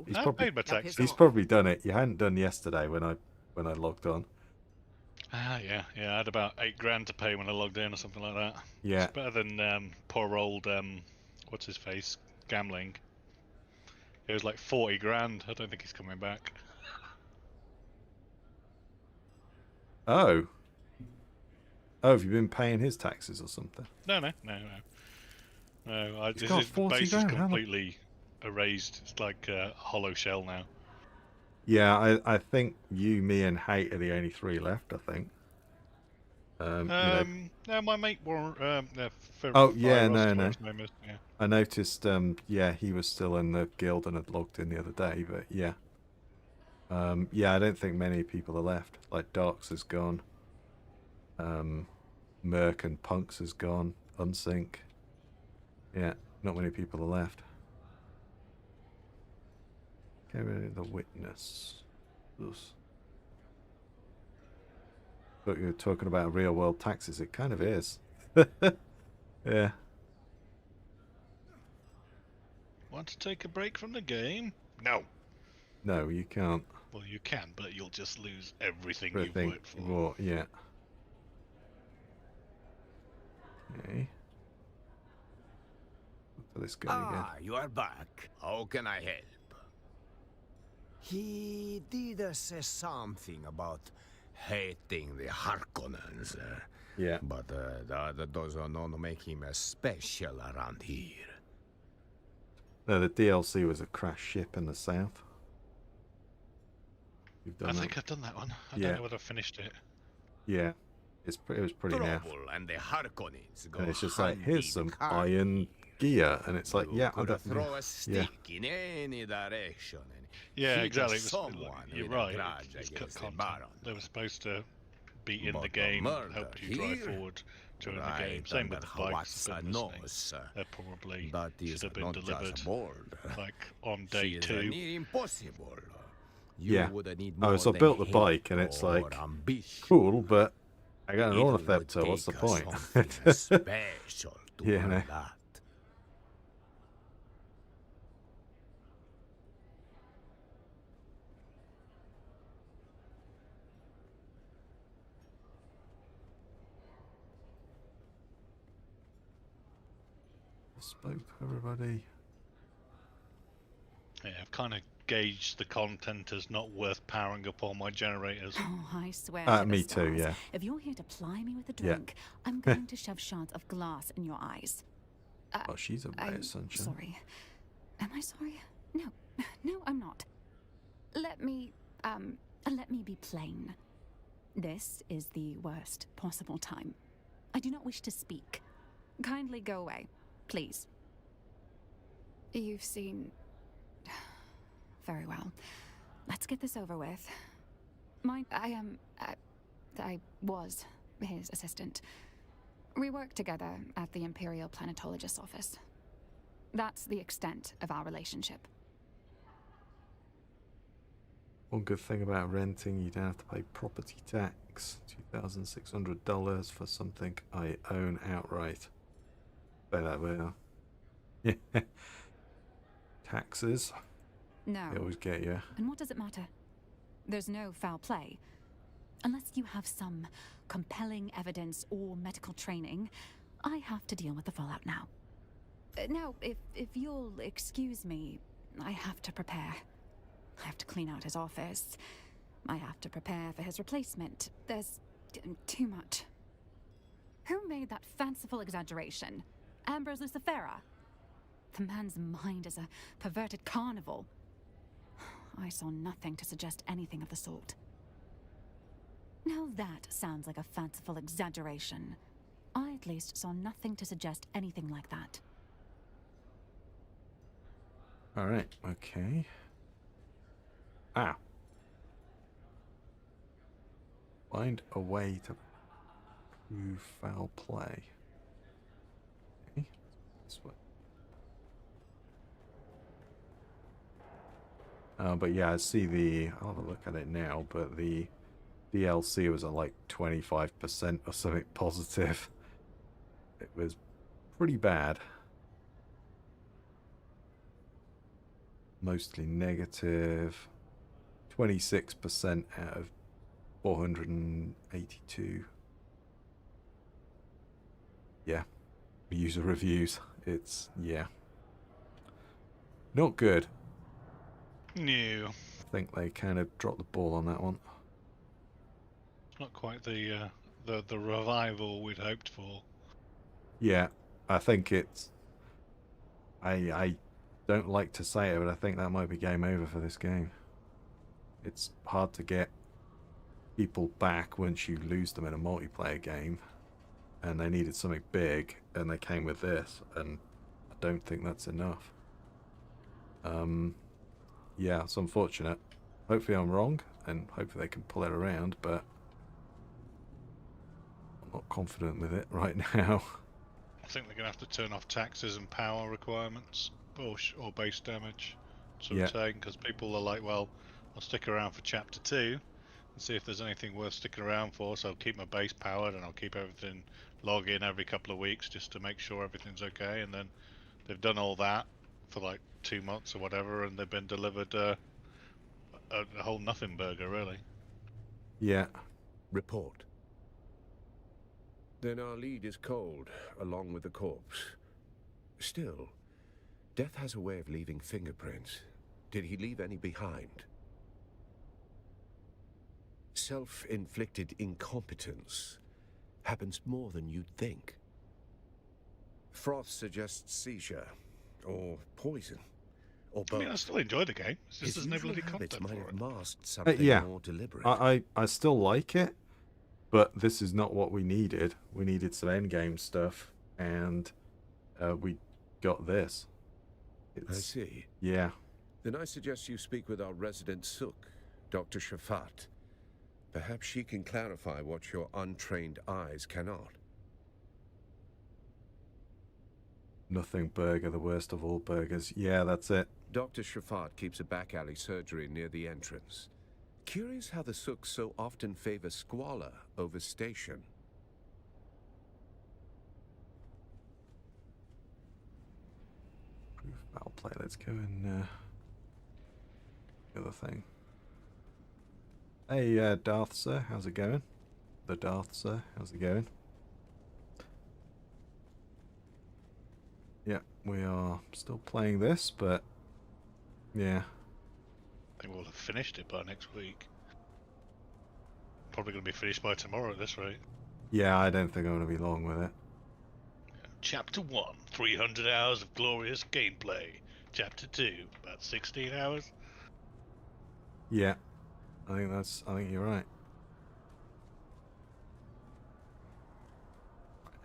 A: He's probably done it. You hadn't done yesterday when I logged on.
T: Yeah. I had about $8,000 to pay when I logged in or something like that.
A: Yeah.
T: It's better than poor old what's his face gambling. It was like 40 grand. I don't think he's coming back.
A: Oh. Oh, have you been paying his taxes or something?
T: No.
A: He's got 40
T: base is
A: grand.
T: completely erased. It's like a hollow shell now.
A: Yeah, I think you, me, and Hate are the only three left. I think.
T: No, my mate were.
A: Oh yeah, no.
T: Yeah.
A: I noticed. Yeah, he was still in the guild and had logged in the other day. But yeah. Yeah, I don't think many people are left. Like Darks is gone. Merc and Punks is gone. Unsync. Yeah, not many people are left. Get rid of the witness. Thus. But you're talking about real world taxes. It kind of is. Yeah.
T: Want to take a break from the game? No.
A: No, you can't.
T: Well, you can, but you'll just lose everything you've worked for.
A: Well, yeah. Okay. For this guy again.
U: You are back. How can I help? He did say something about hating the Harkonnens.
A: Yeah.
U: But that does not make him special around here.
A: No, the DLC was a crash ship in the south. You've done
T: I
A: that.
T: think I've done that one. I don't know whether I've finished it.
A: Yeah. It was pretty naff.
U: And the Harkonnens go
A: And it's just like,
U: hand
A: here's
U: in
A: some
U: hand.
A: iron gear. And it's like,
U: You
A: yeah,
U: could
A: I'm
U: throw a stick in any direction. And
T: Yeah,
U: hit
T: exactly.
U: Someone
T: You're
U: with a
T: right.
U: grudge
T: It's cut
U: against the
T: content.
U: Baron.
T: They were supposed to be in
U: But
T: the
U: the
T: game,
U: murder
T: help you drive
U: here,
T: forward during the game.
U: right
T: Same with
U: under
T: the bikes.
U: Hawatsa
T: Goodness me.
U: nose.
T: They probably
U: That
T: should
U: is
T: have been
U: not
T: delivered
U: just bold.
T: like on day
U: She is
T: 2.
U: near impossible. You
A: Yeah.
U: would need
A: Oh,
U: more
A: so I
U: than
A: built the
U: hate
A: bike and it's
U: or
A: like,
U: ambition.
A: cool, but I got an
U: It would
A: ornithopter. What's the
U: take
A: point?
U: something special to
A: Yeah,
U: earn
A: no.
U: that.
A: Spoke to everybody.
T: Yeah, I've kind of gauged the content as not worth powering up all my generators.
V: Oh, I swear to the
A: Me too,
V: stars,
A: yeah.
V: If you're here to ply me with a
A: Yeah.
V: drink, I'm going to shove shards of glass in your eyes.
A: Oh, she's a ray
V: I'm
A: of sunshine.
V: sorry. Am I sorry? No, no, I'm not. Let me be plain. This is the worst possible time. I do not wish to speak. Kindly go away, please. You've seen... Very well. Let's get this over with. I was his assistant. We worked together at the Imperial Planetologist's office. That's the extent of our relationship.
A: One good thing about renting, you don't have to pay property tax. $2,600 for something I own outright. Say that well. Yeah. Taxes.
V: No.
A: They always get you.
V: And what does it matter? There's no foul play. Unless you have some compelling evidence or medical training, I have to deal with the fallout now. Now, if you'll excuse me, I have to prepare. I have to clean out his office. I have to prepare for his replacement. There's too much. Who made that fanciful exaggeration? Ambrose Lucifera? The man's mind is a perverted carnival. I saw nothing to suggest anything of the sort. Now that sounds like a fanciful exaggeration. I at least saw nothing to suggest anything like that.
A: Alright, okay. Ah. Find a way to prove foul play. Okay, this way. But yeah, I see I'll have a look at it now, but the DLC was at like 25% or something positive. It was pretty bad. Mostly negative. 26% out of 482. Yeah. User reviews. It's, yeah. Not good.
T: No.
A: I think they kind of dropped the ball on that one.
T: Not quite the revival we'd hoped for.
A: Yeah, I think it's... I don't like to say it, but I think that might be game over for this game. It's hard to get people back once you lose them in a multiplayer game. And they needed something big, and they came with this, and I don't think that's enough. Yeah, it's unfortunate. Hopefully I'm wrong, and hopefully they can pull it around, but I'm not confident with it right now.
T: I think they're going to have to turn off taxes and power requirements, or base damage, sort of thing, because people are like, well, I'll stick around for Chapter 2 and see if there's anything worth sticking around for, so I'll keep my base powered and I'll keep everything, log in every couple of weeks just to make sure everything's okay, and then they've done all that for like 2 months or whatever, and they've been delivered a whole nothing burger, really.
A: Yeah.
M: Report. Then our lead is cold, along with the corpse. Still, death has a way of leaving fingerprints. Did he leave any behind? Self-inflicted incompetence happens more than you'd think. Froth suggests seizure, or poison, or both.
T: I mean, I still enjoy the game. It's just
M: His
T: there's no
M: usual
T: bloody
M: habits
T: content
M: might
T: for
M: have
T: it.
M: masked something
A: Yeah,
M: more deliberate.
A: I still like it, but this is not what we needed. We needed some endgame stuff, and we got this.
M: I see.
A: Yeah.
M: Then I suggest you speak with our resident Sook, Dr. Shafat. Perhaps she can clarify what your untrained eyes cannot.
A: Nothing burger, the worst of all burgers. Yeah, that's it.
M: Dr. Shafat keeps a back alley surgery near the entrance. Curious how the Sooks so often favor squalor over station.
A: Proof foul play. Let's go in the other thing. Hey, Darth Sir, how's it going? The Darth Sir, how's it going? Yeah, we are still playing this, but yeah.
T: I think we'll have finished it by next week. Probably going to be finished by tomorrow at this rate.
A: Yeah, I don't think I'm going to be long with it.
T: Chapter 1, 300 hours of glorious gameplay. Chapter 2, about 16 hours.
A: Yeah, I think you're right.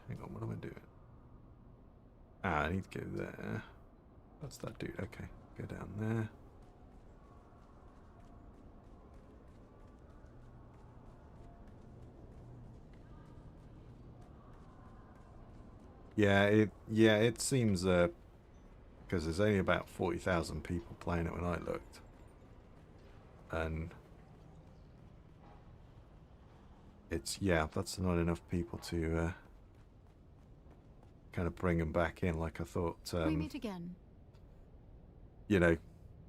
A: Hang on, what am I doing? I need to go there. That's that dude. Okay, go down there. Yeah, it seems because there's only about 40,000 people playing it when I looked, and it's that's not enough people to kind of bring them back in like I thought.
V: We meet again.
A: You know,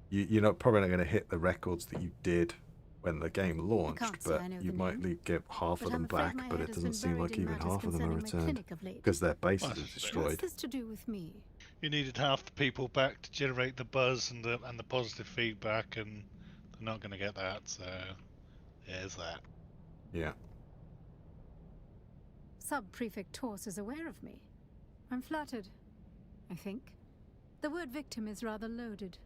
A: you're not probably not going to hit the records that you did when the game launched, but you might get half of them back, but it doesn't seem like even half of them are returned because their bases are destroyed.
V: What's this to do with me?
T: You needed half the people back to generate the buzz and the positive feedback, and they're not going to get that. So there's that.
A: Yeah.
C: Sub-Prefect Torse is aware of me. I'm flattered, I think. The word victim is rather loaded.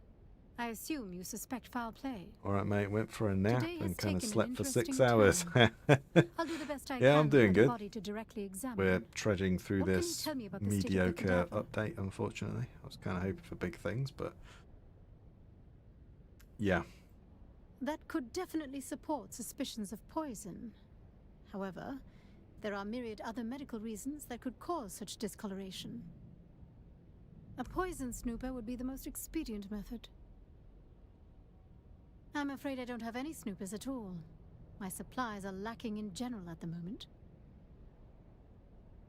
C: I assume you suspect foul play.
A: All right, mate. Went for a nap
C: Today has
A: and kind of
C: taken
A: slept
C: an
A: for 6
C: interesting
A: hours.
C: I'll do the best I
A: Yeah,
C: can
A: I'm doing
C: for the
A: good.
C: body to directly examine.
A: We're trudging through
C: What can you
A: this
C: tell me about the state of the
A: mediocre
C: cadaver?
A: update, unfortunately. I was kind of hoping for big things, but yeah.
C: That could definitely support suspicions of poison. However, there are myriad other medical reasons that could cause such discoloration. A poison snooper would be the most expedient method. I'm afraid I don't have any snoopers at all. My supplies are lacking in general at the moment.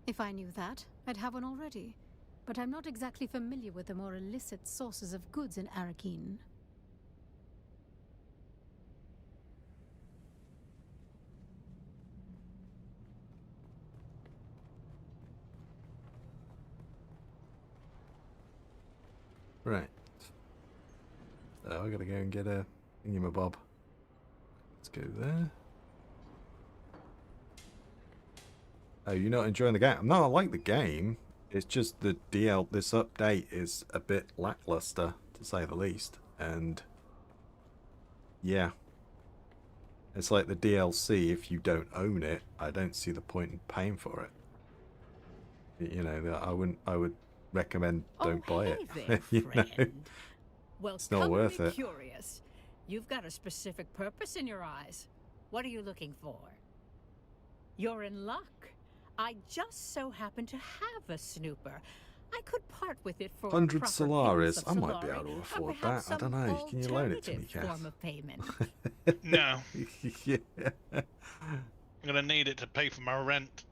C: If I knew that, I'd have one already. But I'm not exactly familiar with the more illicit sources of goods in Arrakis.
A: Right. So I gotta go and get a thingamabob. Let's go there. Oh, you're not enjoying the game? No, I like the game. It's just the this update is a bit lackluster, to say the least. And yeah, it's like the DLC. If you don't own it, I don't see the point in paying for it. You know, I would recommend don't buy it.
D: There,
A: You know?
D: Well,
A: It's not worth it.
D: Curious. You've got a specific purpose in your eyes. What are you looking for? You're in luck. I just so happen to have a snooper. I could part with it for
A: 100
D: proper
A: Solaris.
D: payments of
A: I might be
D: Solari,
A: able to
D: or
A: afford that.
D: perhaps
A: I don't
D: some
A: know. Can you loan it to me,
D: alternative
A: Cass?
D: form of payment.
T: No.
A: Yeah.
T: I'm gonna need it to pay for my rent.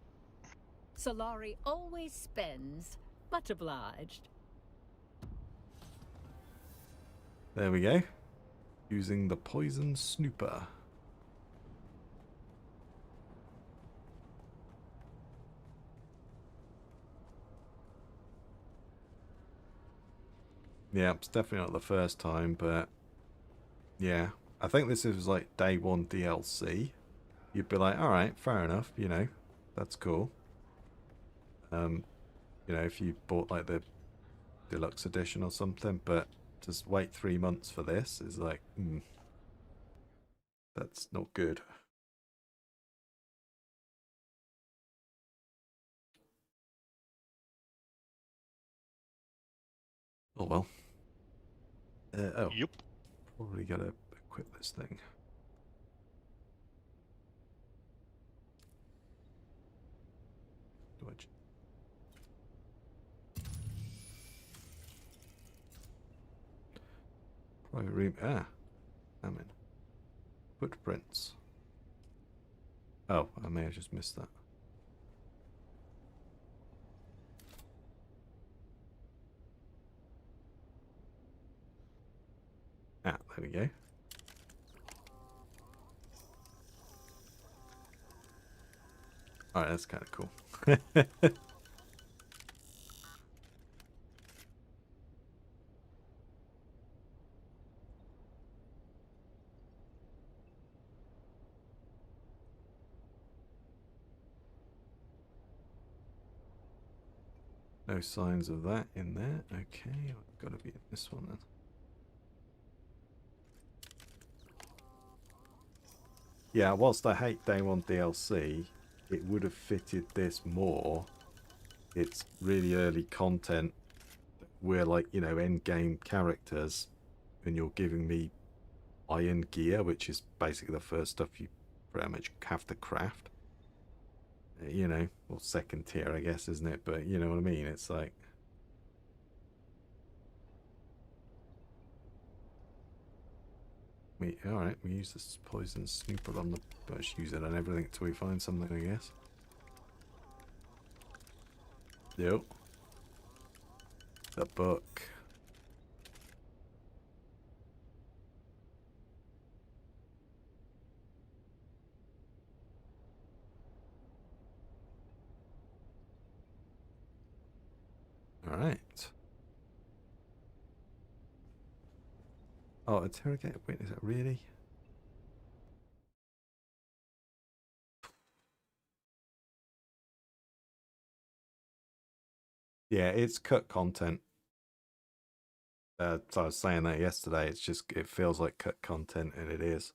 D: Solari always spends. Much obliged.
A: There we go. Using the poison snooper. Yeah, it's definitely not the first time, but yeah. I think this is like day one DLC. You'd be like, alright, fair enough, you know, that's cool. You know, if you bought like the deluxe edition or something, but just wait 3 months for this is like, that's not good. Oh well.
T: Yep.
A: Probably gotta equip this thing. Dodge. Private room. I'm in. Footprints. Oh, I may have just missed that. Ah, there we go. Alright, that's kind of cool. No signs of that in there. Okay, I've got to be in this one then. Yeah, whilst I hate Day 1 DLC, it would have fitted this more. It's really early content. We're like, you know, end game characters, and you're giving me iron gear, which is basically the first stuff you pretty much have to craft. You know, well, second tier, I guess, isn't it? But you know what I mean? It's like... Alright, we use this poison snooper on the... Let's use it on everything until we find something, I guess. Yep. The book. Alright. Oh, interrogate. Wait, is it really? Yeah, it's cut content. So I was saying that yesterday. It's just, it feels like cut content, and it is.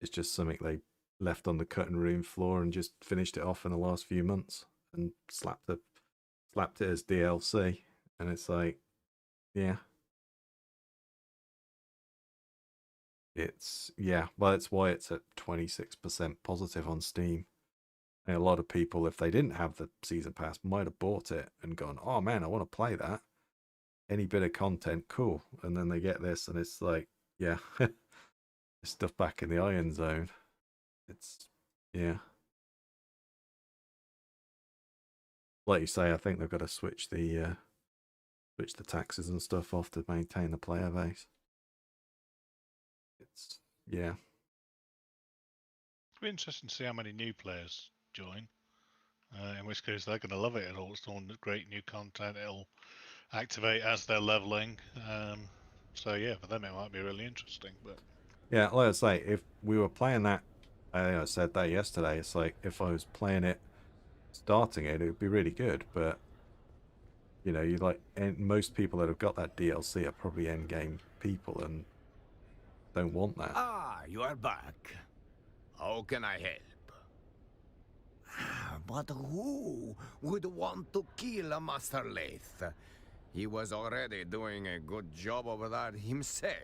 A: It's just something they left on the cutting room floor and just finished it off in the last few months and slapped it as DLC. And it's like, yeah. It's, yeah, well, that's why it's at 26% positive on Steam. And a lot of people, if they didn't have the season pass, might have bought it and gone, oh man, I want to play that. Any bit of content, cool. And then they get this and it's like, yeah, stuff back in the Iron Zone. It's, yeah. Like you say, I think they've got to switch the taxes and stuff off to maintain the player base. It's, yeah.
T: It'll be interesting to see how many new players join. In which case, they're going to love it. It'll spawn great new content. It'll activate as they're leveling. So yeah, for them it might be really interesting. But
A: yeah, like I say, if we were playing that, I think I said that yesterday. It's like if I was playing it, starting it, it would be really good. But you know, you like, and most people that have got that DLC are probably end game people and don't want that.
U: Ah, you are back. How can I help? But who would want to kill a Master Lathe? He was already doing a good job over that himself.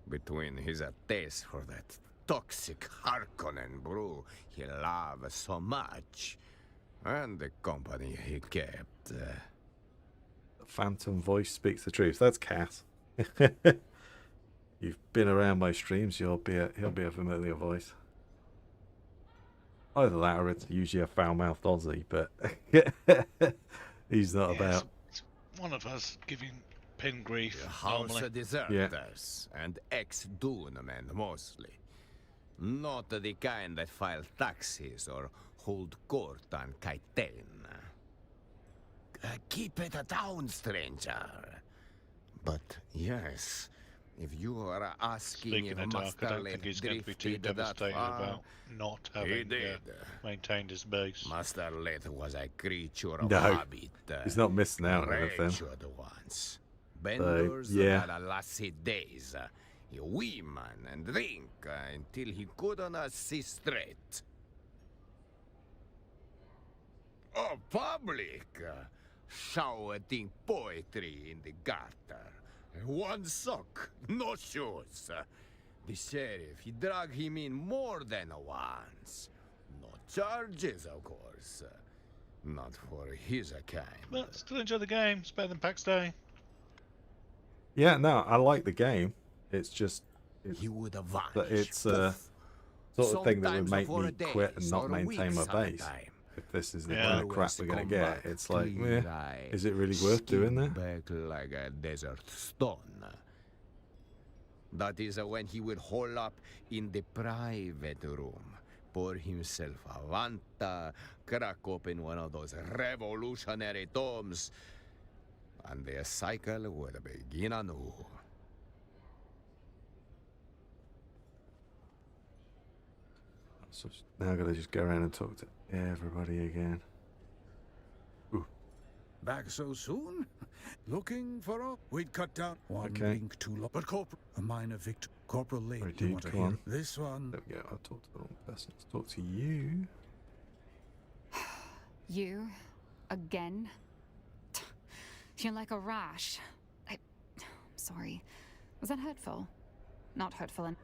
U: Between his taste for that toxic Harkonnen brew he loved so much, and the company he kept.
A: The phantom voice speaks the truth. That's Cass. You've been around my streams, he'll be a familiar voice. Either that or it's usually a foul-mouthed Aussie, but he's not about.
T: It's one of us giving Pin grief.
U: House deserters and ex-Dune men mostly. Not the kind that file taxes or hold court on Kaiten. Keep it down, stranger. But yes, if you are asking
T: Speaking
U: if
T: of Dark, I
U: Master
T: don't
U: Lathe
T: think he's going to be too
U: drifted that
T: devastated
U: far,
T: about not having maintained his base.
U: Master Lathe was a creature of
A: No,
U: habit.
A: he's not missing out on anything.
U: Wretched ones. Benders
A: yeah.
U: had a lassie days. He women and drink until he couldn't see straight. Oh, public! Shouting poetry in the gutter. One sock, no shoes. The sheriff, he dragged him in more than once. No charges, of course. Not for his kind.
T: But still enjoy the game. It's better than PAX Day.
A: Yeah, no, I like the game. It's just
U: he would have
A: it's sort of thing that would make me quit and not maintain my base. If this is the kind of crap we're gonna get, it's like, is it really worth doing that?
U: Back like a desert stone. That is when he would hole up in the private room, pour himself a Vanta, crack open one of those revolutionary tomes, and the cycle would begin anew.
A: So now I gotta just go around and talk to everybody again. Ooh.
E: Back so soon? Looking for a... We'd cut down one link too long. But Corporal, a minor victim. Corporal Lane,
A: Right,
E: you
A: dude,
E: want to
A: come
E: hear
A: on.
E: this one?
A: There we go. I'll talk to the wrong person. Let's talk to you.
V: You? Again? You're like a rash. I'm sorry. Was that hurtful? Not hurtful and...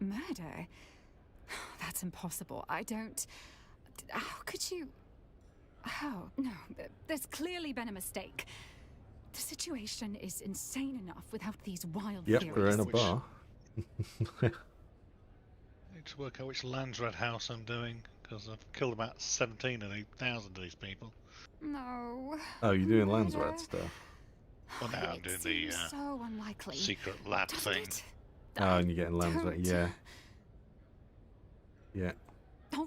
V: Murder? That's impossible. I don't... How could you... Oh, no. There's clearly been a mistake. The situation is insane enough without these wild theories.
A: We're in a bar.
T: I need to work out which Landsred house I'm doing, because I've killed about 17,000 of these people.
V: No.
A: Oh, you're doing Landsred stuff?
T: Well, now I'm doing the
V: so unlikely.
T: secret lab thing.
A: Oh, and you're getting Landsred, yeah. Yeah.
V: All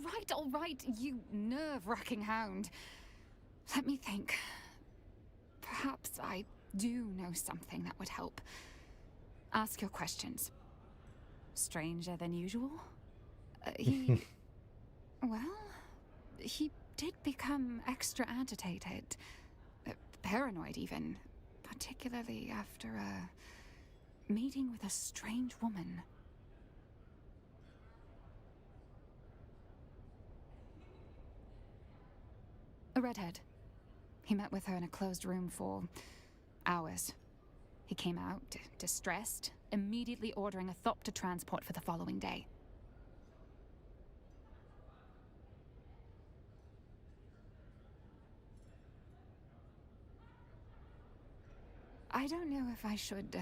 V: right, you nerve-wracking hound. Let me think. Perhaps I do know something that would help. Ask your questions. Stranger than usual? He... well, he did become extra agitated. Paranoid, even. Particularly after a meeting with a strange woman. A redhead. He met with her in a closed room for hours. He came out, distressed, immediately ordering a ornithopter transport for the following day. I don't know if I should...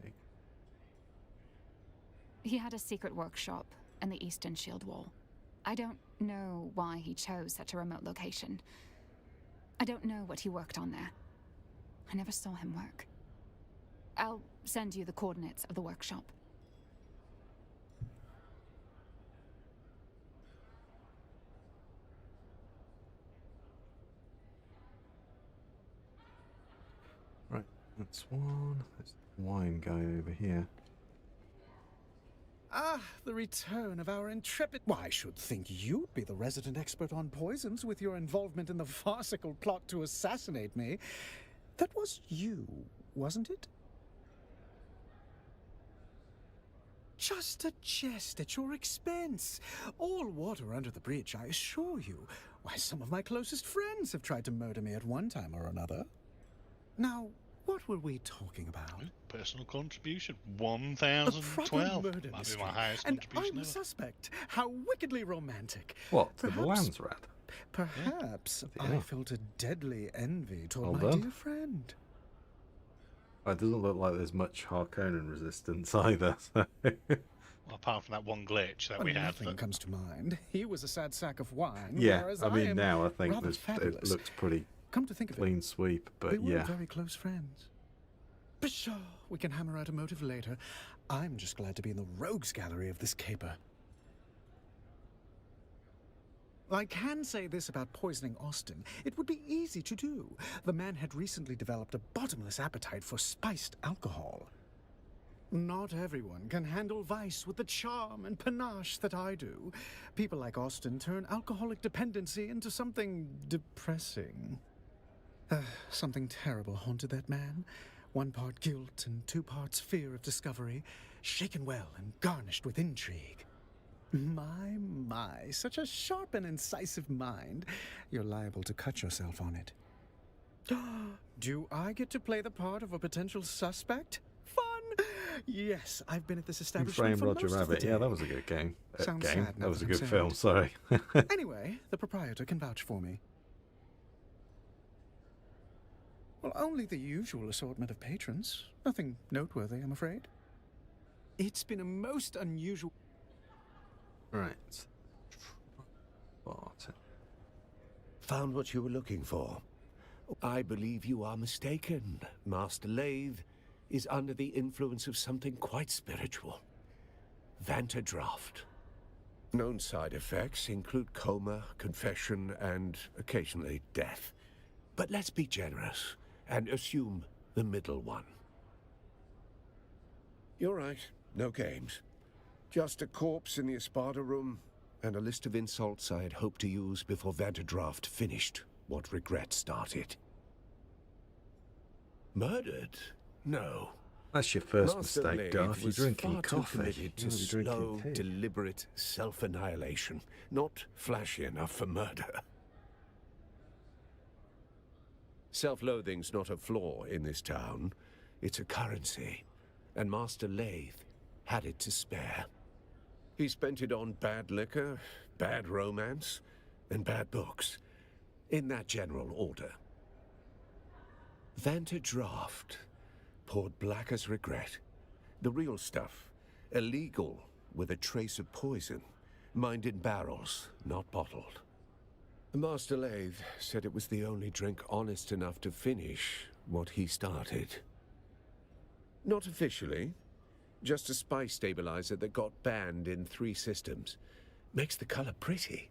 A: Okay.
V: He had a secret workshop in the eastern shield wall. I don't know why he chose such a remote location. I don't know what he worked on there. I never saw him work. I'll send you the coordinates of the workshop.
A: Right, that's one. There's the wine guy over here.
Q: Ah, the return of our intrepid... Why, I should think you'd be the resident expert on poisons with your involvement in the farcical plot to assassinate me. That was you, wasn't it? Just a jest at your expense. All water under the bridge, I assure you. Why, some of my closest friends have tried to murder me at one time or another. Now, what were we talking about?
T: Personal contribution, 1,012.
Q: Murder
T: Might be
Q: mystery.
T: my highest
Q: And
T: contribution
Q: I'm a
T: ever.
Q: suspect. How wickedly romantic.
A: What? The Milan's rat?
Q: Perhaps
A: Yeah.
Q: I felt a deadly envy toward
A: Well
Q: my
A: done.
Q: dear friend.
A: It doesn't look like there's much Harkonnen resistance either. So.
T: Well, apart from that one glitch that we had.
Q: Nothing comes to mind. He was a sad sack of wine.
A: Yeah,
Q: whereas
A: I mean
Q: am
A: now I think
Q: rather
A: it
Q: fabulous.
A: looks pretty
Q: Come to think of
A: clean sweep,
Q: they
A: but
Q: were
A: yeah.
Q: very close friends. Pshaw, we can hammer out a motive later. I'm just glad to be in the rogues gallery of this caper. I can say this about poisoning Austin. It would be easy to do. The man had recently developed a bottomless appetite for spiced alcohol. Not everyone can handle vice with the charm and panache that I do. People like Austin turn alcoholic dependency into something depressing. Something terrible haunted that man. 1 part guilt and 2 parts fear of discovery, shaken well and garnished with intrigue. My, such a sharp and incisive mind. You're liable to cut yourself on it. Do I get to play the part of a potential suspect? Fun! Yes, I've been at this
A: Who
Q: establishment
A: Framed
Q: for
A: Roger
Q: most of the
A: Rabbit?
Q: day.
A: Yeah, that was a good game.
Q: Sounds sad now
A: That was a
Q: I'm
A: good
Q: saying
A: film.
Q: it.
A: Sorry.
Q: Anyway, the proprietor can vouch for me. Well, only the usual assortment of patrons. Nothing noteworthy, I'm afraid. It's been a most unusual...
A: Right. Barton.
M: Found what you were looking for. I believe you are mistaken. Master Lathe is under the influence of something quite spiritual. Vantadraft. Known side effects include coma, confession, and occasionally death. But let's be generous and assume the middle one. You're right. No games. Just a corpse in the Espada room and a list of insults I had hoped to use before Vantadraft finished what regret started. Murdered? No.
A: That's your first
M: Master
A: mistake,
M: Lathe
A: Darth. You're
M: was
A: drinking
M: far too
A: coffee.
M: committed to
A: You're
M: slow,
A: drinking tea.
M: deliberate self-annihilation, not flashy enough for murder. Self-loathing's not a flaw in this town. It's a currency, and Master Lathe had it to spare. He spent it on bad liquor, bad romance, and bad books, in that general order. Vantadraft poured black as regret. The real stuff, illegal with a trace of poison, mined in barrels, not bottled. Master Lathe said it was the only drink honest enough to finish what he started. Not officially, just a spice stabilizer that got banned in 3 systems. Makes the color pretty.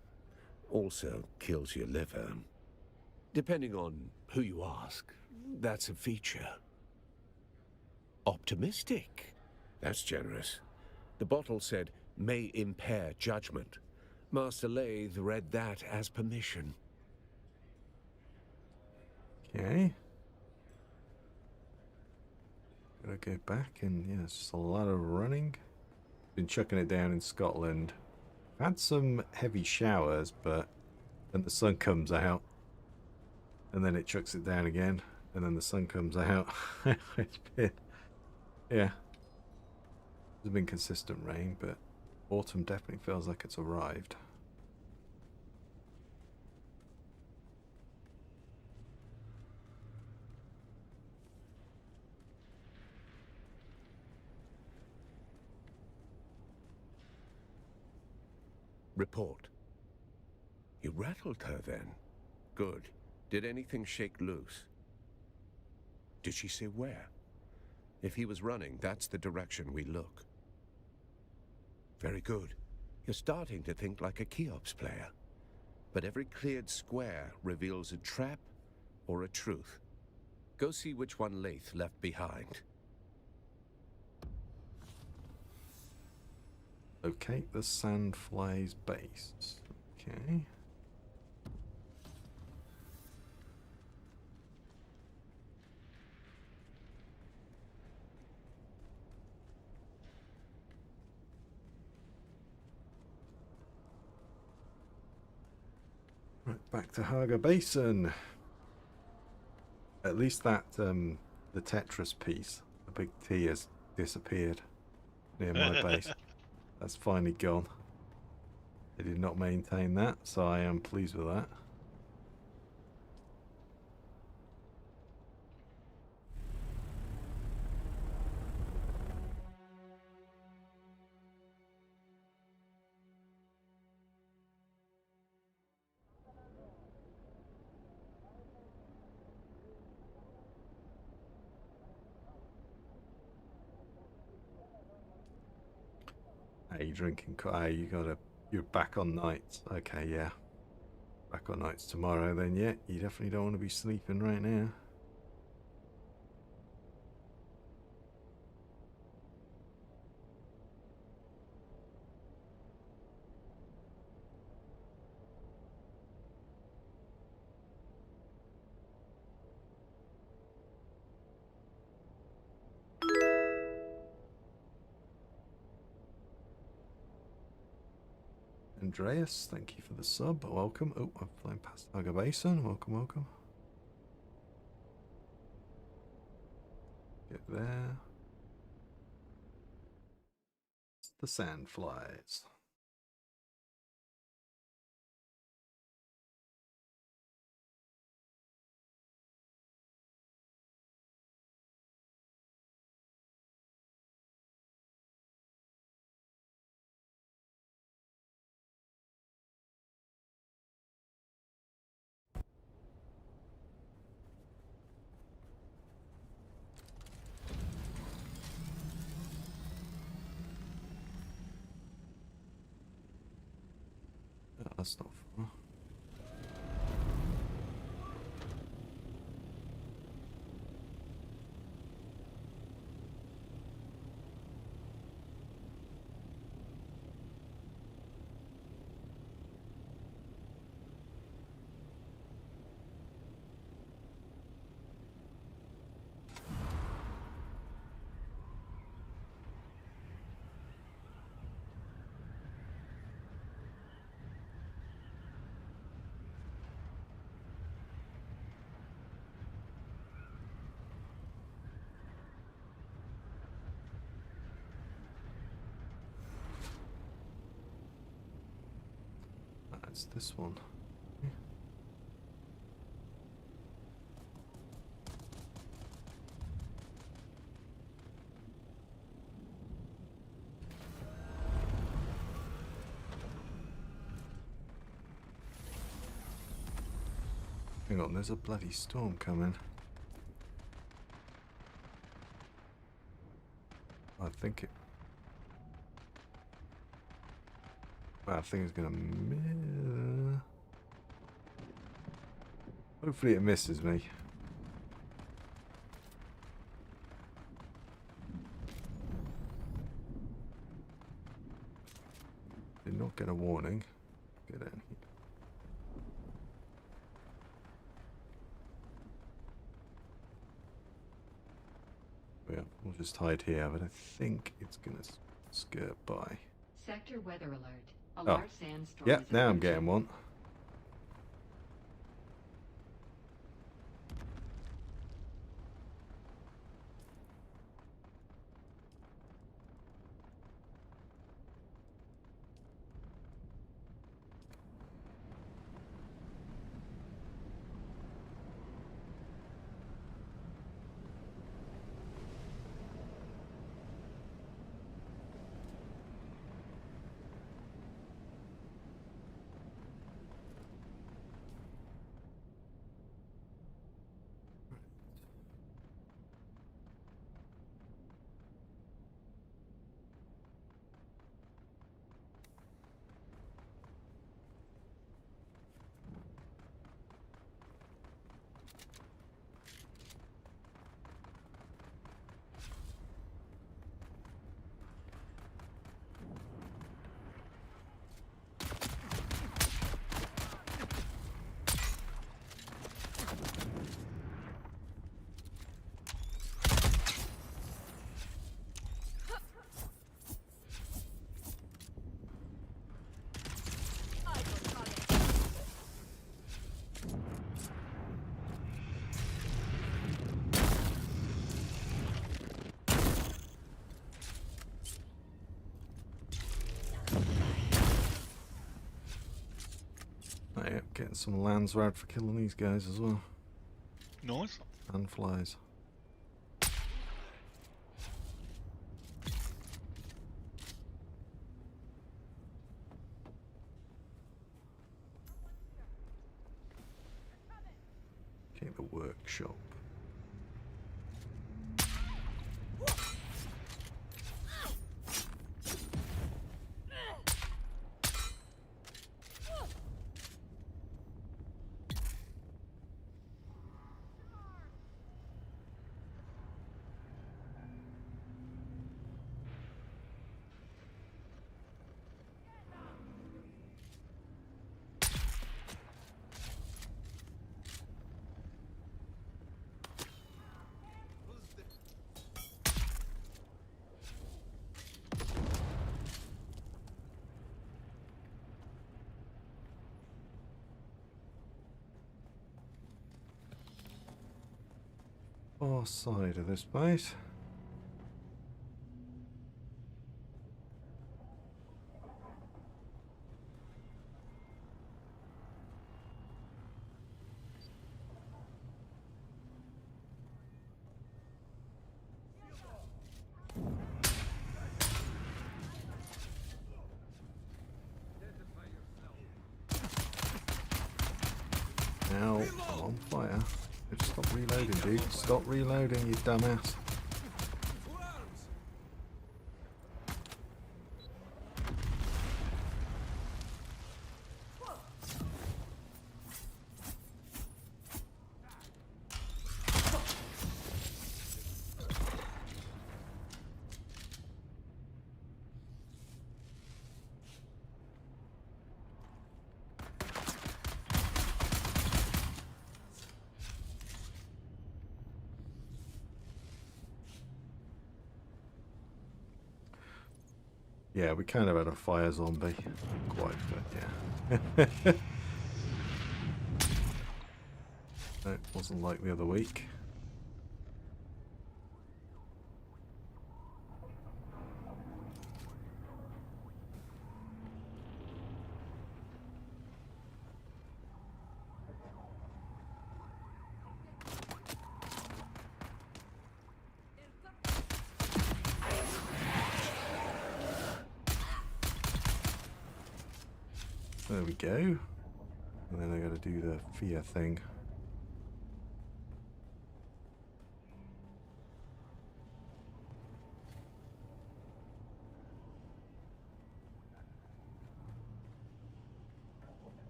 M: Also kills your liver. Depending on who you ask, that's a feature. Optimistic? That's generous. The bottle said, may impair judgment. Master Lathe read that as permission.
A: Okay. Gotta go back and yeah, it's just a lot of running. Been chucking it down in Scotland. Had some heavy showers, but then the sun comes out and then it chucks it down again and then the sun comes out. It's been, yeah. There's been consistent rain, but autumn definitely feels like it's arrived.
M: Report. You rattled her then? Good. Did anything shake loose? Did she say where? If he was running, that's the direction we look. Very good. You're starting to think like a Cheops player. But every cleared square reveals a trap or a truth. Go see which one Lathe left behind.
A: Okay, the Sandfly's base. Okay. Right, back to Haga Basin. At least that, the Tetris piece, the big T has disappeared near my base. That's finally gone. They did not maintain that, so I am pleased with that. Hey, you drinking? You're back on nights. Okay, yeah. Back on nights tomorrow then, yeah. You definitely don't want to be sleeping right now. Andreas, thank you for the sub. Welcome. Oh, I'm flying past Haga Basin. Welcome, welcome. Get there. It's the Sandflies. Oh, that's not far. That's this one. Hang on, there's a bloody storm coming. I think it... Well, I think it's gonna... Hopefully it misses me. Did not get a warning. Get in here. Yeah, we'll just hide here, but I think it's gonna skirt by.
B: Sector weather alert. A
A: Oh,
B: large sandstorm
A: yeah,
B: is
A: now I'm
B: approaching.
A: getting one. Oh, yeah, getting some lands rad for killing these guys as well.
T: Nice.
A: And flies. Okay, the workshop. Far side of this base. Now, I'm on fire. Just stop reloading, dude. Stop reloading, you dumbass. Yeah, we kind of had a fire zombie. Not quite, but yeah. It wasn't like the other week. There we go. And then I gotta do the fear thing.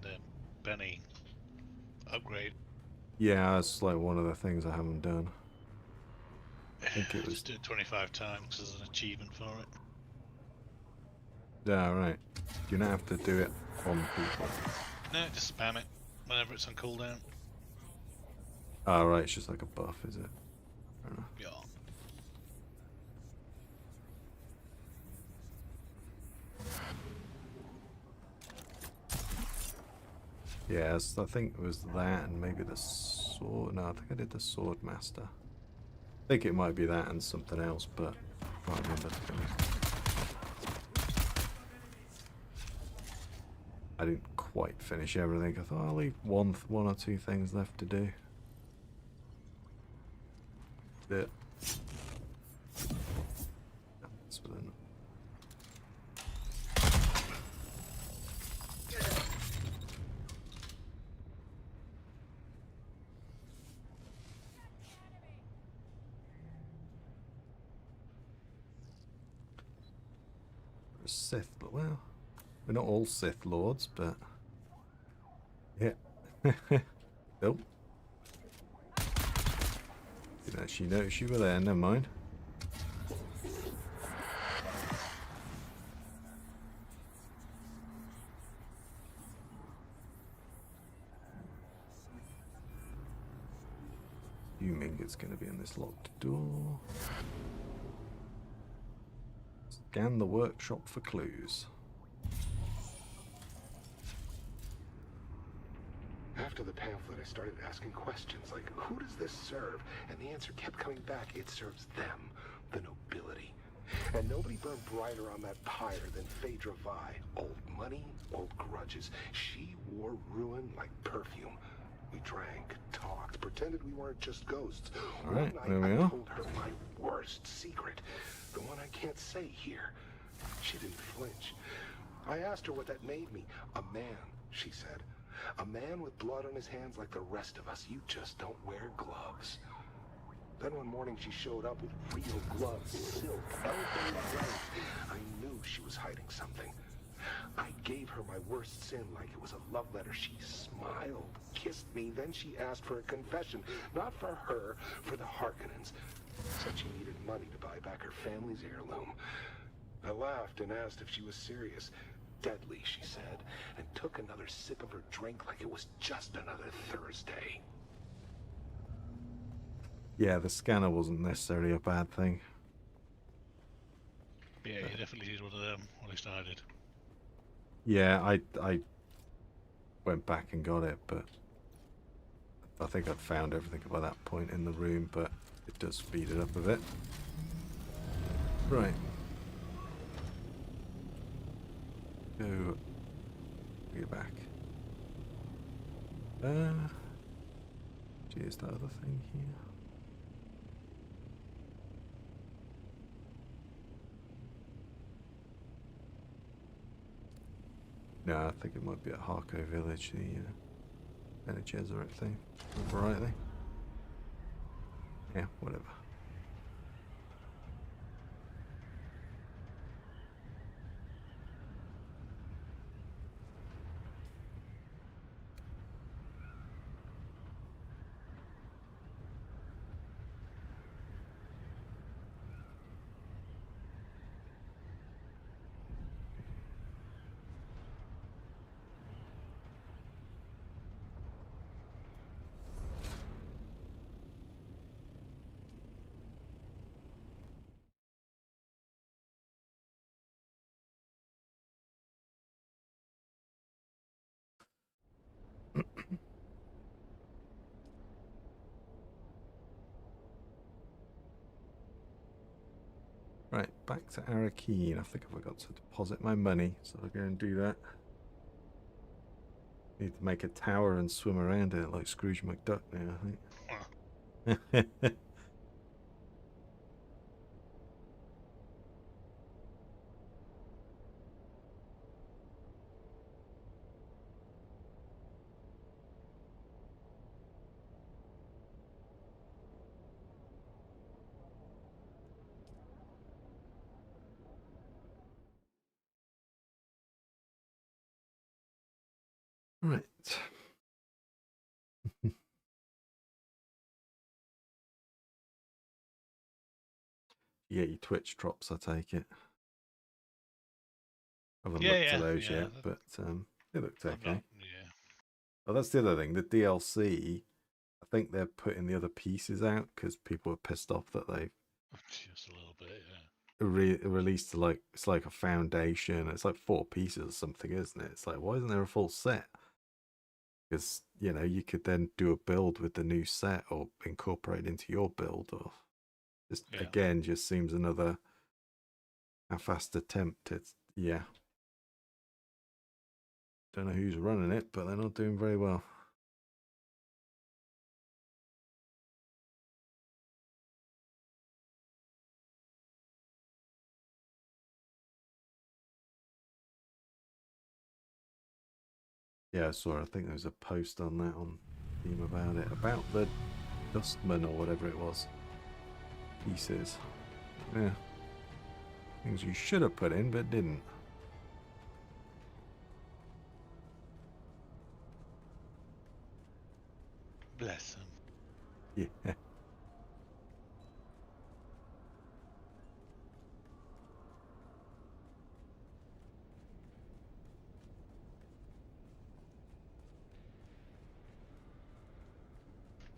T: the Benny upgrade.
A: Yeah, it's like one of the things I haven't done. I think it was...
T: Just do it 25 times because there's an achievement for it.
A: Yeah, right. Do you not have to do it on people?
T: No, just spam it whenever it's on cooldown.
A: Oh, right, it's just like a buff, is it? Fair enough.
T: Yeah.
A: Yes, I think it was that and maybe the sword. No, I think I did the sword master. I think it might be that and something else, but I can't remember, to be honest. I didn't quite finish everything. I thought I'll leave one or two things left to do. That's it. That's within. Sith, well, we're not all Sith Lords, but yeah. Nope. Didn't actually notice you were there, never mind. Assuming it's going to be in this locked door. Scan the workshop for clues.
O: After the pamphlet, I started asking questions like, who does this serve? And the answer kept coming back, it serves them, the nobility. And nobody burned brighter on that pyre than Phaedra Vi. Old money, old grudges. She wore ruin like perfume. We drank, talked, pretended we weren't just ghosts.
A: All right,
O: One
A: there
O: night
A: we
O: I
A: are.
O: told her my worst secret, the one I can't say here. She didn't flinch. I asked her what that made me. A man, she said. A man with blood on his hands like the rest of us. You just don't wear gloves. Then one morning she showed up with real gloves, silk, elbow length. I knew she was hiding something. I gave her my worst sin like it was a love letter. She smiled, kissed me, then she asked for a confession. Not for her, for the Harkonnens. Said she needed money to buy back her family's heirloom. I laughed and asked if she was serious. Deadly, she said, and took another sip of her drink like it was just another Thursday.
A: Yeah, the scanner wasn't necessarily a bad thing.
T: Yeah, you definitely did one of them. At least I did.
A: Yeah, I went back and got it, but I think I'd found everything by that point in the room, but it does speed it up a bit. Right. Go get back. Here's the other thing here. No, I think it might be at Harko Village, the Bene Gesserit thing. Remember rightly? Yeah, whatever. Right, back to Arrakis. I think I forgot to deposit my money, so I'll go and do that. Need to make a tower and swim around it like Scrooge McDuck now, I think. Right. You get your Twitch drops, I take it. I haven't looked at those yet, but they looked okay.
T: Yeah.
A: Oh, that's the other thing. The DLC, I think they're putting the other pieces out because people are pissed off that they've
T: just a little bit, yeah.
A: Released like it's like a foundation. It's like 4 pieces or something, isn't it? It's like, why isn't there a full set? Because you could then do a build with the new set or incorporate into your build, or just again just seems another half-assed attempt. It's don't know who's running it, but they're not doing very well. Yeah, I saw. I think there was a post on that on Steam about it, about the Dustman or whatever it was. Pieces. Yeah. Things you should have put in, but didn't.
T: Bless them.
A: Yeah.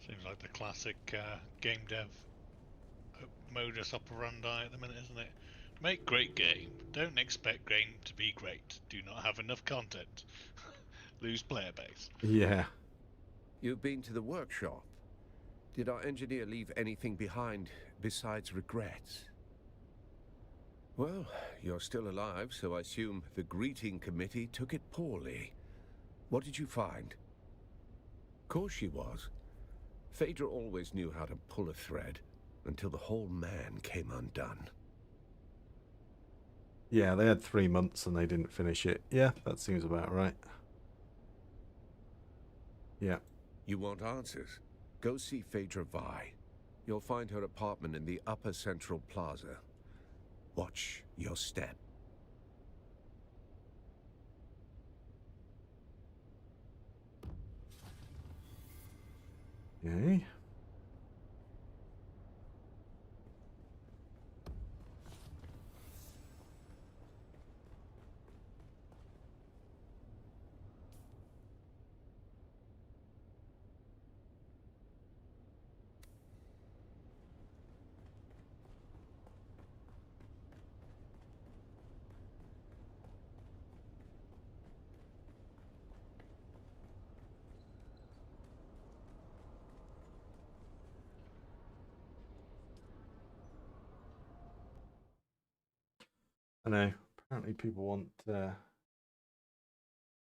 T: Seems like the classic game dev modus operandi at the minute, isn't it? Make great game. Don't expect game to be great. Do not have enough content. Lose player base.
A: Yeah.
M: You've been to the workshop. Did our engineer leave anything behind besides regrets? Well, you're still alive, so I assume the greeting committee took it poorly. What did you find? Of course she was. Phaedra always knew how to pull a thread, until the whole man came undone.
A: Yeah, they had 3 months and they didn't finish it. Yeah, that seems about right. Yeah.
M: You want answers? Go see Phaedra Vi. You'll find her apartment in the Upper Central Plaza. Watch your step.
A: Okay. I know. Apparently people want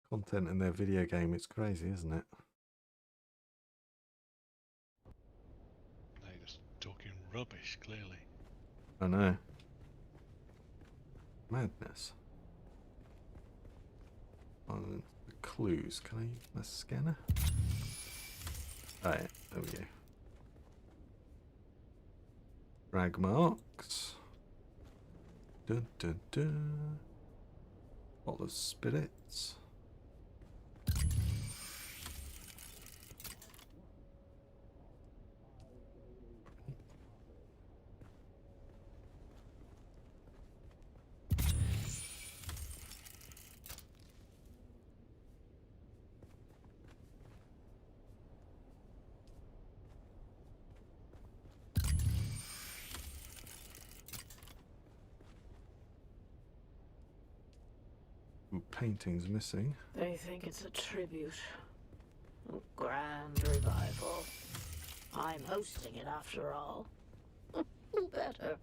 A: content in their video game. It's crazy, isn't it?
T: They're just talking rubbish, clearly.
A: I know. Madness. Oh, the clues. Can I use my scanner? Oh, yeah. There we go. Drag marks. Dun dun dun. Bottle of spirits. Paintings missing.
G: They think it's a tribute. A grand revival. I'm hosting it after all. Who better?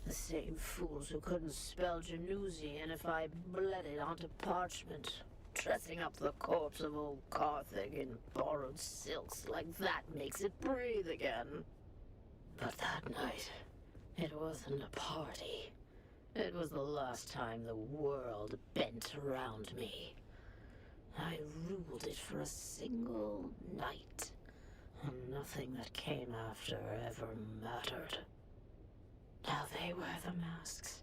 G: The same fools who couldn't spell Genusian if I bled it onto parchment. Dressing up the corpse of old Carthage in borrowed silks like that makes it breathe again. But that night, it wasn't a party. It was the last time the world bent around me. I ruled it for a single night, and nothing that came after ever mattered. Now they wear the masks.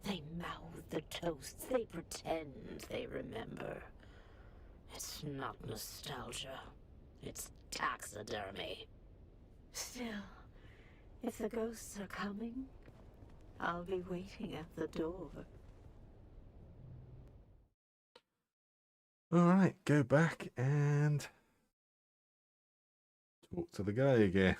G: They mouth the toasts. They pretend they remember. It's not nostalgia. It's taxidermy. Still, if the ghosts are coming, I'll be waiting at the door.
A: Alright, go back and talk to the guy again.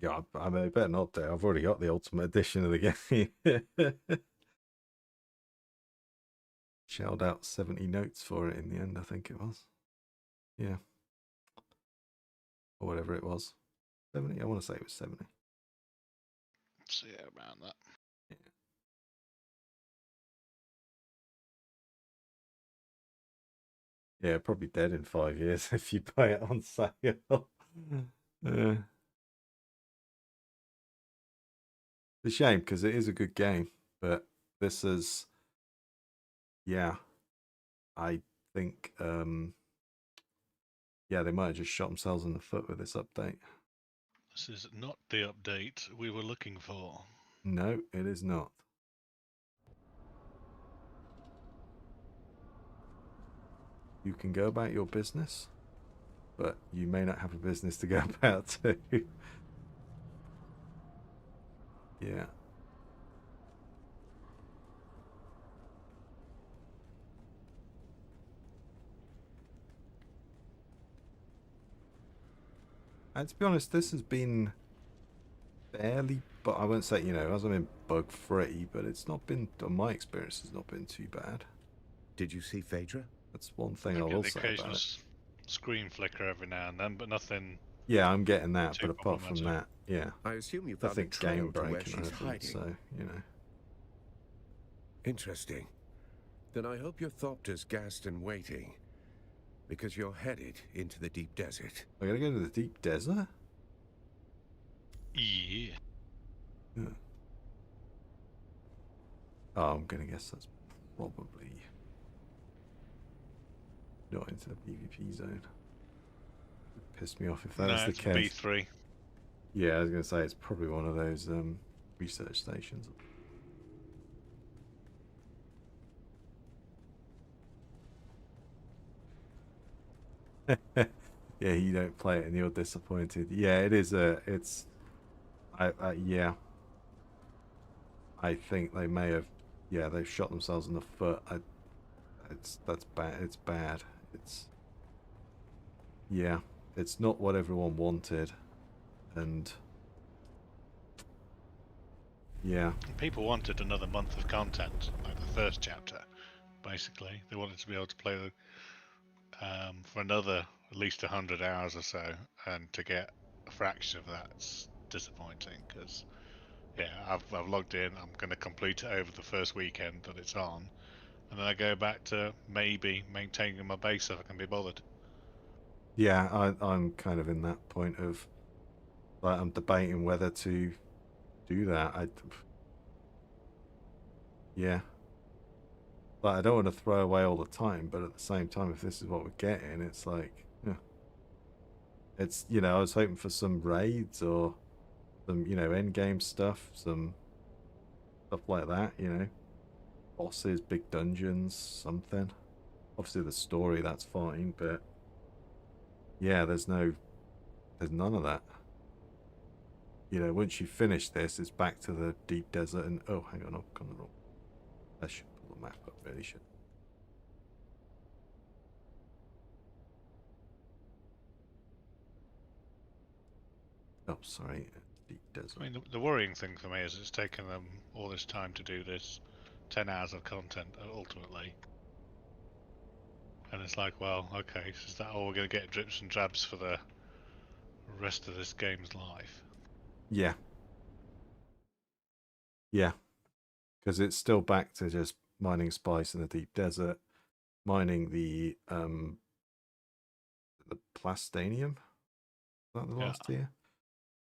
A: Yeah, I mean, I better not do. I've already got the Ultimate Edition of the game. Shelled out 70 notes for it in the end, I think it was. Yeah. Or whatever it was. 70? I want to say it was 70.
T: So yeah, around that.
A: Yeah, probably dead in 5 years if you buy it on sale. It's a shame because it is a good game, but this is, yeah, I think, yeah, they might have just shot themselves in the foot with this update.
T: This is not the update we were looking for.
A: No, it is not. You can go about your business, but you may not have a business to go about too. Yeah. And to be honest, this has been fairly, but I won't say, you know, it hasn't been bug free, but it's not been, on my experience, it's not been too bad.
M: Did you see Phaedra?
A: That's one thing I will say about it.
T: Screen flicker every now and then, but nothing.
A: Yeah, I'm getting that, but apart from that, yeah.
M: I assume you found a
A: nothing
M: trail
A: game
M: to where
A: breaking,
M: she's hiding.
A: so, you know.
M: Interesting. Then I hope your Thopter's gassed and waiting, because you're headed into the deep desert.
A: I gotta go to the deep desert?
T: Yeah.
A: Oh, I'm gonna guess that's probably not into the PvP zone. It'd piss me off if that was the case.
T: B3.
A: Yeah, I was gonna say it's probably one of those research stations. Yeah, you don't play it and you're disappointed. Yeah, it is it's yeah. I think they may have, yeah, they've shot themselves in the foot. That's bad. It's bad. It's, yeah, it's not what everyone wanted, and yeah.
T: People wanted another month of content, like the first chapter. Basically, they wanted to be able to play the for another at least 100 hours or so, and to get a fraction of that's disappointing because. Yeah, I've logged in. I'm going to complete it over the first weekend that it's on, and then I go back to maybe maintaining my base if I can be bothered.
A: Yeah, I'm kind of in that point of, like, I'm debating whether to do that. Yeah, like, I don't want to throw away all the time, but at the same time, if this is what we're getting, it's like, yeah. It's, you know, I was hoping for some raids or some, you know, end game stuff, some stuff like that, you know, bosses, big dungeons, something. Obviously the story, that's fine, but yeah, there's none of that. You know, once you finish this, it's back to the deep desert and, oh, hang on, I've gone the wrong. I should pull the map up, really should. Oh, sorry. Deep desert.
T: I mean, the worrying thing for me is it's taken them all this time to do this 10 hours of content ultimately. And it's like, well, okay, so is that all we're going to get drips and drabs for the rest of this game's life?
A: Yeah. Yeah. Because it's still back to just mining spice in the deep desert, mining the plastanium. Is that the last tier?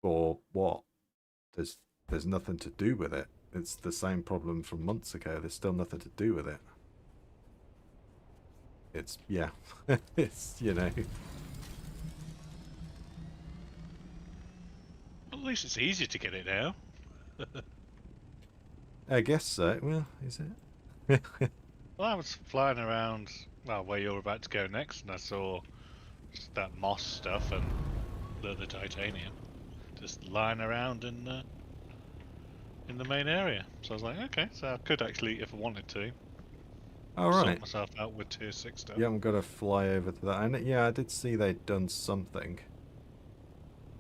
A: Or what? There's nothing to do with it. It's the same problem from months ago. There's still nothing to do with it. It's, yeah. It's, you know.
T: least it's easier to get it now.
A: I guess so. Well, is it?
T: Well, I was flying around, well, where you're about to go next, and I saw just that moss stuff and the titanium just lying around in the main area. So I was like, okay, so I could actually, if I wanted to, sort myself out with tier 6 stuff.
A: You haven't got to fly over to that. And yeah, I did see they'd done something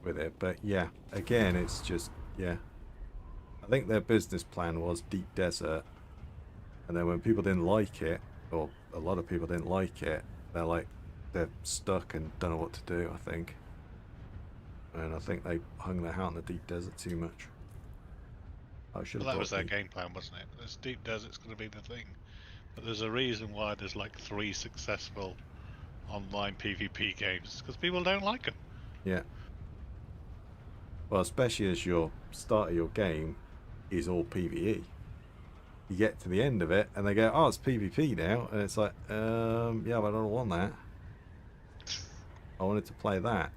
A: with it, but yeah, again, it's just, yeah. I think their business plan was deep desert, and then when people didn't like it, or a lot of people didn't like it, they're stuck and don't know what to do, I think. And I think they hung their hat on the deep desert too much.
T: Well, that was their game plan, wasn't it? This deep desert's going to be the thing. But there's a reason why there's like 3 successful online PvP games, because people don't like them.
A: Yeah. Well, especially as your start of your game is all PvE. You get to the end of it and they go, oh, it's PvP now, and it's like, yeah, but I don't want that. I wanted to play that.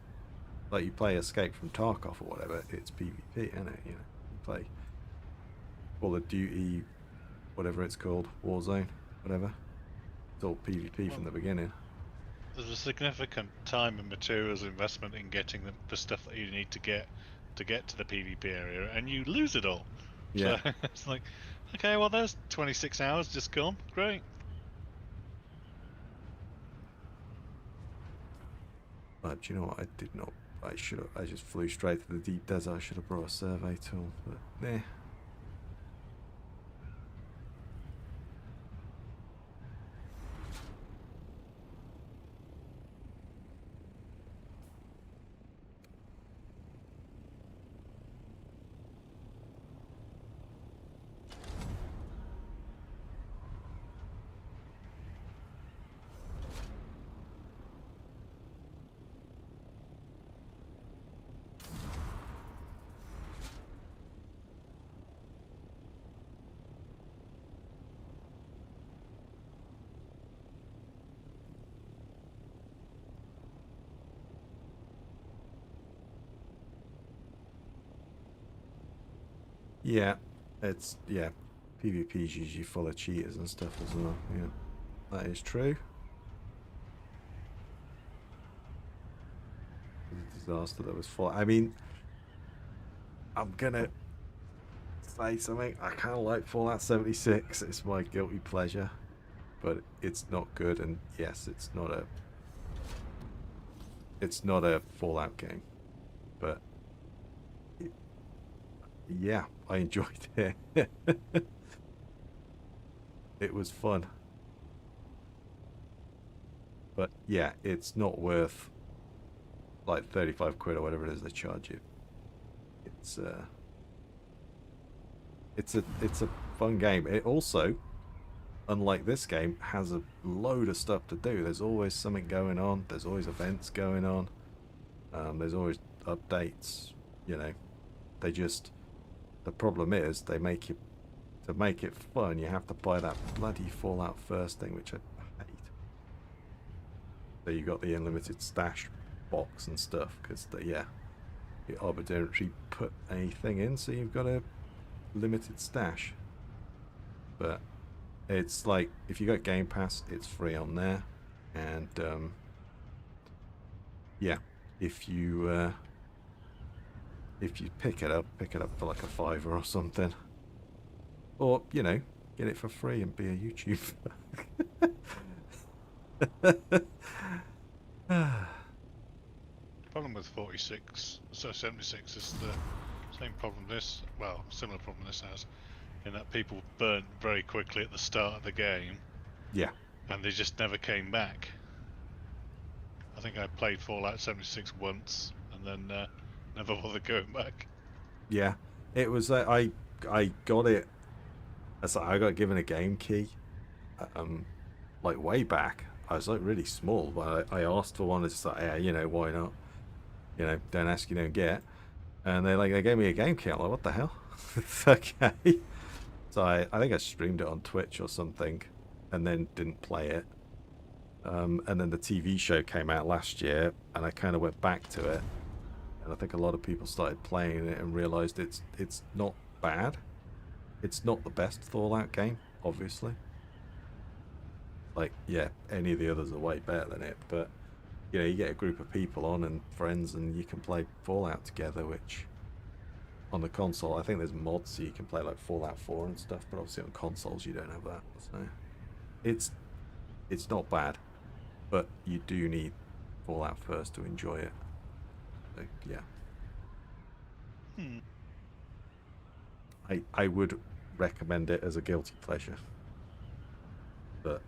A: Like you play Escape from Tarkov or whatever, it's PvP, isn't it? You know, you play Call of Duty, whatever it's called, Warzone, whatever. It's all PvP from the beginning.
T: There's a significant time and materials investment in getting the stuff that you need to get to the PvP area, and you lose it all.
A: Yeah.
T: So it's like, okay, well, there's 26 hours just gone. Great.
A: But do you know what? I did not. I should have. I just flew straight to the deep desert. I should have brought a survey tool, but nah. Yeah, it's, yeah, PvP is usually full of cheaters and stuff as well, yeah. That is true. The disaster that was fought. I mean, I'm gonna say something. I kind of like Fallout 76. It's my guilty pleasure, but it's not good, and yes, it's not a Fallout game, but yeah, I enjoyed it. It was fun. But yeah, it's not worth like 35 quid or whatever it is they charge you. It's a fun game. It also, unlike this game, has a load of stuff to do. There's always something going on. There's always events going on. There's always updates. You know, the problem is they make you, to make it fun, you have to buy that bloody Fallout First thing, which I hate. So you got the unlimited stash box and stuff, because yeah, you arbitrarily put a thing in, so you've got a limited stash. But it's like, if you got Game Pass, it's free on there, and yeah, if you pick it up for like a $5 or something, or you know, get it for free and be a YouTuber.
T: Problem with 76 is the same problem similar problem this has, in that people burnt very quickly at the start of the game.
A: Yeah.
T: And they just never came back. I think I played Fallout 76 once and then never bothered going back.
A: Yeah, it was. I got it. I got given a game key, like way back. I was like really small, but I asked for one. It's like, yeah, you know, why not? You know, don't ask, you don't get. And they gave me a game key. I'm like, what the hell? It's okay. So I think I streamed it on Twitch or something, and then didn't play it. And then the TV show came out last year, and I kind of went back to it. And I think a lot of people started playing it and realized it's not bad. It's not the best Fallout game, obviously. Like, yeah, any of the others are way better than it, but you know, you get a group of people on and friends and you can play Fallout together, which on the console, I think there's mods so you can play like Fallout 4 and stuff, but obviously on consoles you don't have that. So it's not bad, but you do need Fallout first to enjoy it. So, yeah. I would recommend it as a guilty pleasure. But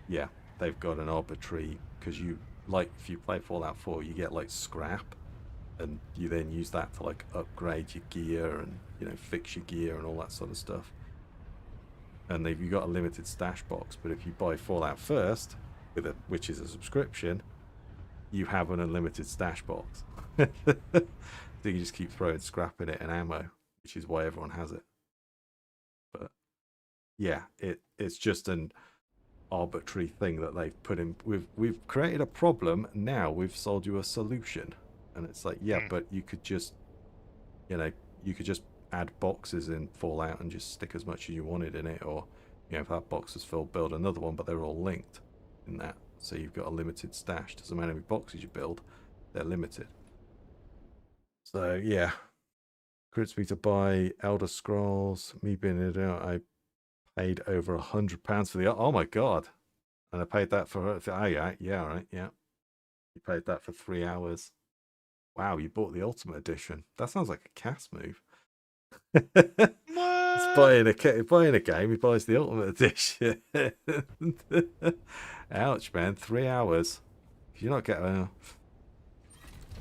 A: yeah, they've got an arbitrary, because you, like, if you play Fallout 4, you get like scrap, and you then use that to like upgrade your gear and, you know, fix your gear and all that sort of stuff. And you got a limited stash box, but if you buy Fallout first, which is a subscription, you have an unlimited stash box. So you can just keep throwing scrap in it and ammo, which is why everyone has it. But yeah, it's just an arbitrary thing that they've put in. We've created a problem, now we've sold you a solution. And it's like, yeah, but you could just, you know, you could just add boxes in Fallout and just stick as much as you wanted in it, or, you know, if that box is filled, build another one, but they're all linked in that. So you've got a limited stash. Doesn't matter how many boxes you build, they're limited. So yeah, encouraged me to buy Elder Scrolls. Me being it out, I paid over £100 for the. Oh my god! And I paid that for. Oh yeah, all right, yeah. You paid that for 3 hours. Wow, you bought the Ultimate Edition. That sounds like a Cass move. It's buying a game. He buys the Ultimate Edition. Ouch, man! 3 hours. If you're not getting,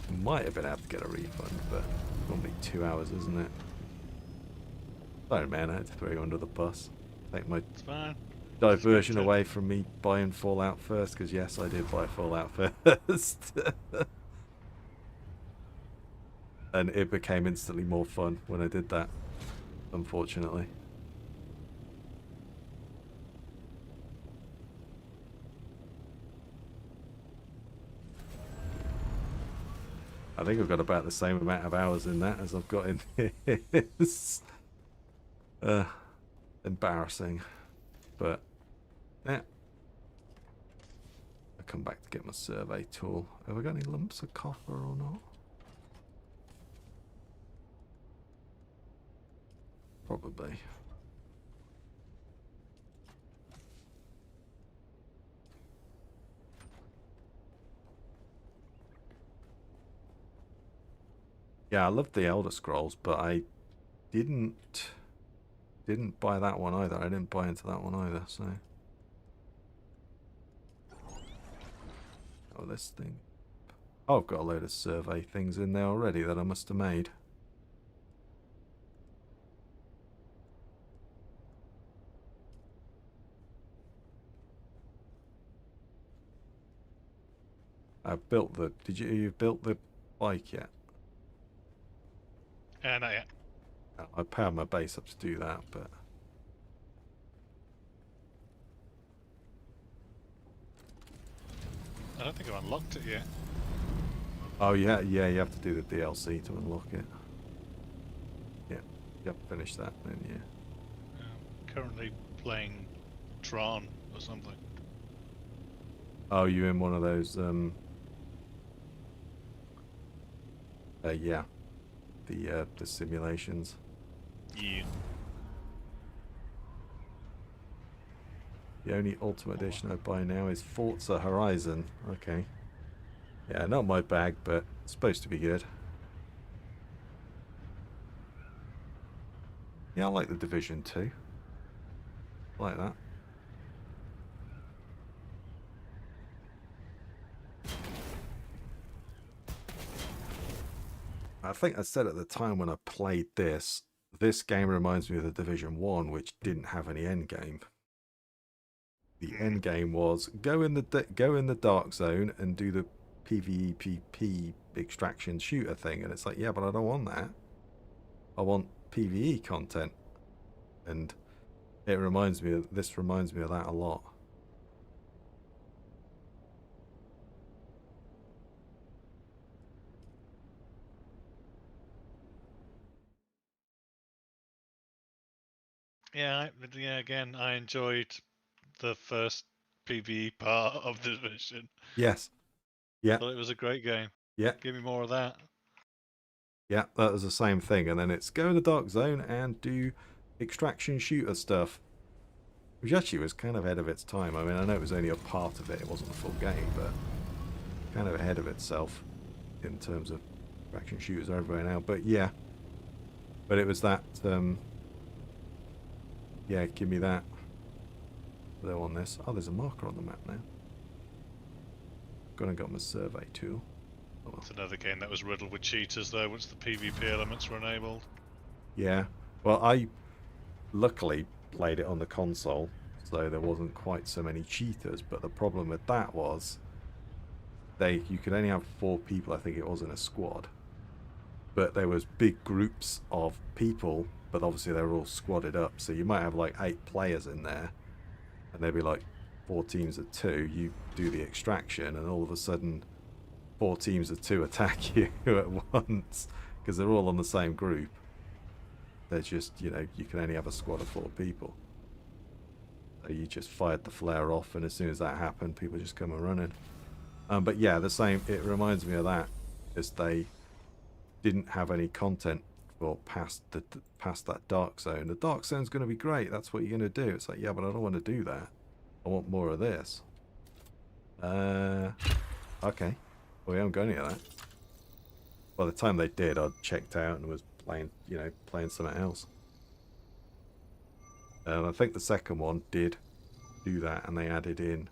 A: you might have been able to get a refund, but normally 2 hours, isn't it? Sorry, man. I had to throw you under the bus. Take my diversion away from me buying Fallout first, because yes, I did buy Fallout first. And it became instantly more fun when I did that, unfortunately. I think I've got about the same amount of hours in that as I've got in this. Embarrassing. But, yeah. I come back to get my survey tool. Have I got any lumps of copper or not? Probably. Yeah, I love the Elder Scrolls, but I didn't buy that one either. I didn't buy into that one either, so. Oh, this thing. Oh, I've got a load of survey things in there already that I must have made. I built the. You built the bike yet?
T: Not yet.
A: I powered my base up to do that, but
T: I don't think I've unlocked it yet.
A: oh yeah, you have to do the DLC to unlock it. Yeah, you have to finish that, then yeah.
T: Currently playing Tron or something.
A: Oh, you in one of those? Yeah, the simulations.
T: Yeah.
A: The only Ultimate Edition I buy now is Forza Horizon. Okay. Yeah, not my bag, but it's supposed to be good. Yeah, I like the Division 2. I like that. I think I said at the time when I played this game reminds me of the Division 1, which didn't have any end game. The end game was go in the dark zone and do the PvP extraction shooter thing, and it's like, yeah, but I don't want that. I want PvE content, and this reminds me of that a lot.
T: Yeah, yeah. Again, I enjoyed the first PvE part of the mission.
A: Yes. Yeah.
T: Thought it was a great game.
A: Yeah.
T: Give me more of that.
A: Yeah, that was the same thing. And then it's go in the dark zone and do extraction shooter stuff. Which actually was kind of ahead of its time. I mean, I know it was only a part of it. It wasn't a full game, but kind of ahead of itself in terms of extraction shooters are everywhere now. But yeah. But it was that, yeah, give me that. They're on this. Oh, there's a marker on the map now. Gonna got my survey tool. Oh, well.
T: It's another game that was riddled with cheaters, though, once the PvP elements were enabled.
A: Yeah. Well, I luckily played it on the console, so there wasn't quite so many cheaters. But the problem with that was, you could only have 4 people, I think it was, in a squad. But there was big groups of people, but obviously they were all squadded up. So you might have like 8 players in there, and there'd be like 4 teams of 2. You do the extraction, and all of a sudden 4 teams of 2 attack you at once because they're all on the same group. They're just, you know, you can only have a squad of 4 people. So you just fired the flare off, and as soon as that happened, people just come and running. But yeah, the same. It reminds me of that, as they didn't have any content for past that dark zone. The dark zone's going to be great. That's what you're going to do. It's like, yeah, but I don't want to do that. I want more of this. Okay. Well, we haven't got any of that. By the time they did, I'd checked out and was playing, you know, playing something else. And I think the second one did do that, and they added in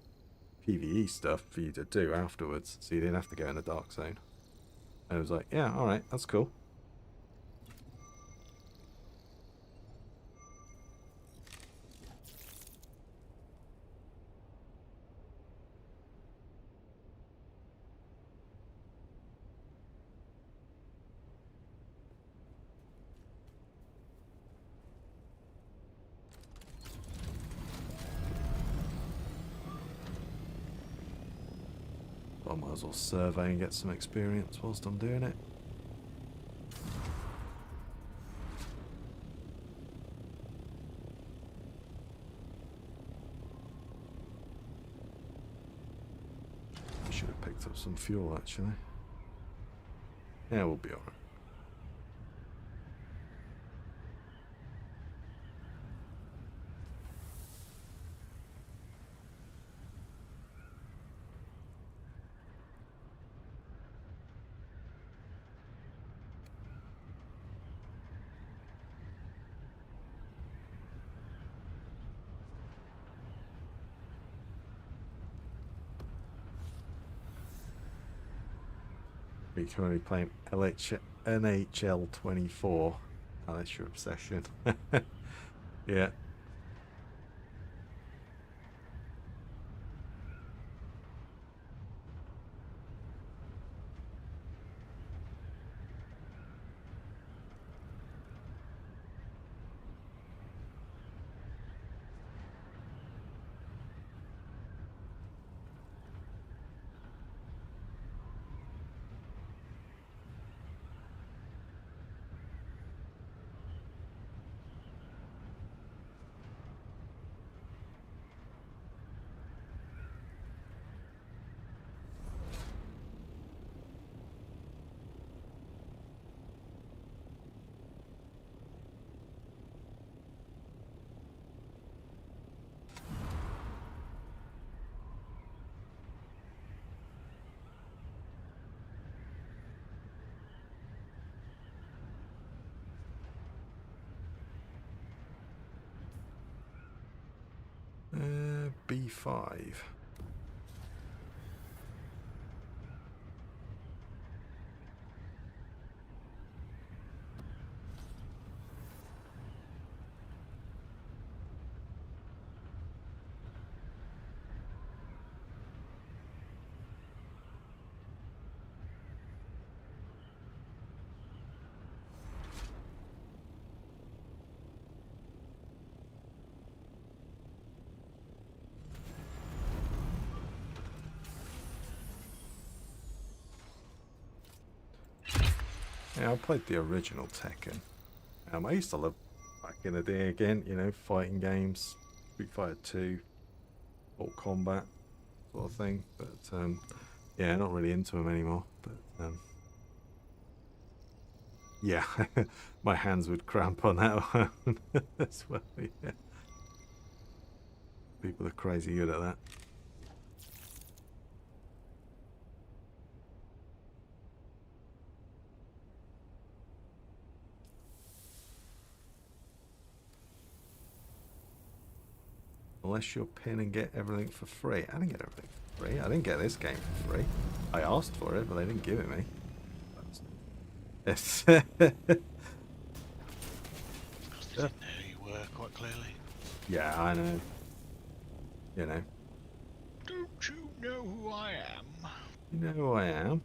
A: PvE stuff for you to do afterwards, so you didn't have to go in the dark zone. And it was like, yeah, alright, that's cool. I might as well survey and get some experience whilst I'm doing it. I should have picked up some fuel actually. Yeah, we'll be alright. You're currently playing NHL 24. Oh, that's your obsession. Yeah. B5. Yeah, I played the original Tekken. I used to love back in the day again, you know, fighting games, Street Fighter 2, Mortal Kombat sort of thing. But yeah, not really into them anymore. But yeah, my hands would cramp on that one as well. Yeah, people are crazy good at that. Unless you're pin and get everything for free. I didn't get everything for free. I didn't get this game for free. I asked for it, but they didn't give it me. Yes.
T: Because they didn't know who you were quite clearly.
A: Yeah, I know. You know.
T: Don't you know who I am?
A: You know who I am?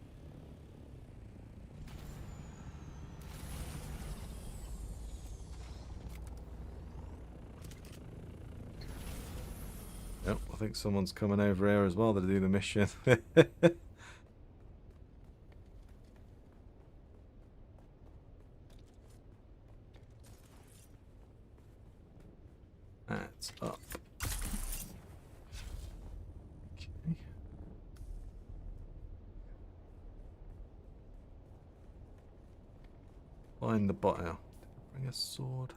A: Yep, I think someone's coming over here as well to do the mission. That's up. Okay. Find the bot out. Bring a sword.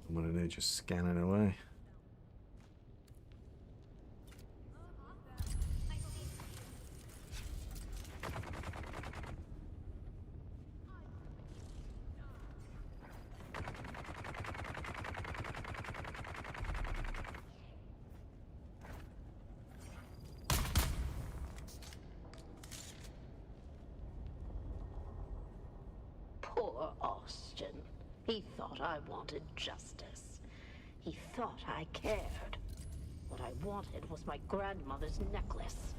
A: Someone in there just scanning away.
G: Poor Austin. He thought I wanted justice. He thought I cared. What I wanted was my grandmother's necklace.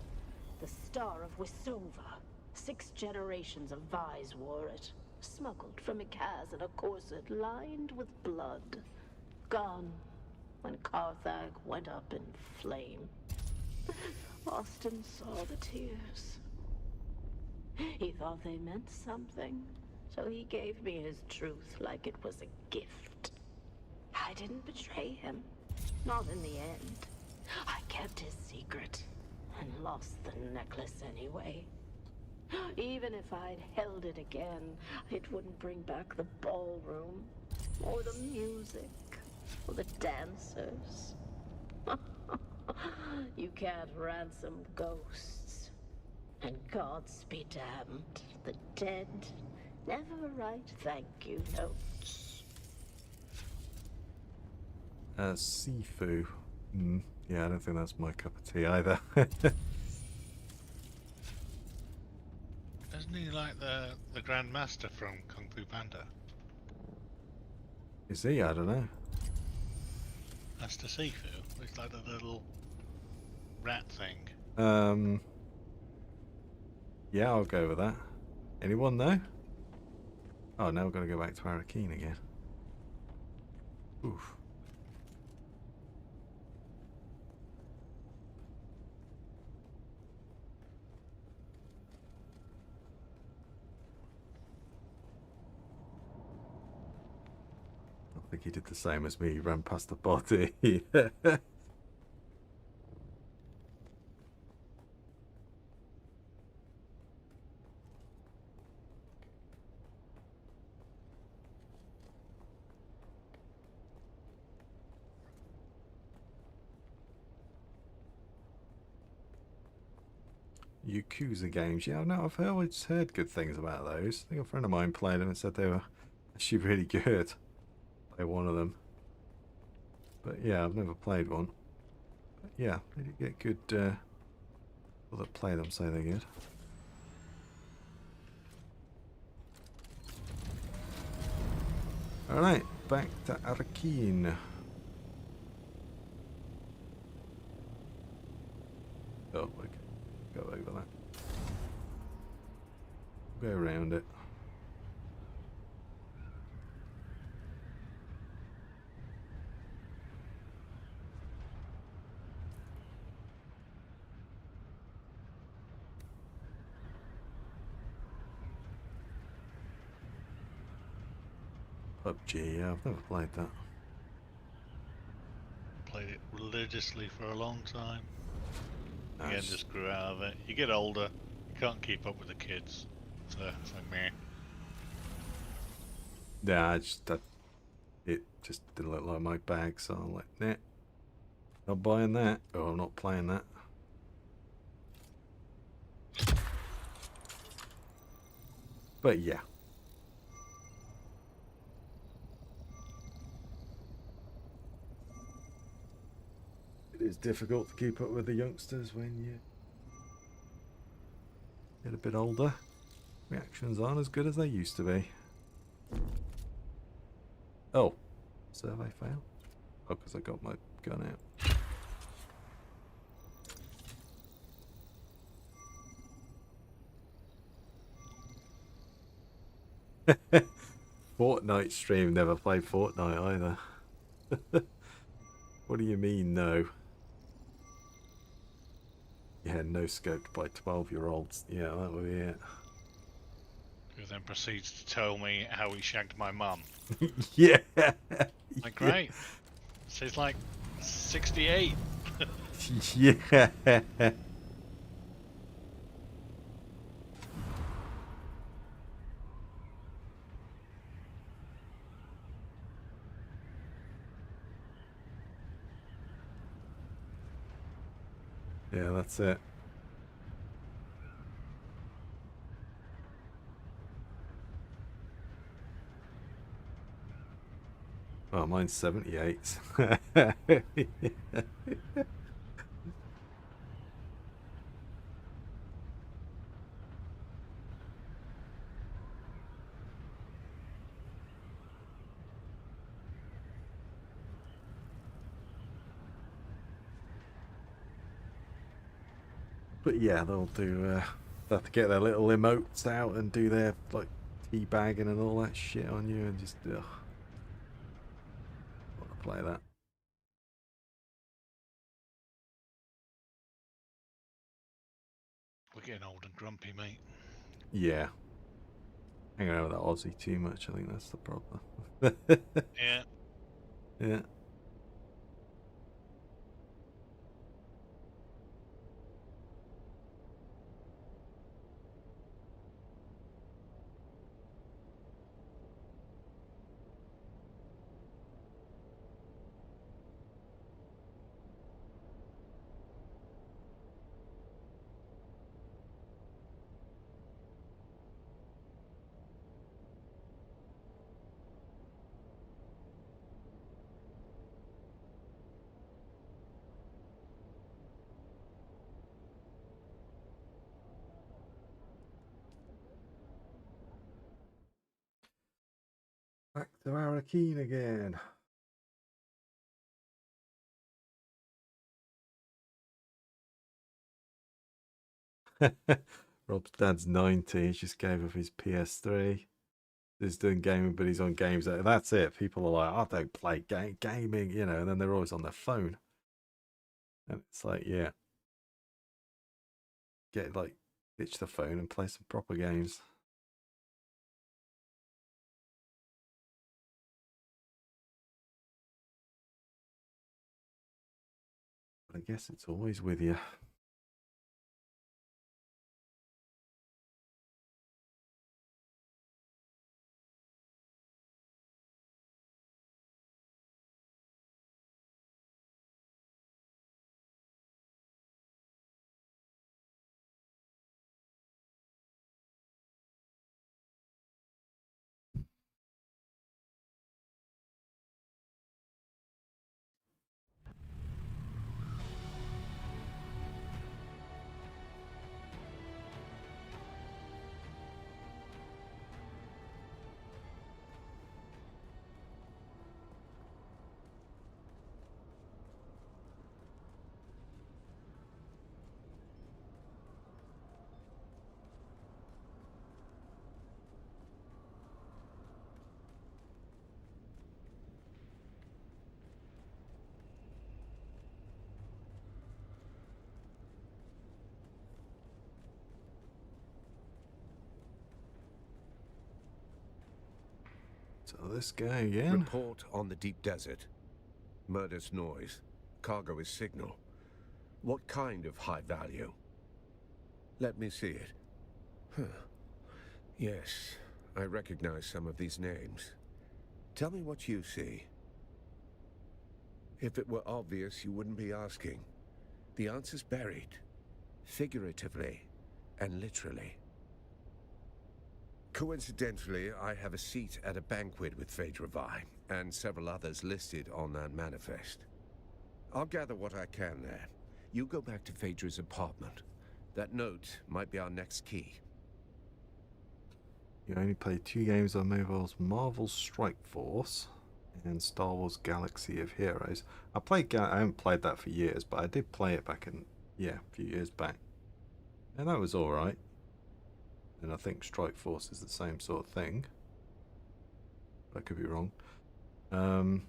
G: The Star of Wisova. 6 generations of Vise wore it. Smuggled from Ikaz in a corset lined with blood. Gone when Carthag went up in flame. Austin saw the tears. He thought they meant something, so he gave me his truth like it was a gift. I didn't betray him. Not in the end. I kept his secret and lost the necklace anyway. Even if I'd held it again, it wouldn't bring back the ballroom, or the music, or the dancers. You can't ransom ghosts. And gods be damned, the dead never write thank you notes.
A: Sifu. Yeah, I don't think that's my cup of tea either.
T: Isn't he like the Grand Master from Kung Fu Panda?
A: Is he? I don't know.
T: Master Sifu. It's like the little rat thing.
A: Yeah, I'll go with that. Anyone know? Oh, now we've got to go back to Arrakis again. Oof. I think he did the same as me. He ran past the body. Yakuza games. Yeah, no, I've always heard good things about those. I think a friend of mine played them and said they were actually really good. Play one of them. But yeah, I've never played one. But yeah, they do get good, people that play them say they're good. Alright, back to Arrakis. Oh, okay. Go over that. Go around PUBG, yeah, I've never played that.
T: Played it religiously for a long time.
A: Nice.
T: Again, just grew out of it. You get older, you can't keep up with the kids. So it's like meh.
A: Yeah, it just didn't look like my bag, so I'm like, nah, not buying that. Oh, I'm not playing that. But yeah. It is difficult to keep up with the youngsters when you get a bit older. Reactions aren't as good as they used to be. Oh, survey failed? Oh, because I got my gun out. Fortnite stream, never played Fortnite either. What do you mean, no? Yeah, no scoped by 12-year-olds. Yeah, that would be it.
T: Who then proceeds to tell me how he shagged my mum.
A: Yeah.
T: Like, great. She's like 68.
A: Yeah. Yeah, that's it. Oh, mine's 78. But yeah, they'll do. They have to get their little emotes out and do their like teabagging and all that shit on you, and just ugh. I want to play that.
T: We're getting old and grumpy, mate.
A: Yeah. Hanging out with that Aussie too much, I think that's the problem.
T: Yeah.
A: Yeah. Back to Arrakis again. Rob's dad's 90. He just gave up his PS3. He's doing gaming, but he's on games. That's it. People are like, I don't play gaming, you know, and then they're always on their phone. And it's like, yeah. Get like, ditch the phone and play some proper games. But I guess it's always with you. So this guy again.
M: Report on the deep desert. Murder's noise. Cargo is signal. What kind of high value? Let me see it. Huh. Yes, I recognize some of these names. Tell me what you see. If it were obvious, you wouldn't be asking. The answer's buried. Figuratively and literally. Coincidentally, I have a seat at a banquet with Phaedra Vi, and several others listed on that manifest. I'll gather what I can there. You go back to Phaedra's apartment. That note might be our next key.
A: You only played 2 games on mobiles, Marvel Strike Force and Star Wars Galaxy of Heroes. I haven't played that for years, but I did play it back in, a few years back. And that was alright. And I think Strike Force is the same sort of thing. I could be wrong. I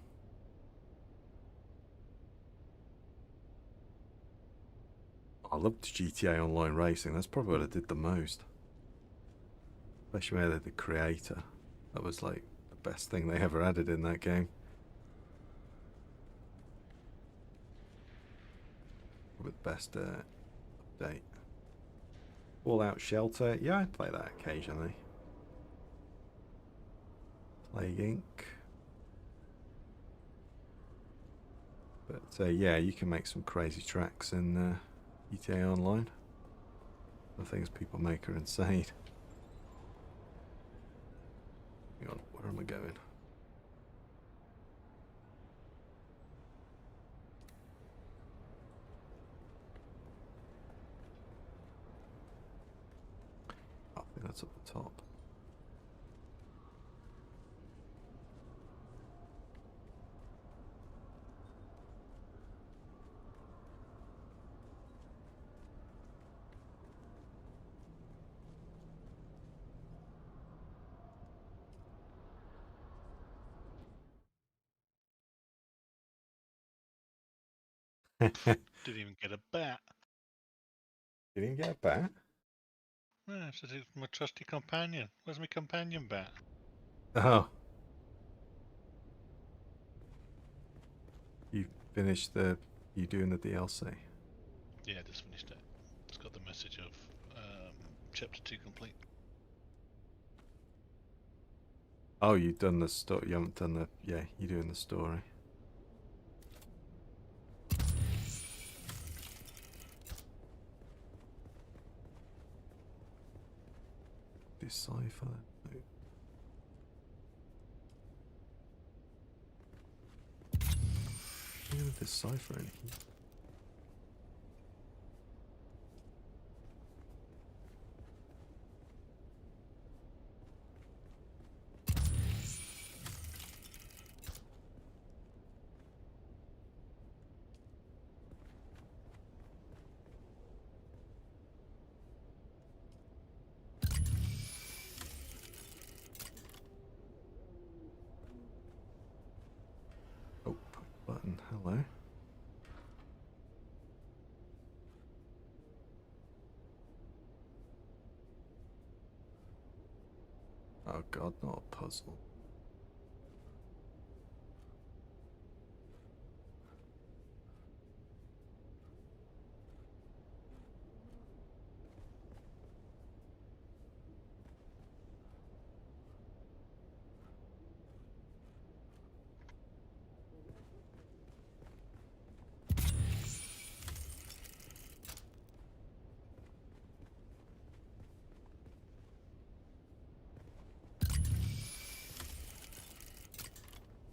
A: loved GTA Online Racing. That's probably what I did the most. Especially where they're the creator. That was like the best thing they ever added in that game. Probably the best update. Fallout Shelter. Yeah, I play that occasionally. Plague Inc. But yeah, you can make some crazy tracks in GTA Online. The things people make are insane. Hang on, where am I going? I think that's up the top.
T: Didn't even get a bat.
A: You didn't get a bat?
T: No, it's my trusty companion. Where's my companion bat?
A: Oh. You finished you doing the DLC?
T: Yeah, I just finished it. It's got the message of chapter 2 complete.
A: Oh, you've done the story. You haven't done the... Yeah, you're doing the story. Decipher. No. I'm gonna decipher anything. Oh, button. Hello. Oh god, not a puzzle.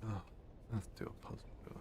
A: Oh, I have to do a puzzle, do I?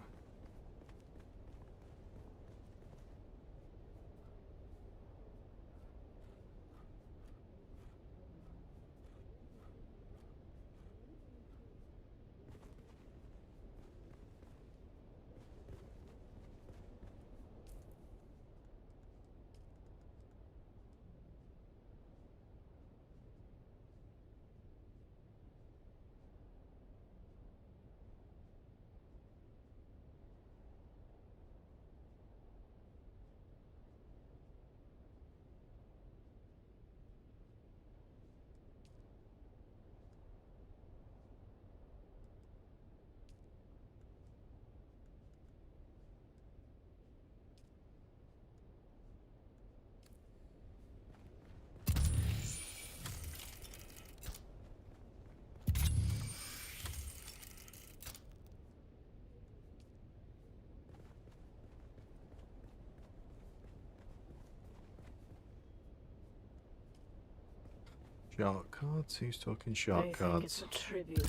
A: Shark cards? Who's talking shark
G: They
A: cards?
G: think it's a tribute.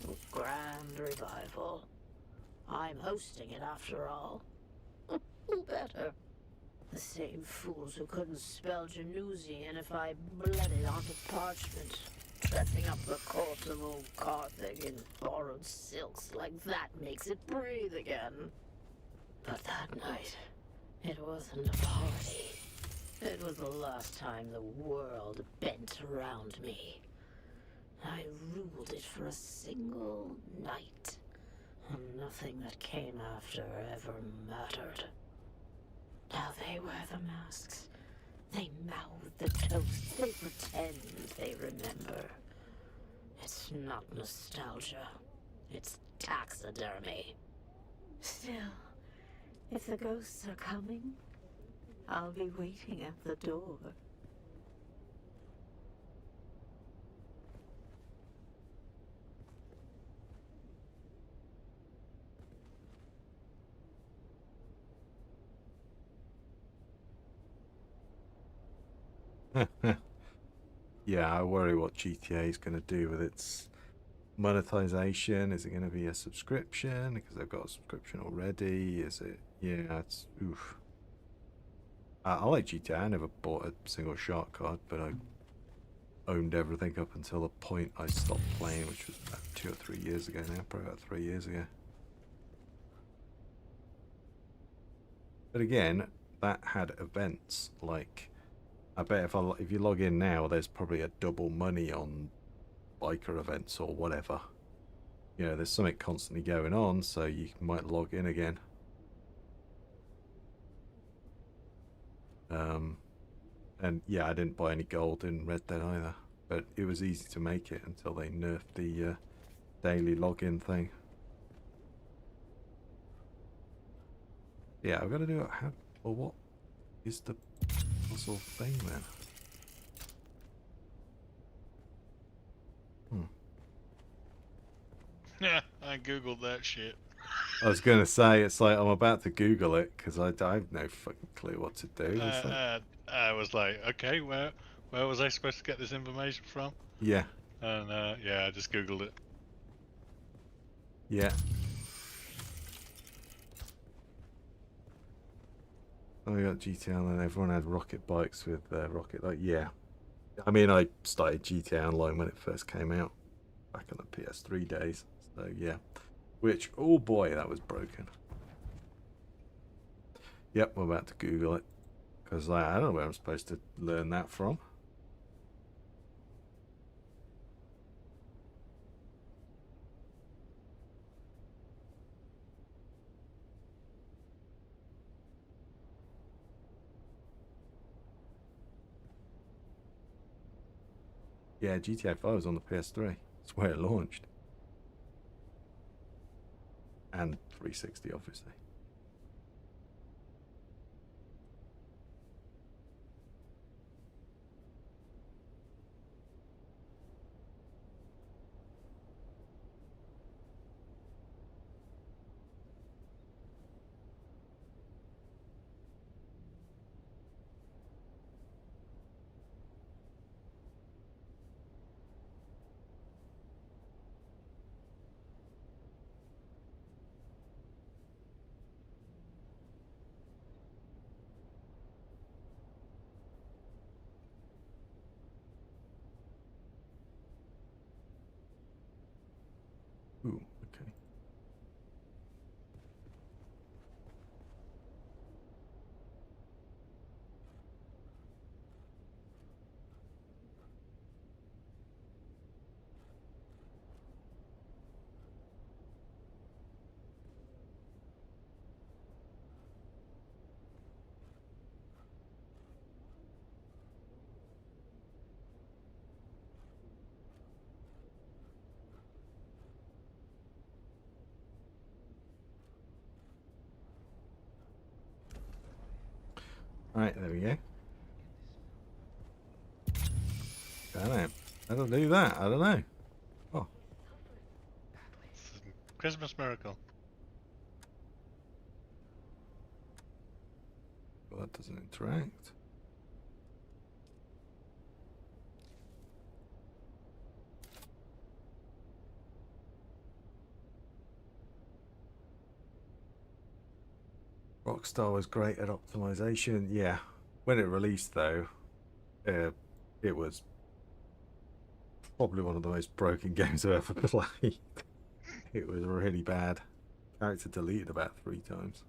G: A grand revival. I'm hosting it after all. Who better? The same fools who couldn't spell Januzzian if I bled it onto parchment, dressing up the corpse of old Carthage in borrowed silks like that makes it breathe again. But that night, it wasn't a party. It was the last time the world bent around me. I ruled it for a single night, and nothing that came after ever mattered. Now they wear the masks. They mouth the toasts. They pretend they remember. It's not nostalgia. It's taxidermy. Still, if the ghosts are coming, I'll be waiting at the door.
A: Yeah, I worry what GTA is going to do with its monetization. Is it going to be a subscription? Because they've got a subscription already. Is it? Yeah, it's oof. I like GTA. I never bought a single shark card, but I owned everything up until the point I stopped playing, which was about 2 or 3 years ago now. Probably about 3 years ago. But again, that had events like. I bet if you log in now, there's probably a double money on biker events or whatever. You know, there's something constantly going on, so you might log in again. And yeah, I didn't buy any gold in Red Dead either, but it was easy to make it until they nerfed the daily login thing. Yeah, I've got to do it. How or what is the puzzle thing then?
T: Yeah, I googled that shit.
A: I was gonna say, it's like I'm about to Google it because I have no fucking clue what to do.
T: I was like, okay, where was I supposed to get this information from?
A: Yeah.
T: And yeah, I just googled it.
A: Yeah. Oh, we got GTA Online. Everyone had rocket bikes with rocket. Like, yeah. I mean, I started GTA Online when it first came out, back on the PS3 days. So yeah. Which, oh boy, that was broken. Yep, we're about to Google it because I don't know where I'm supposed to learn that from. Yeah, GTA 5 was on the PS3. That's where it launched. And 360, obviously. Ooh, okay. Right, there we go. I don't know. That'll do that. I don't know. Oh.
T: Christmas miracle.
A: Well, that doesn't interact. Rockstar was great at optimization. Yeah, when it released though, it was probably one of the most broken games I've ever played. It was really bad. Character deleted about 3 times.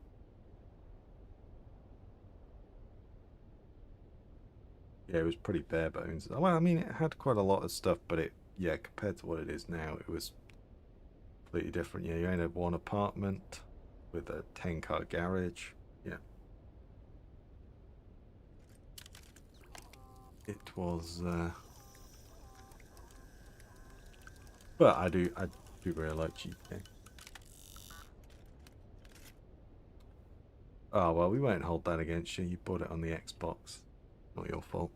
A: Yeah, it was pretty bare bones. Well, I mean, it had quite a lot of stuff, but yeah, compared to what it is now, it was completely different. Yeah, you only had 1 apartment with a 10-car garage. Yeah. It was, but I do really like GTA. Oh, well, we won't hold that against you. You bought it on the Xbox. Not your fault.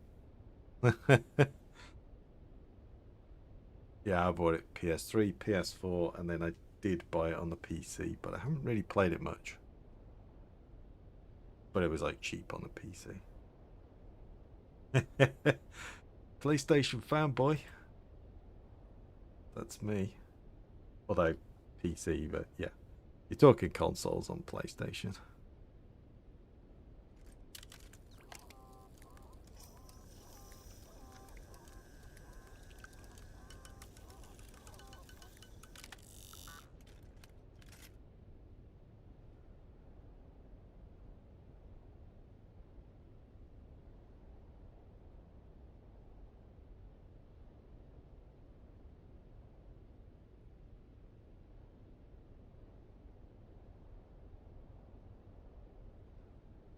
A: Yeah, I bought it PS3, PS4, and then I did buy it on the PC, but I haven't really played it much. But it was like cheap on the PC. PlayStation fanboy. That's me. Although PC, but yeah. You're talking consoles on PlayStation.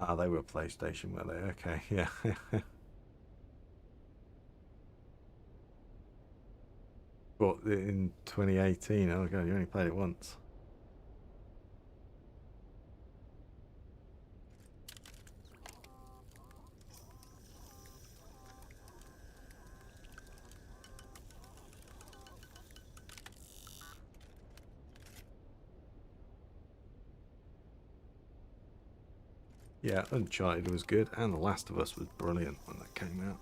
A: Ah, they were PlayStation, were they? Okay, yeah. But in 2018, oh god, you only played it once. Yeah, Uncharted was good, and The Last of Us was brilliant when that came out.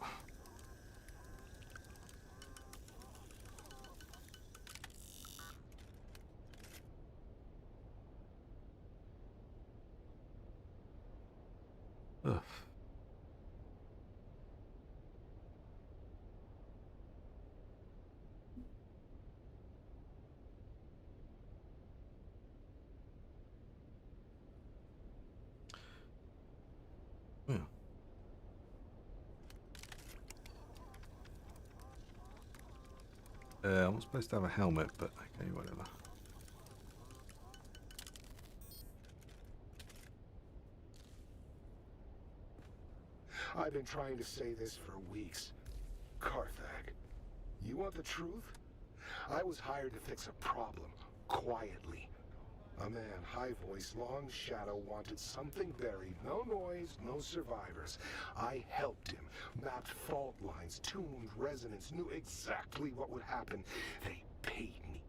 A: Ugh. Yeah. I'm not supposed to have a helmet, but okay, whatever.
O: I've been trying to say this for weeks. Carthag, you want the truth? I was hired to fix a problem, quietly. A man, high voice, long shadow, wanted something buried. No noise, no survivors. I helped him, mapped fault lines, tuned resonance, knew exactly what would happen. They paid me.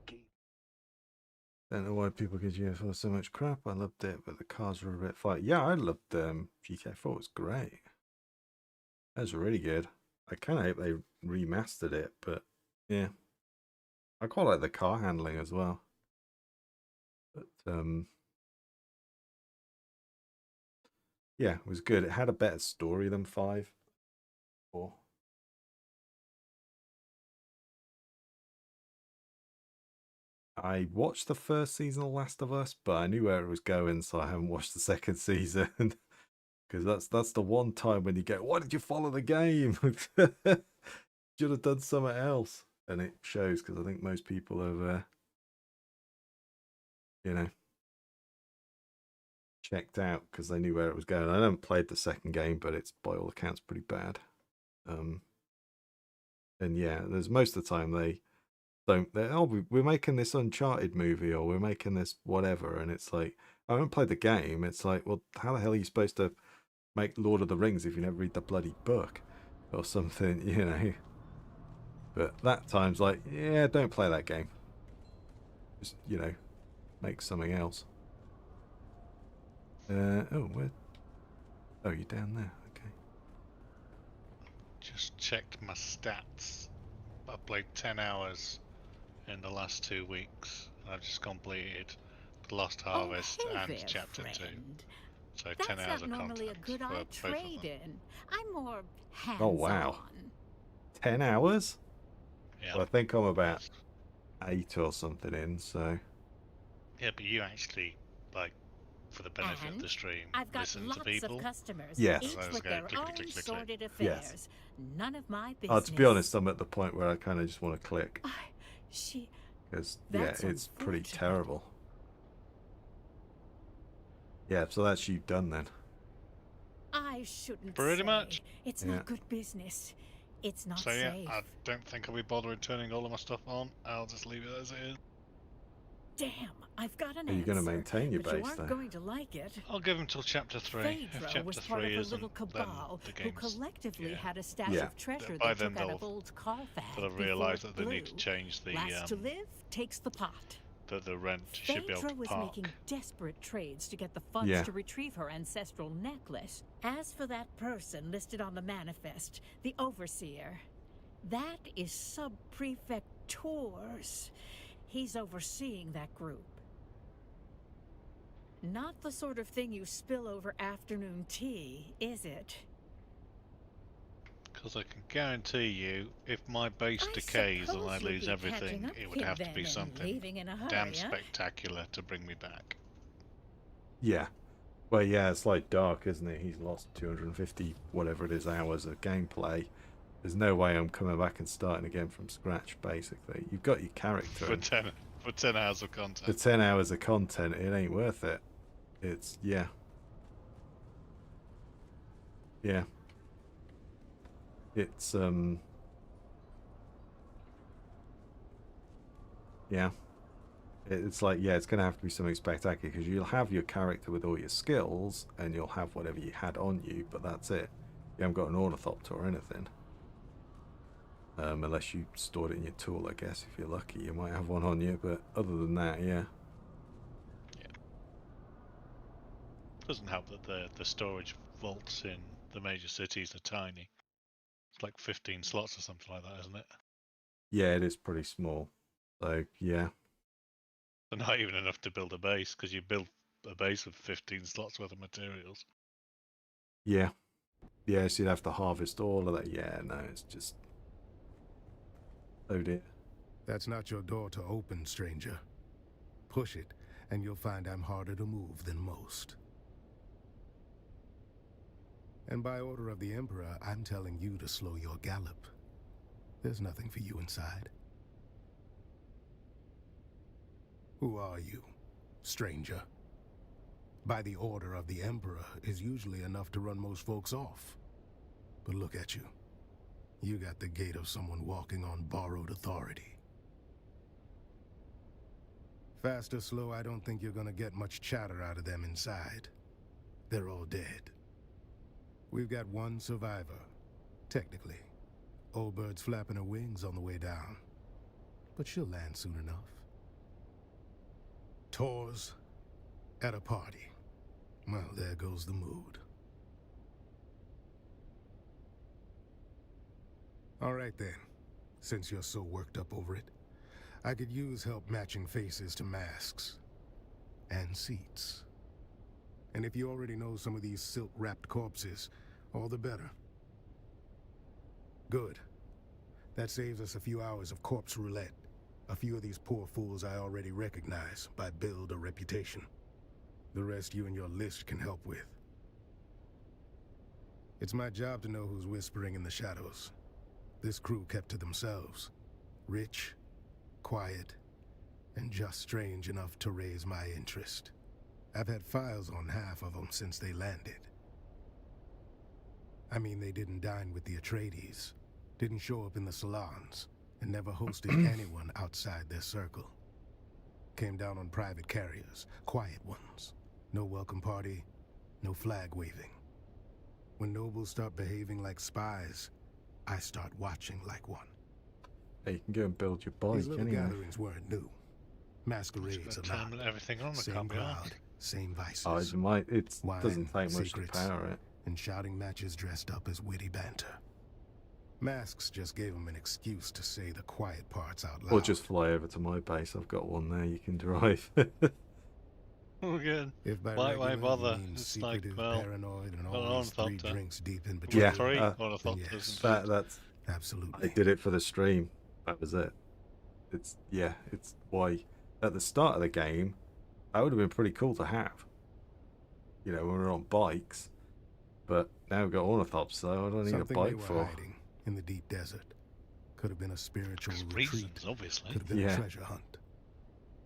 A: Don't know why people give GTA4 so much crap. I loved it, but the cars were a bit fight. Yeah, I loved GTA 4. It was great. That was really good. I kind of hope they remastered it, but yeah. I quite like the car handling as well. But yeah, it was good. It had a better story than 5. 4. I watched the first season of Last of Us, but I knew where it was going, so I haven't watched the second season. Because that's the one time when you go, why did you follow the game? Should have done something else. And it shows, because I think most people have, you know, checked out because they knew where it was going. I haven't played the second game, but it's by all accounts pretty bad. And yeah, there's most of the time they don't. Oh, we're making this Uncharted movie, or we're making this whatever, and it's like, I haven't played the game. It's like, well, how the hell are you supposed to make Lord of the Rings if you never read the bloody book or something, you know? But that time's like, yeah, don't play that game. Just, you know, make something else. Oh, where? Oh, you're down there. Okay.
T: Just checked my stats. I've played 10 hours in the last 2 weeks. I've just completed The Lost Harvest and Chapter 2. So
D: That's
T: 10 hours
D: not
T: of
D: normally a
T: content
D: good
T: for
D: eye
T: both of them.
D: trade in. I'm more hands-on.
A: Oh, wow. 10 hours?
T: Yeah.
A: Well, I think I'm about 8 or something in, so...
T: Yeah, but you actually, like, for the benefit of the stream,
D: I've got
T: listen to
D: lots
T: people.
D: of customers,
A: Yes.
D: each with
T: Go
D: their
T: clickety,
D: own
T: click, click, click.
D: sordid
A: Yes.
D: affairs. None of my business.
A: To be honest, I'm at the point where I kind of just want to click. Because, yeah,
D: That's
A: it's pretty
D: unfortunate.
A: terrible. Yeah, so that's you done then.
D: I shouldn't
T: Pretty
D: say.
T: much.
D: It's
A: Yeah.
D: not good business. It's not
T: So yeah,
D: safe.
T: I don't think I'll be bothering turning all of my stuff on. I'll just leave it as it is.
D: Damn, I've got an
A: Are you
D: answer.
A: going to maintain your
D: but you
A: base,
D: aren't
A: though?
D: going to like it.
T: I'll give them till chapter 3. If
D: Phaedra
T: chapter
D: was part
T: 3
D: of a
T: isn't,
D: little
T: then
D: cabal
T: the
D: who
T: game's...
D: collectively had a stash
A: Yeah.
D: of treasure
T: By
D: they
T: then
D: took out
T: they'll-
D: of old Carthage
T: They'll
D: before
T: realise
D: it
T: that they need to
D: blew.
T: change the
D: Last to live takes the pot.
T: the rent should be able
D: Phaedra
T: to
D: was
T: park.
D: making desperate trades to get the funds
A: Yeah.
D: to retrieve her ancestral necklace. As for that person listed on the manifest, the overseer, that is sub-prefect Tours. He's overseeing that group. Not the sort of thing you spill over afternoon tea, is it?
T: Because I can guarantee you, if my base
D: I
T: decays and
D: suppose
T: I
D: you'll
T: lose
D: be
T: everything,
D: catching up
T: it would
D: here
T: have to
D: then
T: be
D: and
T: something
D: leaving in a hurry,
T: damn
D: huh?
T: spectacular to bring me back.
A: Yeah. Well, yeah, it's like Dark, isn't it? He's lost 250, whatever it is, hours of gameplay. There's no way I'm coming back and starting again from scratch, basically. You've got your character.
T: For
A: and
T: 10 hours of content.
A: for 10 hours of content, it ain't worth it. It's, yeah. Yeah. It's, yeah. It's like, yeah, it's going to have to be something spectacular, because you'll have your character with all your skills, and you'll have whatever you had on you, but that's it. You haven't got an ornithopter or anything. Unless you stored it in your tool, I guess. If you're lucky, you might have one on you, but other than that, yeah.
T: Doesn't help that the storage vaults in the major cities are tiny. It's like 15 slots or something like that, isn't it?
A: Yeah, it is pretty small. So, yeah.
T: So not even enough to build a base, because you build a base with 15 slots worth of materials.
A: Yeah. Yeah, so you'd have to harvest all of that. Yeah, no, it's just... Oh dear.
I: That's not your door to open, stranger. Push it, and you'll find I'm harder to move than most. And by order of the Emperor, I'm telling you to slow your gallop. There's nothing for you inside. Who are you, stranger? By the order of the Emperor is usually enough to run most folks off. But look at you. You got the gait of someone walking on borrowed authority. Fast or slow, I don't think you're gonna get much chatter out of them inside. They're all dead. We've got one survivor, technically. Old bird's flapping her wings on the way down. But she'll land soon enough. Tours at a party. Well, there goes the mood. All right then, since you're so worked up over it, I could use help matching faces to masks and seats. And if you already know some of these silk-wrapped corpses, all the better. Good. That saves us a few hours of corpse roulette. A few of these poor fools I already recognize by build or reputation. The rest you and your list can help with. It's my job to know who's whispering in the shadows. This crew kept to themselves. Rich, quiet, and just strange enough to raise my interest. I've had files on half of them since they landed. I mean, they didn't dine with the Atreides, didn't show up in the salons, and never hosted anyone outside their circle. Came down on private carriers, quiet ones. No welcome party, no flag waving. When nobles start behaving like spies, I start watching like one.
A: Hey, you can go and build your bike
I: These little
A: anyway.
I: gatherings weren't new. Masquerades are not.
T: Everything on the
I: Same crowd, same vices.
A: Oh, it might. It
I: Wine,
A: doesn't take much to
I: secrets,
A: power it.
I: and shouting matches dressed up as witty banter. Masks just gave them an excuse to say the quiet parts out loud.
A: Or just fly over to my base. I've got one there you can drive.
T: We're good.
I: If by
T: Why
I: regular
T: bother?
I: you mean
T: It's
I: secretive,
T: like, well,
I: paranoid, and
T: an
I: always 3
T: ornithopter.
I: drinks deep in
T: With
I: between,
T: 3
I: then
T: ornithopters, in
I: yes,
T: fact.
A: That's
I: absolutely.
A: I did it for the stream. That was it. It's why at the start of the game that would have been pretty cool to have. You know, when we were on bikes, but now we've got ornithopters, so I don't need
I: Something
A: a
I: they
A: bike
I: were
A: for.
I: hiding in the deep desert. Could have been a spiritual retreat.
T: Reasons, obviously.
I: Could have been
A: Yeah.
I: a treasure hunt.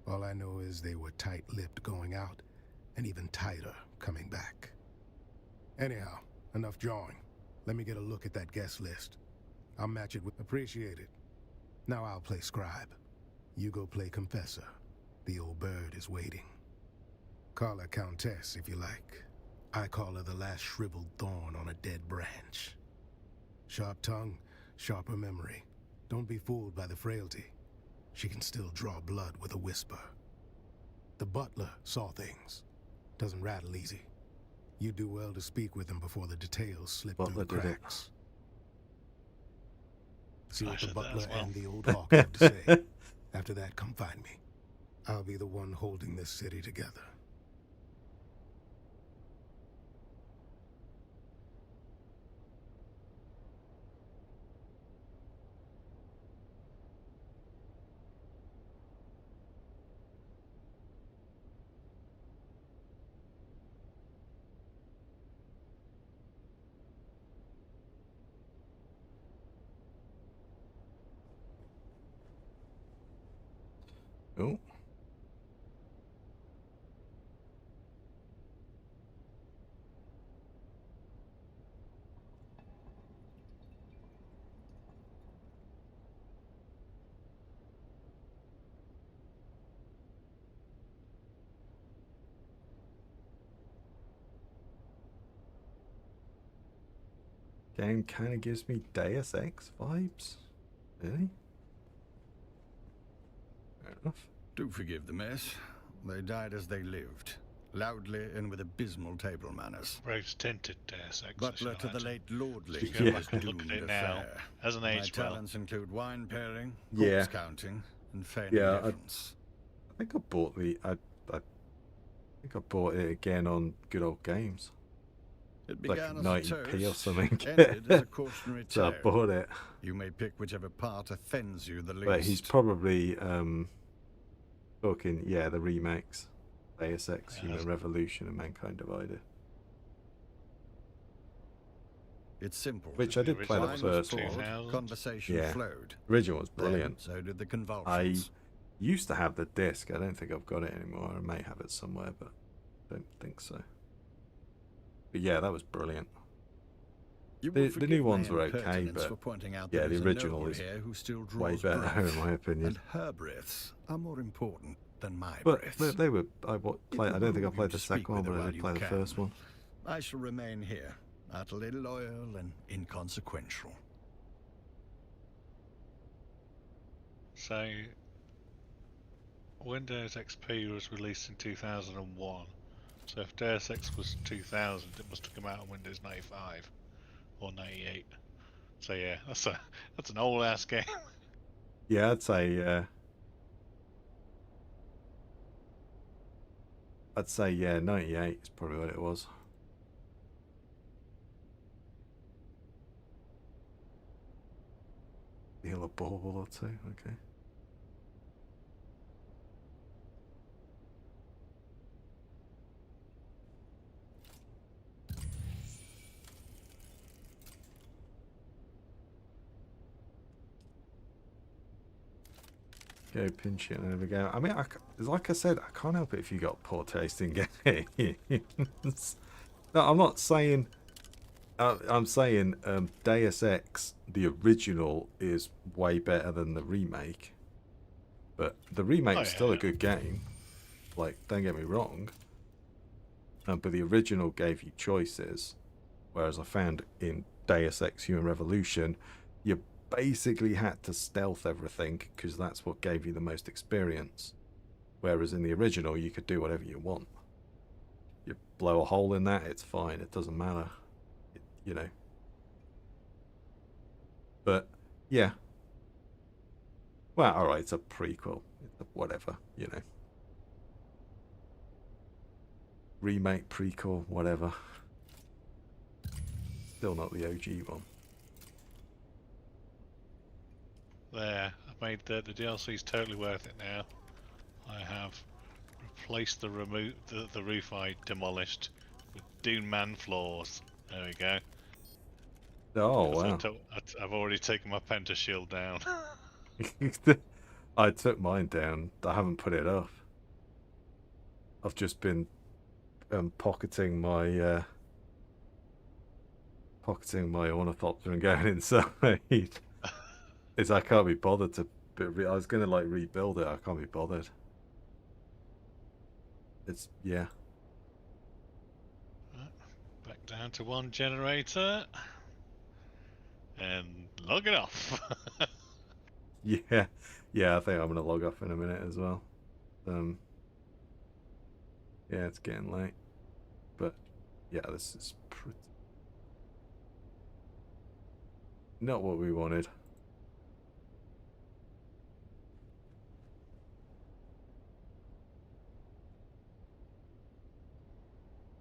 I: All I know is they were tight-lipped going out, and even tighter coming back. Anyhow, enough jawing. Let me get a look at that guest list. I'll match it with appreciate it. Now I'll play scribe. You go play confessor. The old bird is waiting. Call her countess if you like. I call her the last shriveled thorn on a dead branch. Sharp tongue, sharper memory. Don't be fooled by the frailty. She can still draw blood with a whisper. The butler saw things. Doesn't rattle easy. You do well to speak with him before the details slip through the cracks. See what the butler and the old hawk have to say. After that, come find me. I'll be the one holding this city together.
A: Oh. Game kind of gives me Deus Ex vibes. Really? Fair enough.
K: Do forgive the mess. They died as they lived, loudly and with abysmal table manners.
T: Rose tinted Deus Ex.
K: Butler to the late Lordly.
T: You can look at it now. Hasn't aged well.
K: My talents include wine pairing,
A: Yeah.
K: corpse counting, and feigning
A: Yeah,
K: difference.
A: I think I bought the I think I bought it again on Good Old Games.
K: It
A: Like
K: began as a
A: 90p or
K: toast,
A: something.
K: ended as a cautionary
A: So I
K: tale.
A: bought it.
K: You may pick whichever part offends you the least.
A: But he's probably talking, yeah, the remakes. Deus Ex, Human Revolution and Mankind Divided.
K: It's simple.
A: Which I did play the
K: Wine was
A: first one.
K: poured, conversation
A: Yeah.
K: flowed.
A: Original was
K: Then,
A: brilliant.
K: so did the
A: I
K: convulsions.
A: used to have the disc. I don't think I've got it anymore. I may have it somewhere, but I don't think so. But yeah, that was brilliant.
K: You will
A: The
K: forgive
A: new
K: my
A: ones were okay,
K: impertinence
A: but
K: for pointing out
A: yeah,
K: there
A: the
K: is a
A: original
K: noble
A: is
K: here who still
A: way
K: draws
A: better,
K: breath,
A: in my opinion.
K: and her breaths are more important than my
A: But
K: breaths.
A: they were. I don't think I
K: you
A: played
K: to
A: the
K: speak
A: second one,
K: with her
A: but I
K: while
A: did
K: you
A: play the
K: can.
A: first one.
K: I shall remain here, utterly loyal and inconsequential.
T: So, Windows XP was released in 2001. So if Deus Ex was 2000, it must have come out on Windows 95 or 98. So yeah, that's an old ass game.
A: Yeah, I'd say yeah, 98 is probably what it was. Heal a ball or two, okay. Go pinch it and there we go. I mean, like I said, I can't help it if you got poor taste in games. No, I'm not saying. I'm saying Deus Ex, the original, is way better than the remake. But the remake's still a good game. Like, don't get me wrong. But the original gave you choices, whereas I found in Deus Ex Human Revolution, you basically had to stealth everything because that's what gave you the most experience. Whereas in the original, you could do whatever you want. You blow a hole in that, it's fine. It doesn't matter, you know. But yeah. Well, all right, it's a prequel. It's a whatever, you know. remake, prequel, whatever. Still not the OG one.
T: There, I've made the DLC's totally worth it now. I have replaced the roof I demolished with Dune Man floors. There we go.
A: Oh wow!
T: I've already taken my Penta shield down.
A: I took mine down. I haven't put it up. I've just been pocketing my ornithopter and going inside. I can't be bothered to. I was gonna like rebuild it. I can't be bothered. It's yeah.
T: Back down to one generator and log it off.
A: Yeah, I think I'm gonna log off in a minute as well. Yeah, it's getting late, but yeah, this is pretty not what we wanted.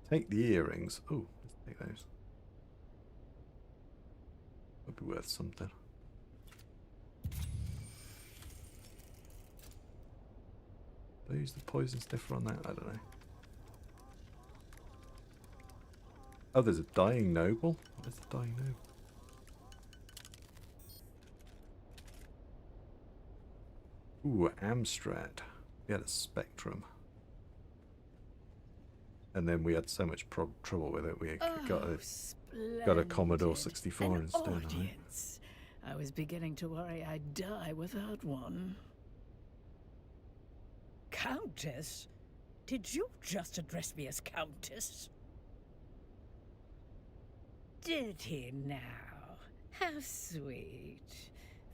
A: Take the earrings. Oh, let's take those. Would be worth something. Do I use the poison sniffer on that? I don't know. Oh, there's a dying noble. Where's the dying noble? Ooh, Amstrad. We had a Spectrum. And then we had so much trouble with it, we got a Commodore 64 instead.
D: Audience. I was beginning to worry I'd die without one. Countess? Did you just address me as Countess? Did he now? How sweet.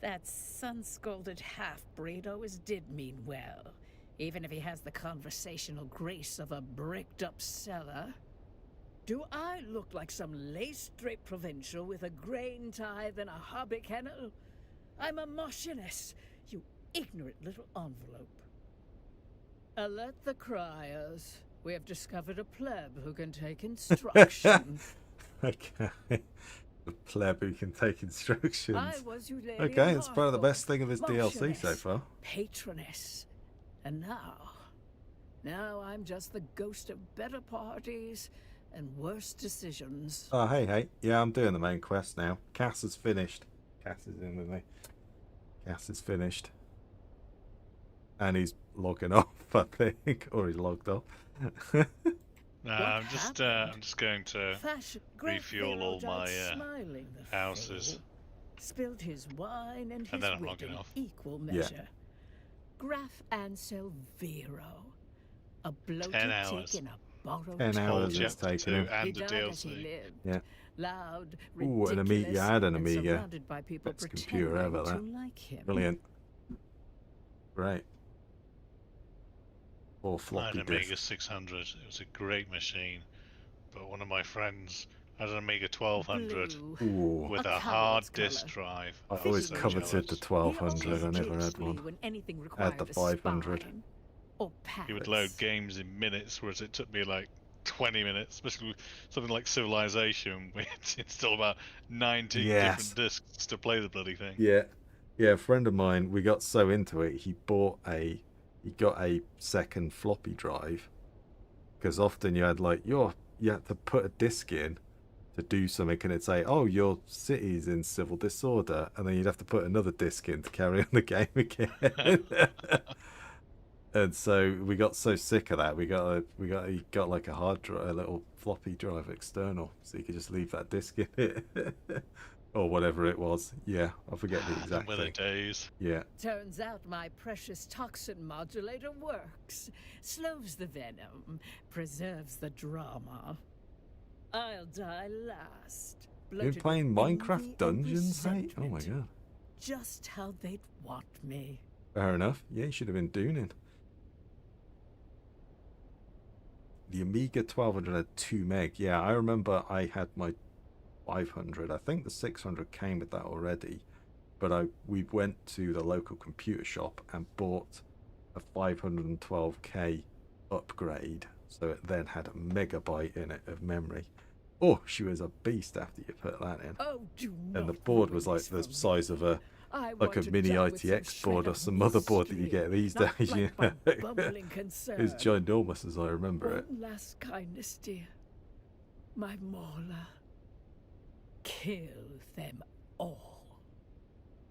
D: That sun-scalded half-breed always did mean well, even if he has the conversational grace of a bricked-up cellar. Do I look like some lace-draped provincial with a grain tithe and a hobby kennel? I'm a Marchioness, you ignorant little envelope. Alert the criers. We have discovered a pleb who can take instruction.
A: Okay. The pleb who can take instructions.
D: I was you, Lady
A: okay, it's probably the
D: Marvel,
A: best thing of this DLC so far.
D: Patroness. And now I'm just the ghost of better parties and worse decisions.
A: Oh, hey. Yeah, I'm doing the main quest now. Cass is finished. Cass is in with me. Cass is finished. And he's logging off, I think. Or he's logged off.
T: No, I'm just going to refuel all my houses.
D: Spilled his wine and his
T: then I'm
D: wit
T: logging
D: in
T: off.
D: equal measure. Graf Ansel Vero, a bloated
T: 10 hours.
D: tick in a borrowed
A: 10 hours
T: Told
A: it's
T: you,
A: taken him.
T: and
D: He
T: the
D: died as he
T: DLC.
D: lived.
A: Yeah.
D: Loud,
A: Ooh, an Amiga.
D: ridiculous,
A: I had an
D: and
A: Amiga.
D: surrounded by people
A: Best computer
D: pretending
A: ever, that.
D: to like him.
A: Brilliant. Great. Or
T: I had
A: floppy
T: an Amiga
A: disk.
T: 600. It was a great machine, but one of my friends had an Amiga 1200
A: Ooh.
T: with a
D: A
T: hard
D: coward's
T: disk
D: colour.
T: drive.
A: I
T: I was
A: always
T: so
A: coveted the
T: jealous.
A: 1200. I never had one.
D: When anything
A: I had the
D: required a
A: 500.
D: spine or
T: He would
D: parrots.
T: load games in minutes, whereas it took me like 20 minutes, especially with something like Civilization. We had to install about 90
A: Yes.
T: different discs to play the bloody thing.
A: Yeah. A friend of mine, we got so into it, he got a second floppy drive, because often you had you had to put a disc in to do something, and it'd say, oh, your city's in civil disorder, and then you'd have to put another disc in to carry on the game again. And so we got so sick of that, he got like a hard drive, a little floppy drive external, so you could just leave that disc in it. Or whatever it was. Yeah, I forget the exact
T: Were the
A: thing.
T: days.
A: Yeah.
D: Turns out my precious toxin modulator works. Slows the venom, preserves the drama. I'll die last.
A: You've been
D: bloated
A: playing
D: with envy
A: Minecraft
D: and
A: Dungeons, mate? Oh my
D: resentment.
A: god.
D: Just how they'd want me.
A: Fair enough. Yeah, you should have been Duning. The Amiga 1200 had 2 meg. Yeah, I remember I had my 500. I think the 600 came with that already. But we went to the local computer shop and bought a 512K upgrade so it then had a megabyte in it of memory. Oh, she was a beast after you put that in.
P: Oh, do
A: and the
P: not
A: board
P: ruin
A: was like
P: this
A: the
P: for
A: size of a
P: I
A: like
P: want
A: a
P: to
A: mini
P: die with some
A: ITX board or
P: shred
A: some
P: of
A: motherboard that you
P: mystery,
A: get these
P: not
A: days.
P: like
A: You
P: my
A: know?
P: bumbling
A: It was
P: concern.
A: ginormous as I remember it.
P: One last kindness, dear. My Mauler. Kill them all.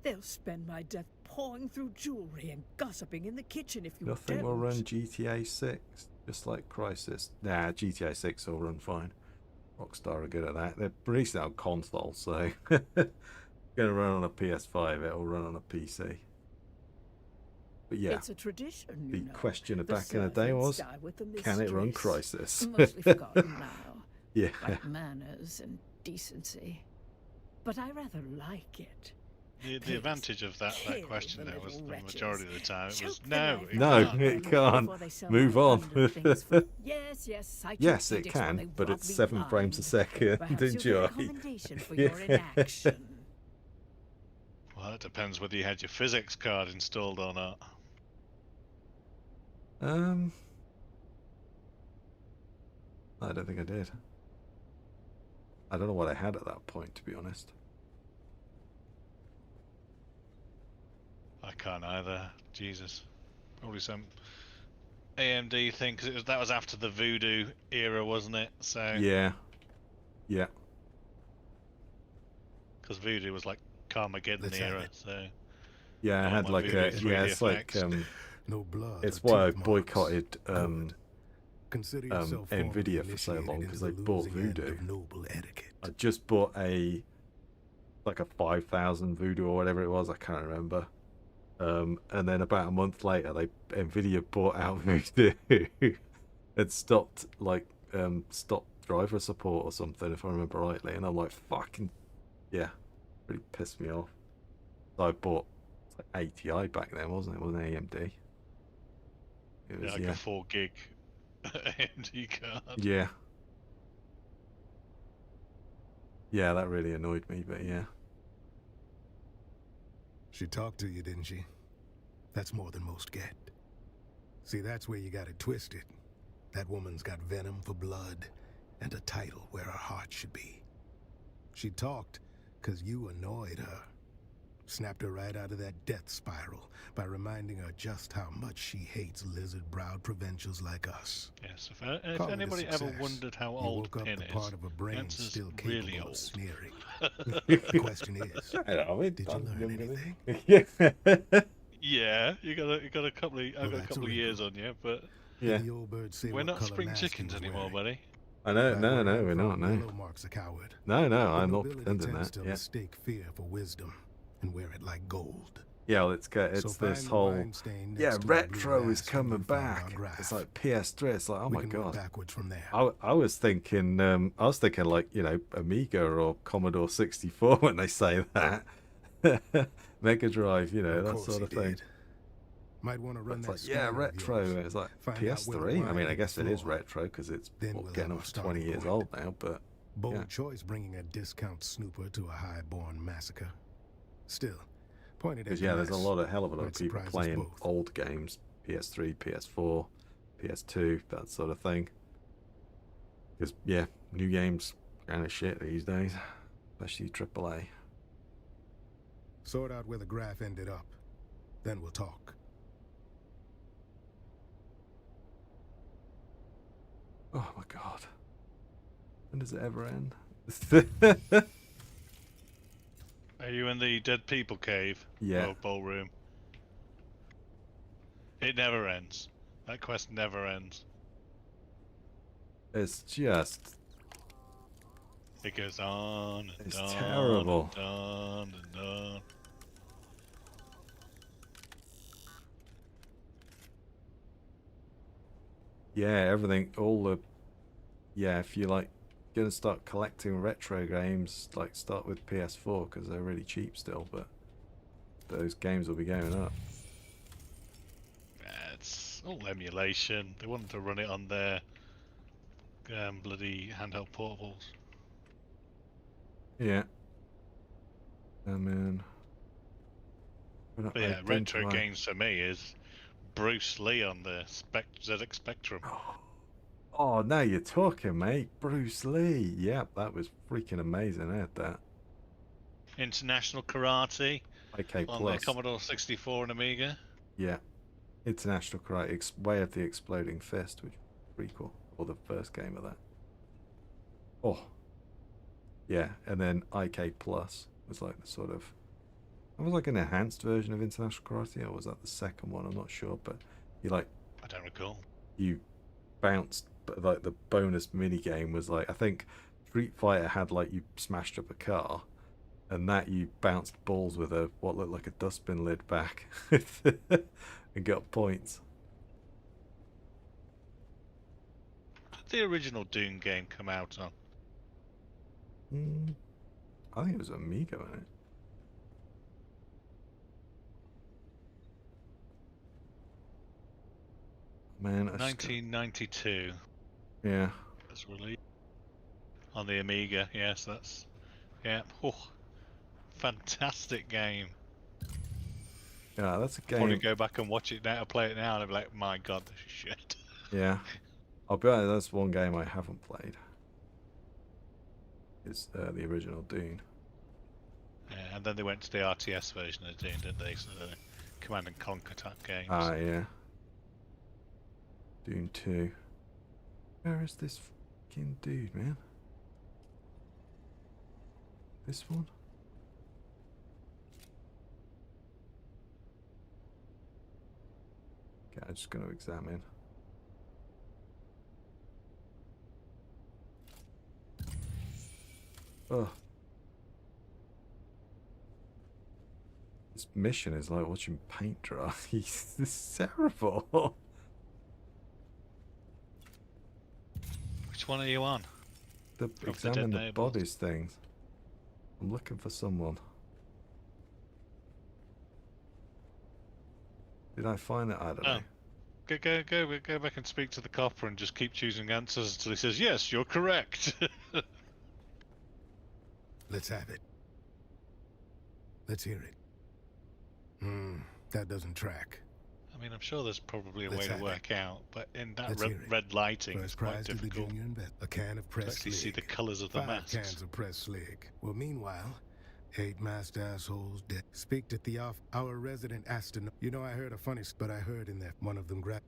P: They'll spend my death pawing through jewelry and gossiping in the kitchen if you
A: Nothing
P: don't.
A: will run GTA 6, just like Crysis. Nah, GTA 6 will run fine. Rockstar are good at that. They're releasing it on console, so gonna run on a PS5. It'll run on a PC. But yeah,
P: It's a tradition,
A: the
P: you know.
A: question
P: The
A: back in the day
P: servants
A: was,
P: die with the
A: can it run
P: mistress.
A: Crysis?
P: Mostly forgotten now.
A: Yeah.
P: Like manners and decency. But I rather like it.
T: The advantage of that question there was the majority of the time it was
A: it can't. Move on.
P: Yes, yes, I
A: Yes, it can, but it's 7 frames a second. Enjoy.
P: For your inaction.
T: Well, it depends whether you had your physics card installed or not.
A: I don't think I did. I don't know what I had at that point, to be honest.
T: I can't either. Jesus, probably some AMD thing because that was after the Voodoo era, wasn't it? So
A: yeah, yeah.
T: Because Voodoo was like Carmageddon era, so
A: yeah, I had like a it's like
I: no blood.
A: It's why I boycotted Nvidia for so long because they bought Voodoo. I just bought like a 5,000 Voodoo or whatever it was. I can't remember. And then about a month later, Nvidia bought out Voodoo and stopped driver support or something, if I remember rightly. And I'm like, fucking yeah, really pissed me off. So I bought like ATI back then, wasn't it? It wasn't AMD. It was,
T: like a 4 gig AMD card.
A: Yeah. Yeah, that really annoyed me, but yeah.
I: She talked to you, didn't she? That's more than most get. See, that's where you got it twisted. That woman's got venom for blood and a title where her heart should be. She talked because you annoyed her. Snapped her right out of that death spiral by reminding her just how much she hates lizard-browed provincials like us.
T: Yes, if anybody ever wondered how old Pin is,
I: part of a brain
T: the
I: still
T: really
I: capable
T: old.
I: of sneering. The question is, did you learn anything?
T: Yeah, you got a couple of I've got a couple of years on you, but
A: yeah,
T: we're not spring chickens anymore, buddy.
A: I know, no, we're not. No,
I: Mark's a coward.
A: No, I'm not pretending that.
I: To
A: yeah.
I: mistake fear for wisdom and wear it like gold.
A: Yeah, well, it's this whole retro is coming back. It's like PS3. It's like, oh my god.
I: Backwards from there.
A: I was thinking like, you know, Amiga or Commodore 64 when they say that. Mega Drive, you know, that sort of thing.
I: Might want to run that.
A: Like, yeah, retro. It's like PS3. I mean, I guess it is retro because it's getting up to 20 years old now. But
I: bold choice bringing a discount snooper to a high-born massacre. Still, pointed at
A: there's a hell of a lot of people playing old games, PS3, PS4, PS2, that sort of thing. Because new games kind of shit these days, especially AAA.
I: Sort out where the graph ended up, then we'll talk.
A: Oh my god. When does it ever end?
T: Are you in the dead people cave?
A: Yeah.
T: Or ballroom? It never ends. That quest never ends.
A: It's just...
T: It goes on and
A: it's
T: on
A: terrible.
T: and on and on.
A: Yeah, everything, if you like gonna start collecting retro games, like start with PS4 because they're really cheap still, but those games will be going up.
T: It's all emulation. They wanted to run it on their bloody handheld portables.
A: Yeah. I mean,
T: but yeah, retro games for me is Bruce Lee on the ZX Spectrum.
A: Oh, now you're talking, mate. Bruce Lee. Yep, that was freaking amazing. I had that.
T: International Karate.
A: Okay,
T: on the Commodore 64 and Amiga.
A: Yeah. International Karate. Way of the Exploding Fist, which was pretty cool. Or the first game of that. Oh. Yeah, and then IK Plus was like the sort of... It was like an enhanced version of International Karate, or was that the second one? I'm not sure, but you like...
T: I don't recall.
A: You bounced, but like the bonus mini game was like, I think Street Fighter had like you smashed up a car, and that you bounced balls with a what looked like a dustbin lid back and got points.
T: Did the original Dune game come out on?
A: I think it was Amiga, wasn't it? Man,
T: 1992.
A: Yeah.
T: It's released on the Amiga. Yes, that's Oh, fantastic game.
A: Yeah, that's a game.
T: Probably go back and watch it now, play it now, and I'll be like, my God, this is shit.
A: Yeah, I'll be honest. That's one game I haven't played. It's the original Dune.
T: Yeah, and then they went to the RTS version of Dune, didn't they? So the Command and Conquer type games.
A: Ah, yeah. Dune 2. Where is this fucking dude, man? This one? Okay, I'm just going to examine. Ugh. This mission is like watching paint dry. This is terrible.
T: Which one are you on?
A: Examine the bodies things. I'm looking for someone. Did I find it? I don't know.
T: Go back and speak to the copper and just keep choosing answers until he says, yes, you're correct.
O: Let's have it. Let's hear it. That doesn't track.
T: I mean, I'm sure there's probably a
O: Let's
T: way to
O: have
T: work out, but in that
O: Let's hear it.
T: red lighting,
O: First
T: it's quite
O: prize to the
T: difficult
O: junior a can of
T: to
O: press
T: actually see
O: slick.
T: the colours of the
O: 5
T: masks.
O: cans of press slick. Well, meanwhile, 8 masked assholes dead. Speak to our resident astronaut. You know, I heard a funny, but I heard in there one of them grabbed.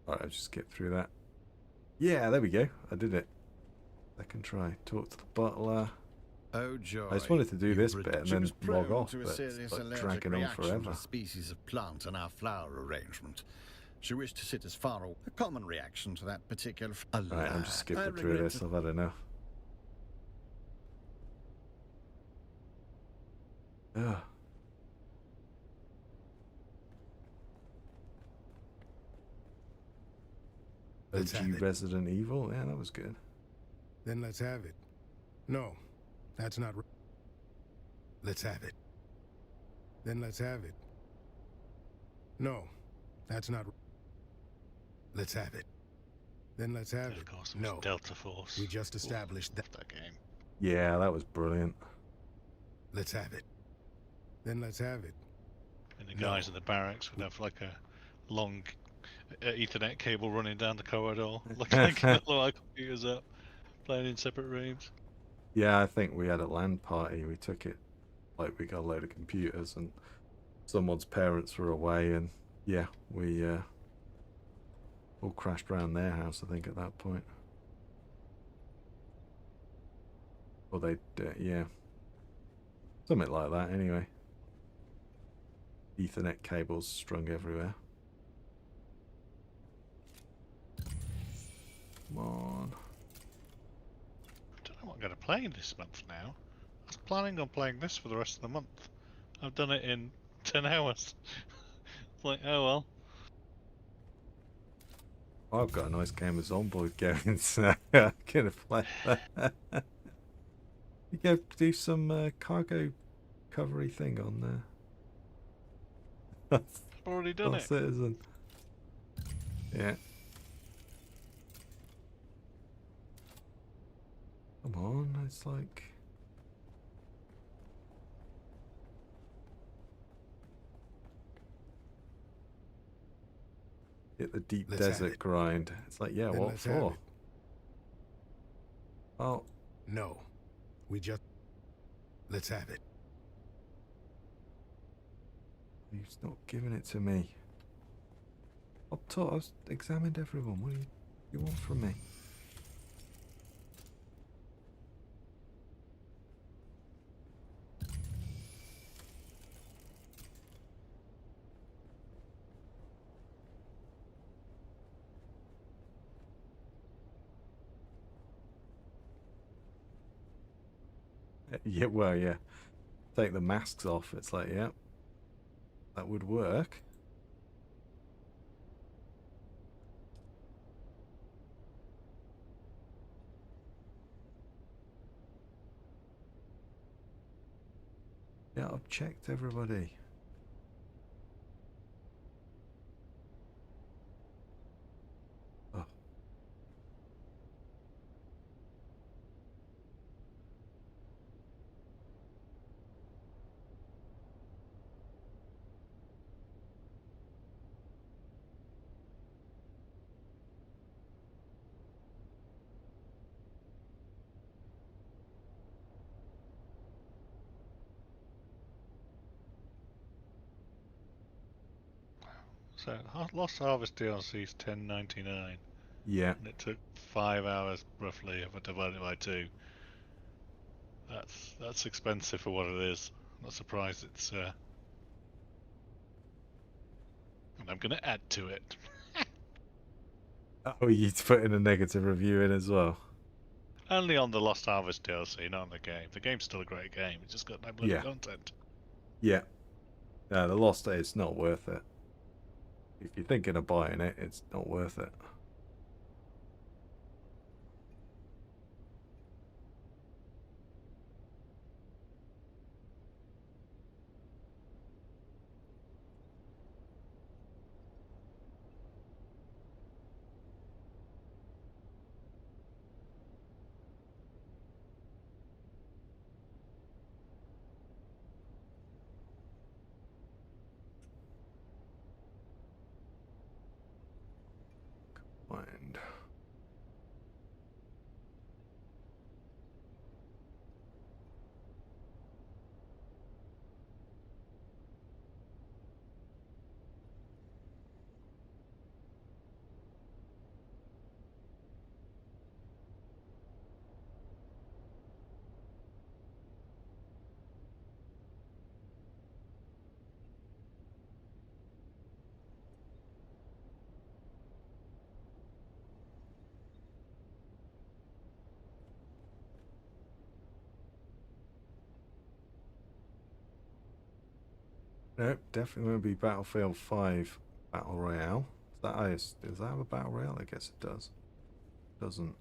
A: Alright, I'll just skip through that. Yeah, there we go. I did it. Second try. Talk to the butler.
H: Oh joy!
A: I just wanted to do this bit and
H: She
A: then
H: was
A: log
H: prone
A: off,
H: to a
A: but
H: serious
A: it's like
H: allergic
A: dragging on
H: reaction
A: forever.
H: to a species of plant in our flower arrangement. She wished to sit as far away. A common reaction to that particular.
A: Alright, I'm just skipping through this. I've had enough. Ugh.
O: Let's have
A: OG
O: it.
A: Resident Evil? Yeah, that was good.
O: Then let's have it. No, that's not. Let's have it. Then let's have it. No, that's not. Let's have it. Then let's have it.
T: Of course,
O: No,
T: Delta Force.
O: we just established that.
T: That game.
A: Yeah, that was brilliant.
O: Let's have it. Then let's have it.
T: And the guys in the barracks would have like a long Ethernet cable running down the corridor, looking like all our computers up, playing in separate rooms.
A: Yeah, I think we had a LAN party. We took it, like we got a load of computers and someone's parents were away, and yeah, we all crashed around their house, I think, at that point. Or they, yeah. Something like that, anyway. Ethernet cables strung everywhere. Come on.
T: I don't know what I'm going to play this month now. I was planning on playing this for the rest of the month. I've done it in 10 hours. It's like, oh well.
A: I've got a nice game of Zomboid going, so I'm gonna play that. You go do some cargo covery thing on there.
T: I've already done it.
A: Citizen. Yeah. Come on, it's like... Hit the deep
O: Let's have
A: desert
O: it.
A: grind. It's like, yeah,
O: Then
A: what
O: let's have
A: for?
O: it.
A: Oh.
I: No. We just... Let's have it.
A: He's not giving it to me. I've examined everyone. What do you want from me? Yeah, well, yeah. Take the masks off. It's like, yeah, that would work. Yeah, I've checked everybody. Oh.
T: So Lost Harvest DLC is $10.99.
A: Yeah.
T: And it took 5 hours roughly if I divide it by 2. That's expensive for what it is. I'm not surprised it's and I'm gonna add to it.
A: Oh, you put in a negative review in as well.
T: Only on the Lost Harvest DLC, not on the game. The game's still a great game. It's just got no bloody content.
A: Yeah. The Lost, it's not worth it. If you're thinking of buying it, it's not worth it. Mind. Nope, definitely won't be Battlefield 5 Battle Royale. Does that have a Battle Royale? I guess it does. Doesn't.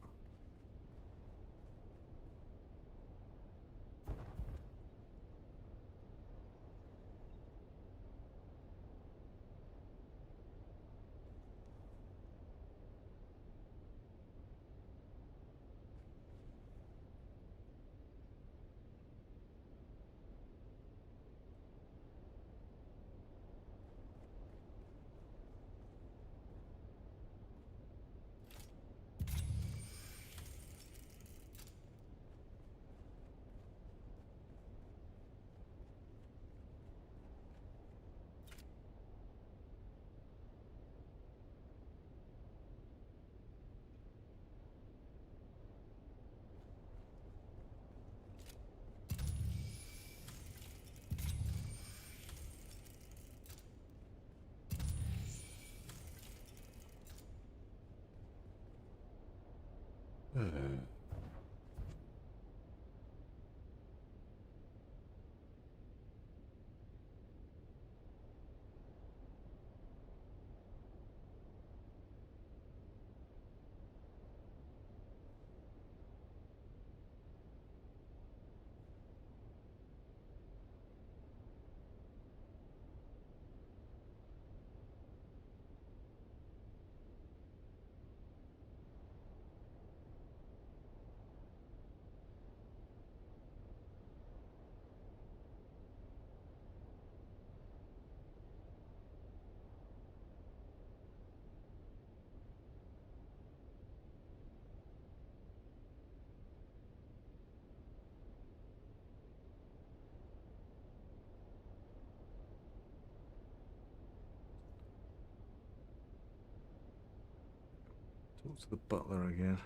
A: Talk to the butler again.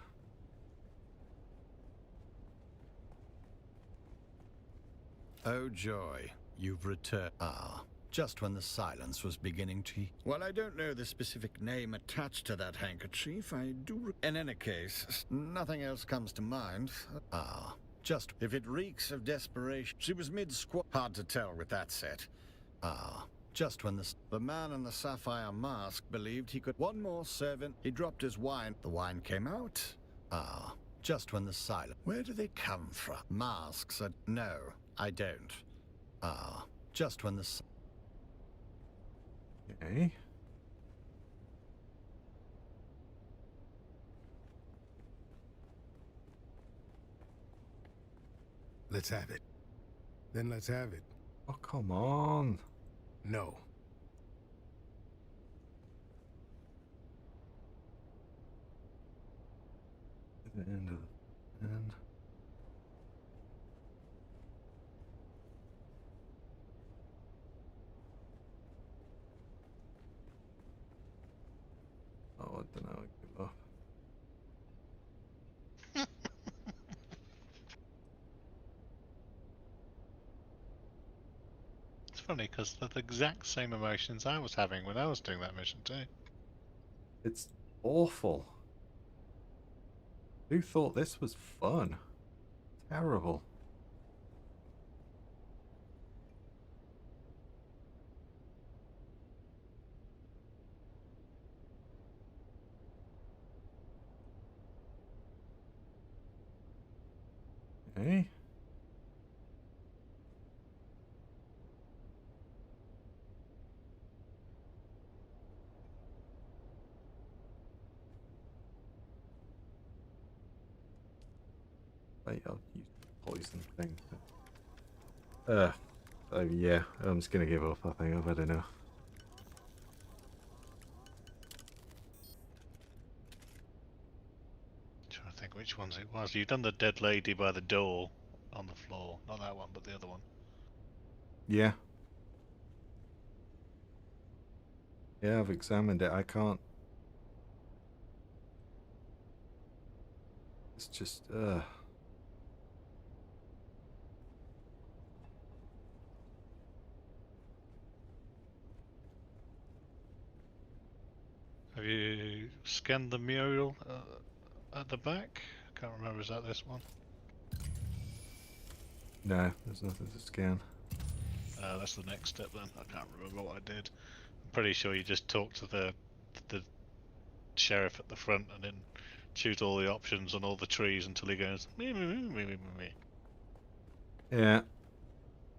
H: Oh joy, you've returned. Ah, just when the silence was beginning to... Well, I don't know the specific name attached to that handkerchief. I do... In any case, nothing else comes to mind. Ah, just... If it reeks of desperation... She was mid-squat. Hard to tell with that set. Ah, just when the man in the sapphire mask believed he could... One more servant. He dropped his wine. The wine came out. Ah, just when the silence... Where do they come from? Masks are... No, I don't. Ah, just when the...
A: Okay.
I: Let's have it. Then let's have it.
A: Oh, come on.
I: No.
A: The end of the end. Oh, I don't know. I give up.
T: It's funny because they're the exact same emotions I was having when I was doing that mission too.
A: It's awful. Who thought this was fun? Terrible. Okay. Wait, I'll use the poison thing. Oh yeah, I'm just gonna give up. I think I've had enough.
T: Trying to think which ones it was. You've done the dead lady by the door on the floor. Not that one, but the other one.
A: Yeah. Yeah, I've examined it. I can't. It's just,
T: Have you scanned the mural at the back? I can't remember. Is that this one?
A: No, there's nothing to scan.
T: That's the next step then. I can't remember what I did. I'm pretty sure you just talk to the sheriff at the front and then choose all the options on all the trees until he goes me me me me me me.
A: Yeah,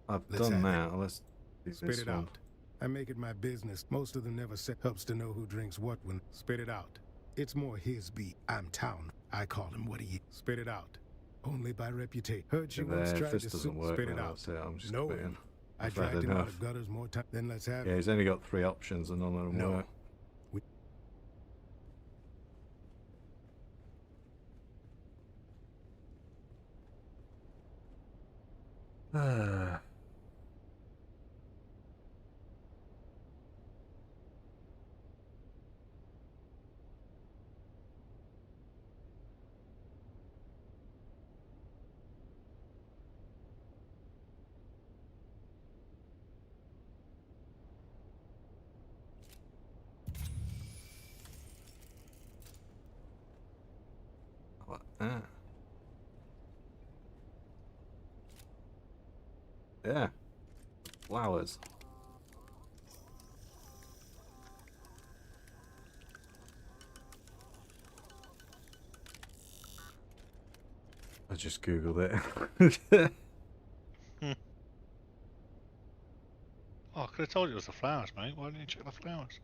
A: I've
I: Let's
A: done
I: have
A: that. Let's do
I: Spit
A: this
I: it
A: one.
I: out. I make it my business. Most of them never say helps to know who drinks what when. Spit it out. It's more his beat. I'm town. I call him what he is. Spit it out. Only by reputation. Heard you once
A: If
I: tried
A: this
I: to
A: doesn't work,
I: spit it
A: then
I: out.
A: that's it. I'm just
I: No
A: quitting.
I: one. I
A: I've had
I: dragged him out
A: enough.
I: of gutters more time. Then let's have
A: Yeah,
I: it.
A: he's only got 3 options and none of them
I: No.
A: work. What? Yeah. Flowers. I just googled it.
T: Oh, I could have told you it was the flowers, mate. Why didn't you check the flowers?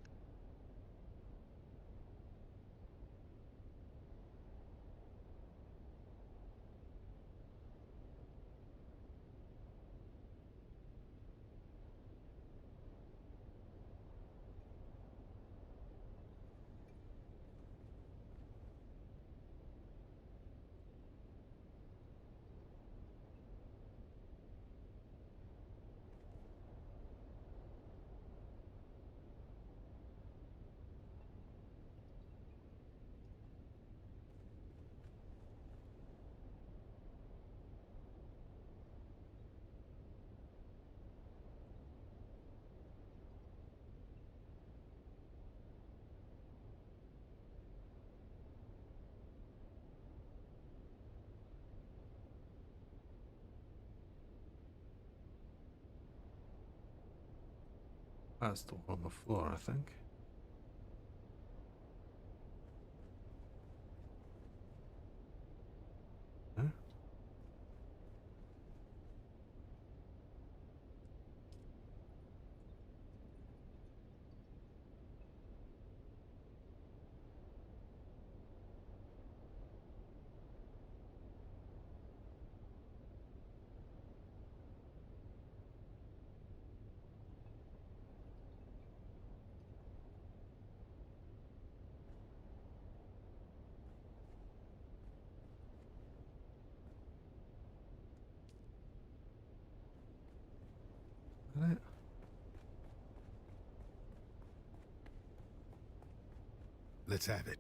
A: That's the one on the floor, I think. No? It?
I: Let's have it.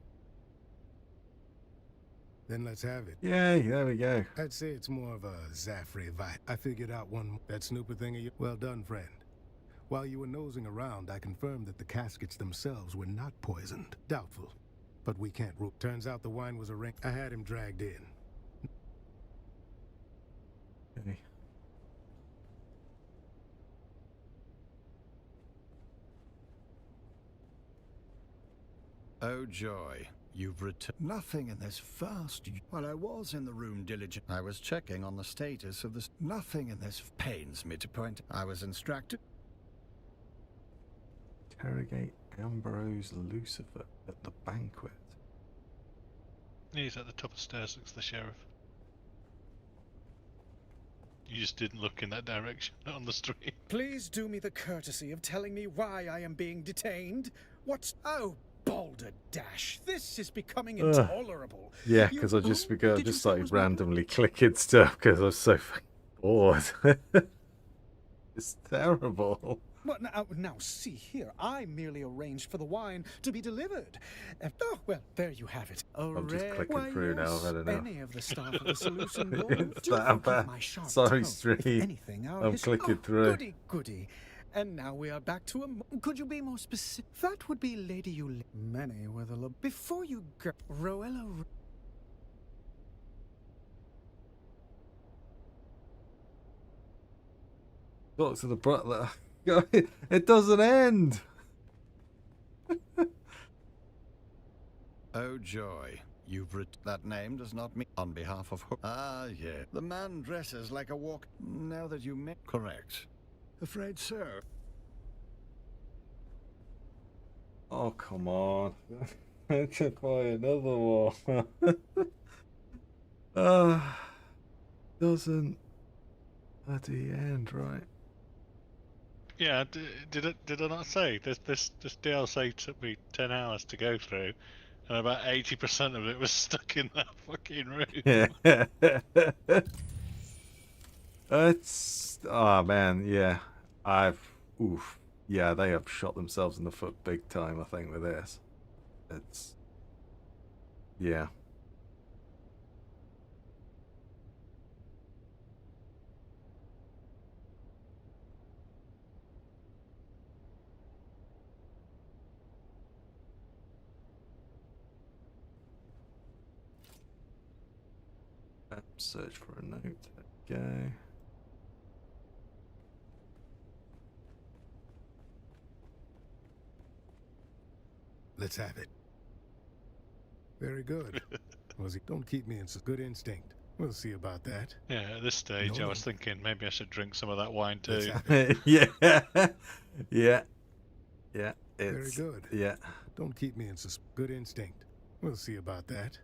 I: Then let's have it.
A: Yay, there we go.
I: I'd say it's more of a Zaffrey vibe. I figured out that snooper thing of you. Well done, friend. While you were nosing around, I confirmed that the caskets themselves were not poisoned. Doubtful. But we can't rule. Turns out the wine was a ring. I had him dragged in.
A: Okay.
H: Oh joy, you've returned. Nothing in this vast... While I was in the room diligent, I was checking on the status of this. Nothing in this pains me to point. I was instructed.
A: Interrogate Ambrose Lucifer at the banquet.
T: He's at the top of the stairs next to the sheriff. You just didn't look in that direction on the street.
Q: Please do me the courtesy of telling me why I am being detained. What's... Oh, balderdash. This is becoming intolerable.
A: Yeah, because I just like randomly clicking stuff because I was so fucking bored. It's terrible.
Q: Well, now, see here. I merely arranged for the wine to be delivered. Oh, well, there you have it.
A: I'm just clicking through now. I don't know.
Q: Any of the staff of the Solution Board.
A: It's that bad. Sorry, Street.
Q: Anything,
A: I'm clicking through.
Q: Goody, goody. And now we are back to a... Could you be more specific? That would be Lady Yul... Many with a... Before you go... Roella...
A: Talk to the butler. It doesn't end.
H: Oh joy, you've that name does not mean on behalf of who? Ah, yeah. The man dresses like a walk. Now that you met... Correct. Afraid so.
A: Oh, come on. I can buy another one. Doesn't at the end, right?
T: Yeah, did I not say this DLC took me 10 hours to go through, and about 80% of it was stuck in that fucking room.
A: It's man, yeah. Yeah, they have shot themselves in the foot big time, I think, with this. It's yeah. Search for a note. There we go.
I: Let's have it. Very good. Don't keep me in good instinct. We'll see about that.
T: Yeah, at this stage, I was thinking maybe I should drink some of that wine too.
A: Yeah. Yeah.
I: Very good.
A: Yeah.
I: Don't keep me in good instinct. We'll see about that.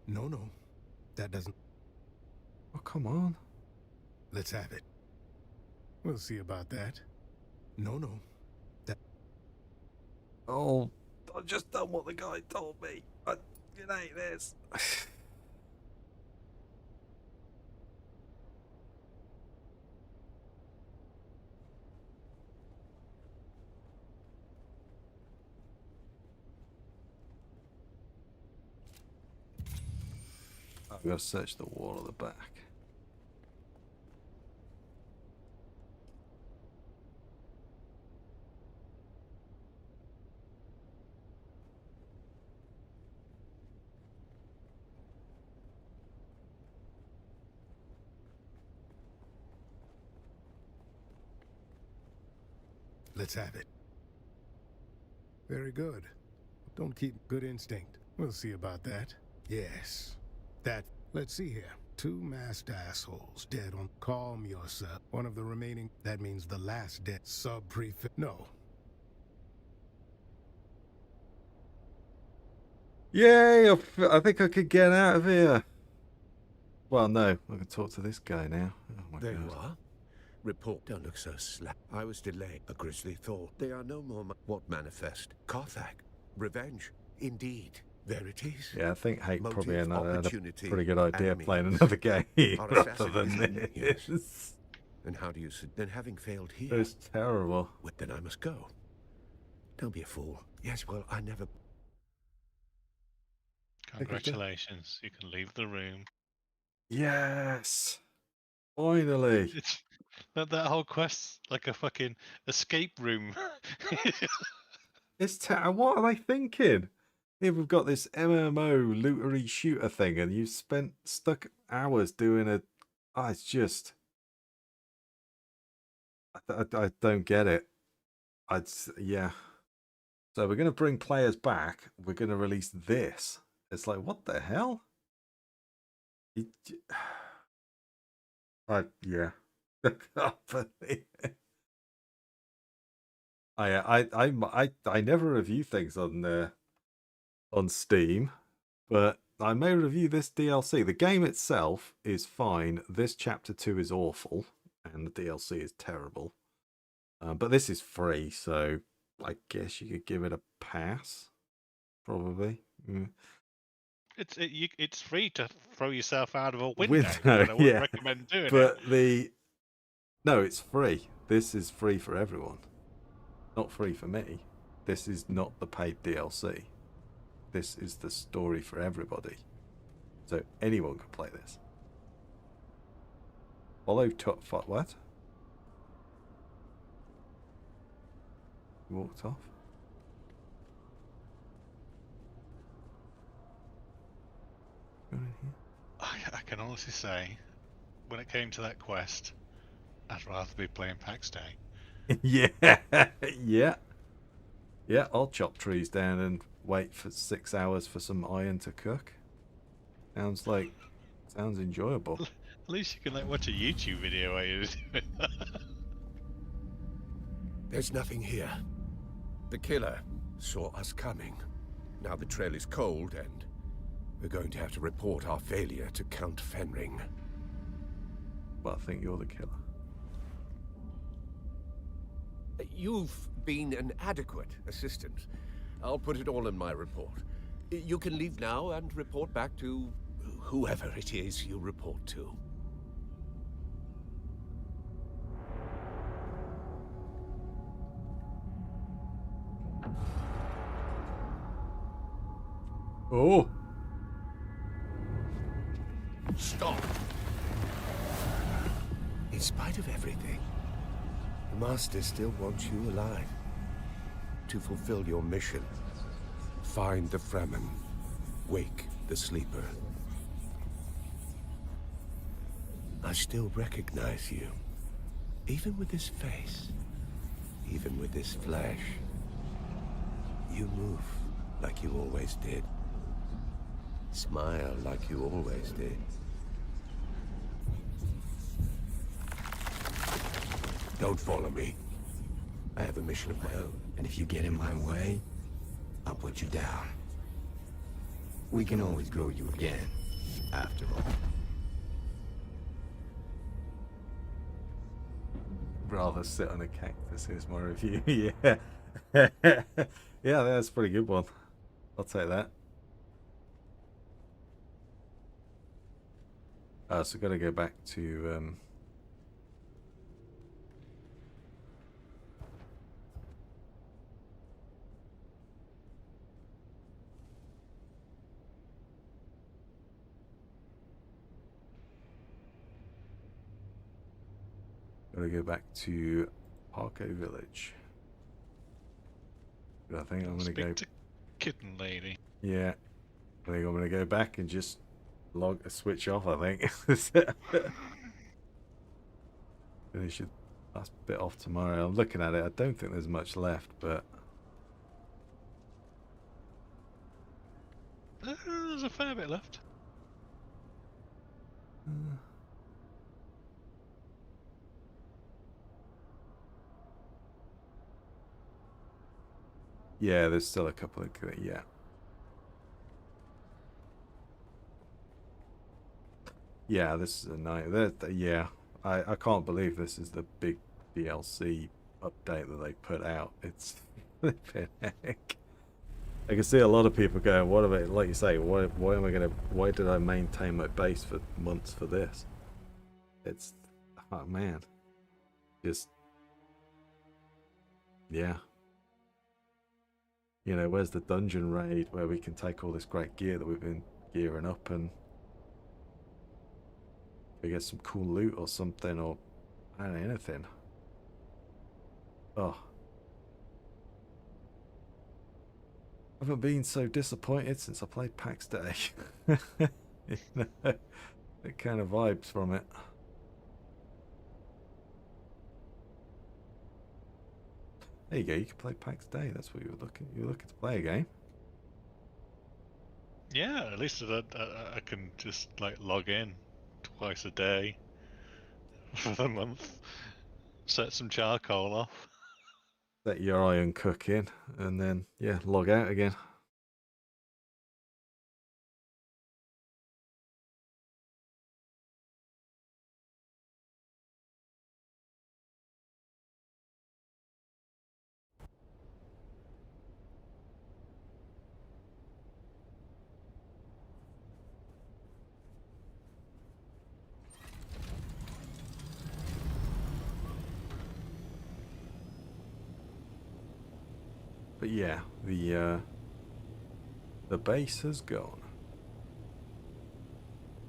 I: No. That doesn't...
A: Oh, come on.
I: Let's have it. We'll see about that. No. That...
A: Oh, I've just done what the guy told me. It ain't this. I've got to search the wall at the back.
I: Let's have it. Very good. Don't keep good instinct. We'll see about that. Yes. That. Let's see here. 2 masked assholes dead on. Calm yourself. One of the remaining. That means the last dead sub-prefect. No.
A: Yay! I think I could get out of here. Well, no. I can talk to this guy now. Oh my
M: There
A: God.
M: you are. Report. Don't look so slack. I was delayed. A grisly thought. They are no more. What manifest? Carthag. Revenge. Indeed. There it is.
A: Yeah, I think Hake
M: Motive,
A: probably had a
M: opportunity,
A: pretty good idea
M: and
A: playing
M: means.
A: another game
M: Our
A: rather than
M: assassin-
A: this.
M: Yes. And how do you... Then having failed here...
A: It's terrible.
M: Well, then I must go. Don't be a fool. Yes, well, I never...
T: Congratulations. You can leave the room.
A: Yes. Finally.
T: It's that whole quest like a fucking escape room.
A: It's what are they thinking? Here we've got this MMO lootery shooter thing, and you've stuck hours doing a. Oh, it's just. I don't get it. Yeah. So we're going to bring players back. We're going to release this. It's like, what the hell? Yeah. I can't believe it. I never review things on Steam, but I may review this DLC. The game itself is fine. This chapter 2 is awful, and the DLC is terrible. But this is free, so I guess you could give it a pass, probably. Mm.
T: It's free to throw yourself out of a window.
A: Window,
T: I wouldn't
A: yeah.
T: recommend doing
A: But
T: it.
A: No, it's free. This is free for everyone. Not free for me. This is not the paid DLC. This is the story for everybody. So anyone can play this. Follow what? Walked off.
T: I can honestly say, when it came to that quest, I'd rather be playing PAX Day.
A: Yeah. I'll chop trees down and wait for 6 hours for some iron to cook. Sounds enjoyable.
T: At least you can watch a YouTube video while you're doing that.
M: There's nothing here. The killer saw us coming. Now the trail is cold, and we're going to have to report our failure to Count Fenring.
A: Well, I think you're the killer.
M: You've been an adequate assistant. I'll put it all in my report. You can leave now and report back to whoever it is you report to.
A: Oh!
M: Stop! In spite of everything, the Master still wants you alive. To fulfill your mission. Find the Fremen. Wake the sleeper. I still recognize you. Even with this face. Even with this flesh. You move like you always did. Smile like you always did. Don't follow me. I have a mission of my own.
J: And if you get in my way, I'll put you down. We can always grow you again, after all.
A: Rather sit on a cactus. Here's my review. Yeah. Yeah, that's a pretty good one. I'll take that. So gotta go back to Parko Village. But I think I'm gonna go
T: to Kitten Lady.
A: Yeah. I think I'm gonna go back and just switch off, I think. Finish That's a bit off tomorrow. I'm looking at it. I don't think there's much left, but
T: there's a fair bit left.
A: Yeah, there's still a couple of yeah. Yeah, this is a night. Yeah, I can't believe this is the big DLC update that they put out. It's flipping heck. I can see a lot of people going, "What about, like you say, why am I gonna? Why did I maintain my base for months for this?" It's, oh man, just yeah. You know, where's the dungeon raid where we can take all this great gear that we've been gearing up and we get some cool loot or something, or I don't know, anything. Oh. I haven't been so disappointed since I played PAX Day. You know, the kind of vibes from it. There you go, you can play PAX Day. That's what you were looking. You were looking to play a game.
T: Yeah, at least I can just like log in twice a day for the month, set some charcoal off.
A: Set your iron cook in, and then yeah, log out again. But yeah, the base has gone.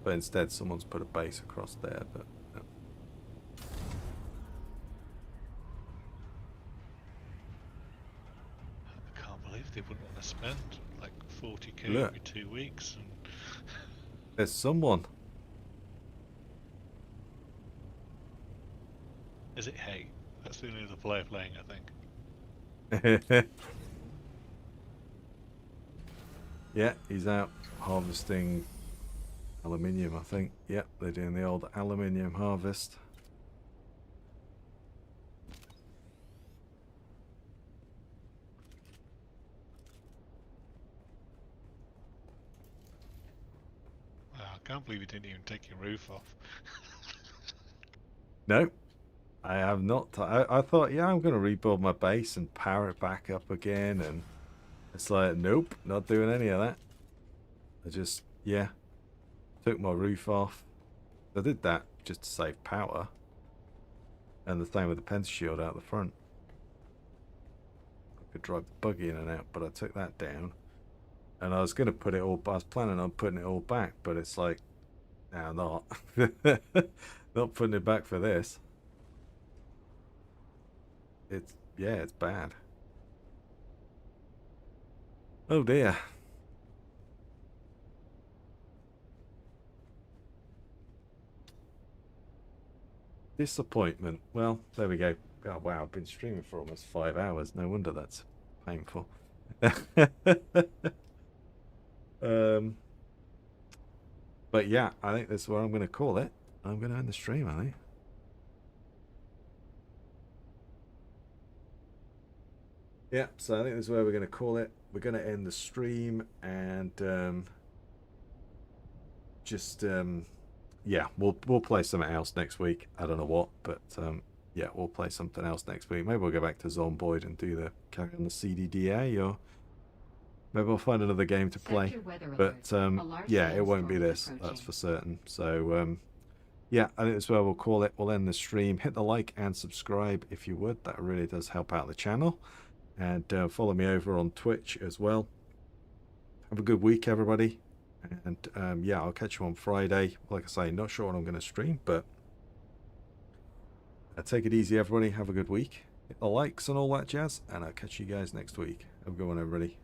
A: But instead someone's put a base across there, but no.
T: I can't believe they wouldn't want to spend like 40k
A: Look.
T: every 2 weeks. And
A: There's someone.
T: is it hate? That's the only other player playing, I think.
A: Yeah, he's out harvesting aluminium, I think. Yep, they're doing the old aluminium harvest.
T: Wow, I can't believe you didn't even take your roof off.
A: No, I have not. I thought, yeah, I'm going to rebuild my base and power it back up again. And it's like, nope, not doing any of that. I just, yeah, took my roof off. I did that just to save power. And the same with the pentashield out the front. I could drive the buggy in and out, but I took that down. And I was going to put it all, I was planning on putting it all back, but it's like, no, not. Not putting it back for this. It's, yeah, it's bad. Oh dear. Disappointment. Well, there we go. Oh wow, I've been streaming for almost 5 hours. No wonder that's painful. But yeah, I think that's where I'm going to call it. I'm going to end the stream, I think. Yeah, so I think this is where we're going to call it. We're going to end the stream and yeah, we'll play something else next week. I don't know what, but yeah, we'll play something else next week. Maybe we'll go back to Zomboid and do the carry on the CDDA, or maybe we'll find another game to play. But yeah, it won't be this, that's for certain. So yeah, I think that's where we'll call it. We'll end the stream. Hit the like and subscribe if you would. That really does help out the channel. And follow me over on Twitch as well. Have a good week, everybody. And yeah, I'll catch you on Friday. Like I say, not sure what I'm going to stream, but take it easy, everybody. Have a good week. Hit the likes and all that jazz. And I'll catch you guys next week. Have a good one, everybody.